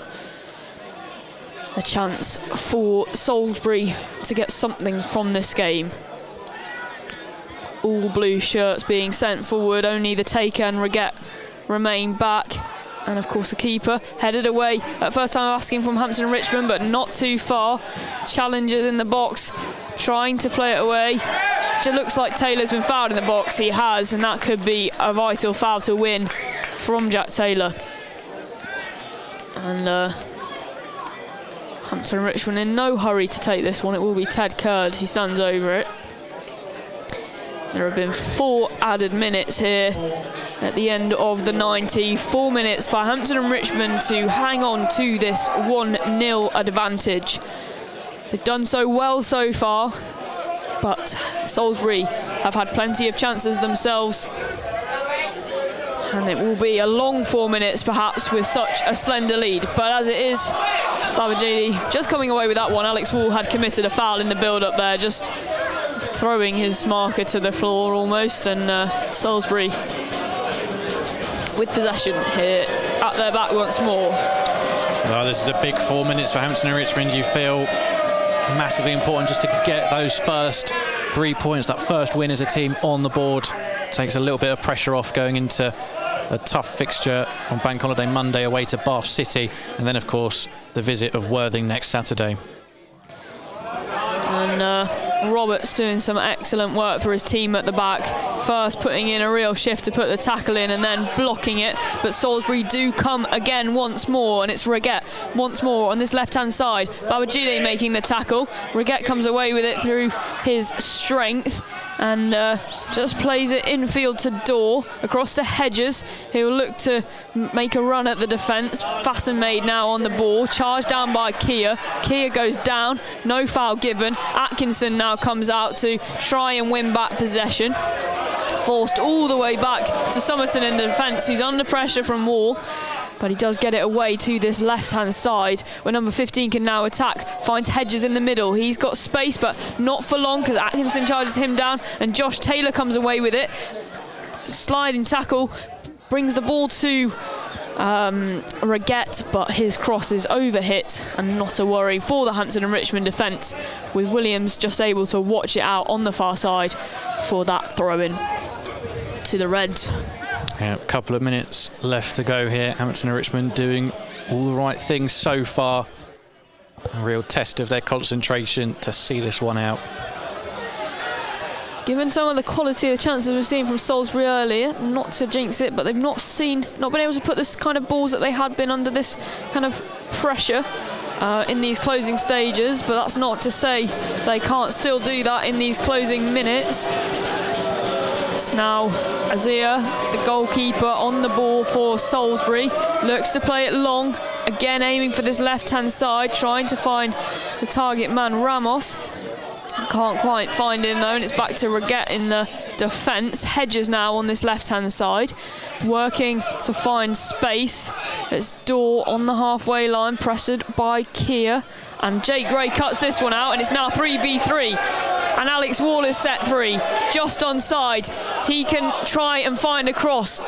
a chance for Salisbury to get something from this game. All blue shirts being sent forward, only the taker and Reget remain back. And of course the keeper headed away at first time asking from Hampton and Richmond, but not too far. Challenges in the box, trying to play it away. It looks like Taylor's been fouled in the box. He has, and that could be a vital foul to win from Jack Taylor. And Hampton and Richmond in no hurry to take this one. It will be Ted Curd who stands over it. There have been 4 added minutes here at the end of the 90. 4 minutes for Hampton and Richmond to hang on to this 1-0 advantage. They've done so well so far, but Salisbury have had plenty of chances themselves. And it will be a long 4 minutes perhaps with such a slender lead. But as it is, Babajide just coming away with that one. Alex Wall had committed a foul in the build-up there, just throwing his marker to the floor almost, and Salisbury with possession here at their back once more. Well, this is a big 4 minutes for Hampton and Richmond. You feel massively important just to get those first 3 points, that first win as a team on the board takes a little bit of pressure off going into a tough fixture on Bank Holiday Monday away to Bath City, and then of course the visit of Worthing next Saturday. And Roberts doing some excellent work for his team at the back. First putting in a real shift to put the tackle in and then blocking it. But Salisbury do come again once more, and it's Reguette once more on this left-hand side. Babajide making the tackle. Reguette comes away with it through his strength and just plays it infield to Dorr, across to Hedges, who will look to make a run at the defence. Fasten made now on the ball, charged down by Kia. Kia goes down, no foul given. Atkinson now comes out to try and win back possession. Forced all the way back to Somerton in the defence, who's under pressure from Wall. But he does get it away to this left-hand side, where number 15 can now attack. Finds Hedges in the middle. He's got space, but not for long, because Atkinson charges him down, and Josh Taylor comes away with it. Sliding tackle, brings the ball to Reguette, but his cross is overhit, and not a worry for the Hampton and Richmond defence, with Williams just able to watch it out on the far side for that throw-in to the Reds. Yeah, a couple of minutes left to go here. Hampton and Richmond doing all the right things so far. A real test of their concentration to see this one out. Given some of the quality of the chances we've seen from Salisbury earlier, not to jinx it, but they've not been able to put this kind of balls that they had been under this kind of pressure in these closing stages. But that's not to say they can't still do that in these closing minutes. It's now Azir, the goalkeeper, on the ball for Salisbury. Looks to play it long, again aiming for this left-hand side, trying to find the target man, Ramos. Can't quite find him though, and it's back to Reguette in the defence. Hedges now on this left-hand side, working to find space. It's Dorr on the halfway line, pressured by Kia. And Jake Gray cuts this one out, and it's now 3v3. And Alex Wall is set 3, just onside. He can try and find a cross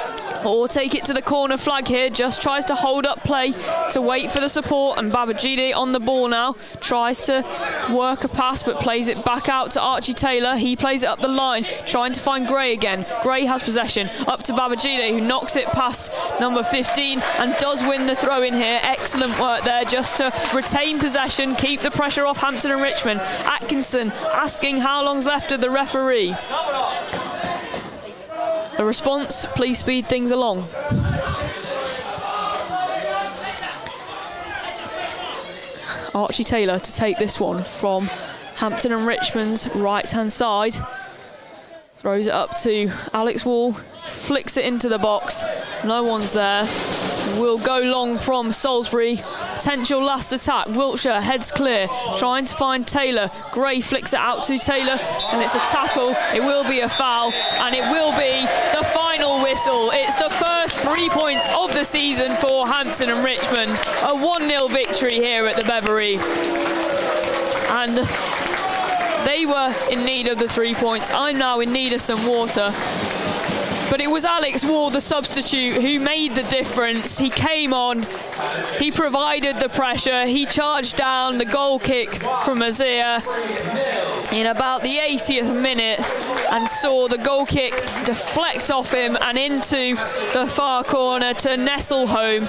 or take it to the corner flag here. Just tries to hold up play to wait for the support, and Babajide on the ball now. Tries to work a pass but plays it back out to Archie Taylor. He plays it up the line, trying to find Gray again. Gray has possession, up to Babajide, who knocks it past number 15 and does win the throw in here. Excellent work there just to retain possession, keep the pressure off Hampton and Richmond. Atkinson asking how long's left of the referee. The response, please speed things along. Archie Taylor to take this one from Hampton and Richmond's right-hand side. Throws it up to Alex Wall, flicks it into the box. No one's there. Will go long from Salisbury. Potential last attack. Wiltshire heads clear, trying to find Taylor. Gray flicks it out to Taylor, and it's a tackle. It will be a foul, and it will be the final whistle. It's the first 3 points of the season for Hampton and Richmond. A 1-0 victory here at the Beverley. And they were in need of the 3 points. I'm now in need of some water. But it was Alex Wall, the substitute, who made the difference. He came on, he provided the pressure, he charged down the goal kick from Azir in about the 80th minute and saw the goal kick deflect off him and into the far corner to nestle home,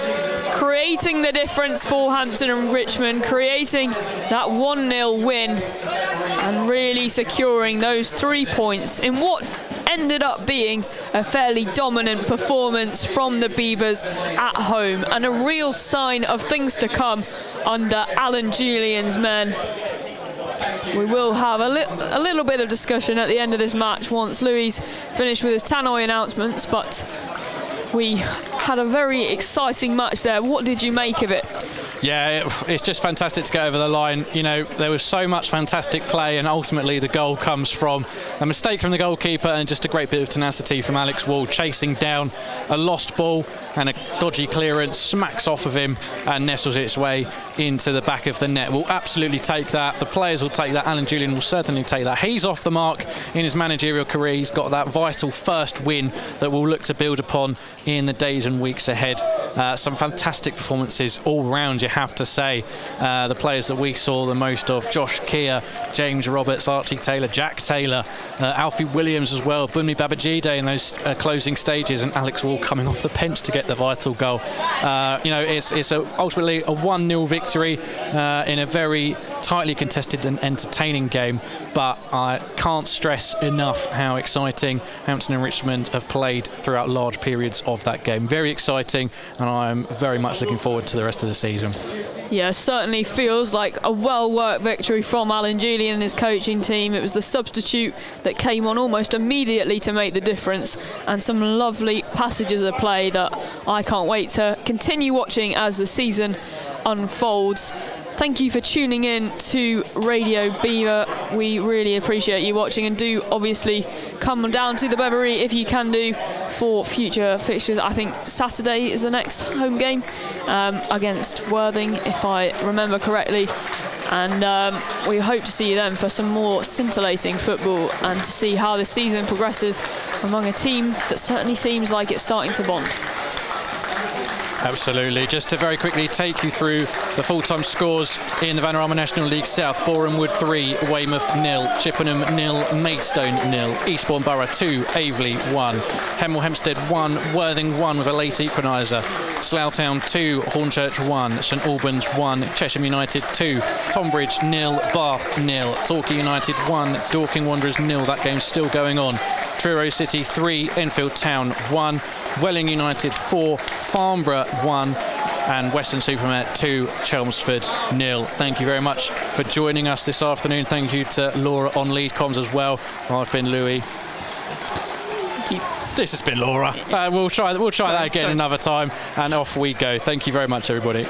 creating the difference for Hampton and Richmond, creating that 1-0 win and really securing those 3 points in what ended up being a fairly dominant performance from the Beavers at home, and a real sign of things to come under Alan Julian's men. We will have a little bit of discussion at the end of this match once Louis finished with his tannoy announcements, but we had a very exciting match there. What did you make of it? Yeah, it's just fantastic to get over the line. You know, there was so much fantastic play, and ultimately the goal comes from a mistake from the goalkeeper and just a great bit of tenacity from Alex Wall, chasing down a lost ball, and a dodgy clearance smacks off of him and nestles its way into the back of the net. We'll absolutely take that. The players will take that. Alan Julian will certainly take that. He's off the mark in his managerial career. He's got that vital first win that we'll look to build upon in the days and weeks ahead. Some fantastic performances all round. You have to say. The players that we saw the most of: Josh Keir, James Roberts, Archie Taylor, Jack Taylor, Alfie Williams as well, Bunmi Babajide in those closing stages, and Alex Wall coming off the bench to get the vital goal. It's ultimately a 1-0 victory in a very tightly contested and entertaining game, but I can't stress enough how exciting Hampton and Richmond have played throughout large periods of that game. Very exciting, and I'm very much looking forward to the rest of the season. Yeah, certainly feels like a well-worked victory from Alan Julian and his coaching team. It was the substitute that came on almost immediately to make the difference, and some lovely passages of play that I can't wait to continue watching as the season unfolds. Thank you for tuning in to Radio Beaver. We really appreciate you watching, and do obviously come down to the Beverly if you can do for future fixtures. I think Saturday is the next home game against Worthing, if I remember correctly. And we hope to see you then for some more scintillating football and to see how the season progresses among a team that certainly seems like it's starting to bond. Absolutely. Just to very quickly take you through the full-time scores in the Vanarama National League South: Boreham Wood 3, Weymouth 0, Chippenham 0, Maidstone 0, Eastbourne Borough 2, Aveley 1, Hemel Hempstead 1, Worthing 1 with a late equaliser, Slough Town 2, Hornchurch 1, St Albans 1, Chesham United 2, Tonbridge 0, Bath 0, Torquay United 1, Dorking Wanderers 0. That game's still going on. Truro City 3, Enfield Town 1, Welling United 4, Farnborough 1, and Weston-super-Mare 2, Chelmsford 0. Thank you very much for joining us this afternoon. Thank you to Laura on lead comms as well. I've been Louis. This has been Laura. We'll try that again another time, and off we go. Thank you very much, everybody.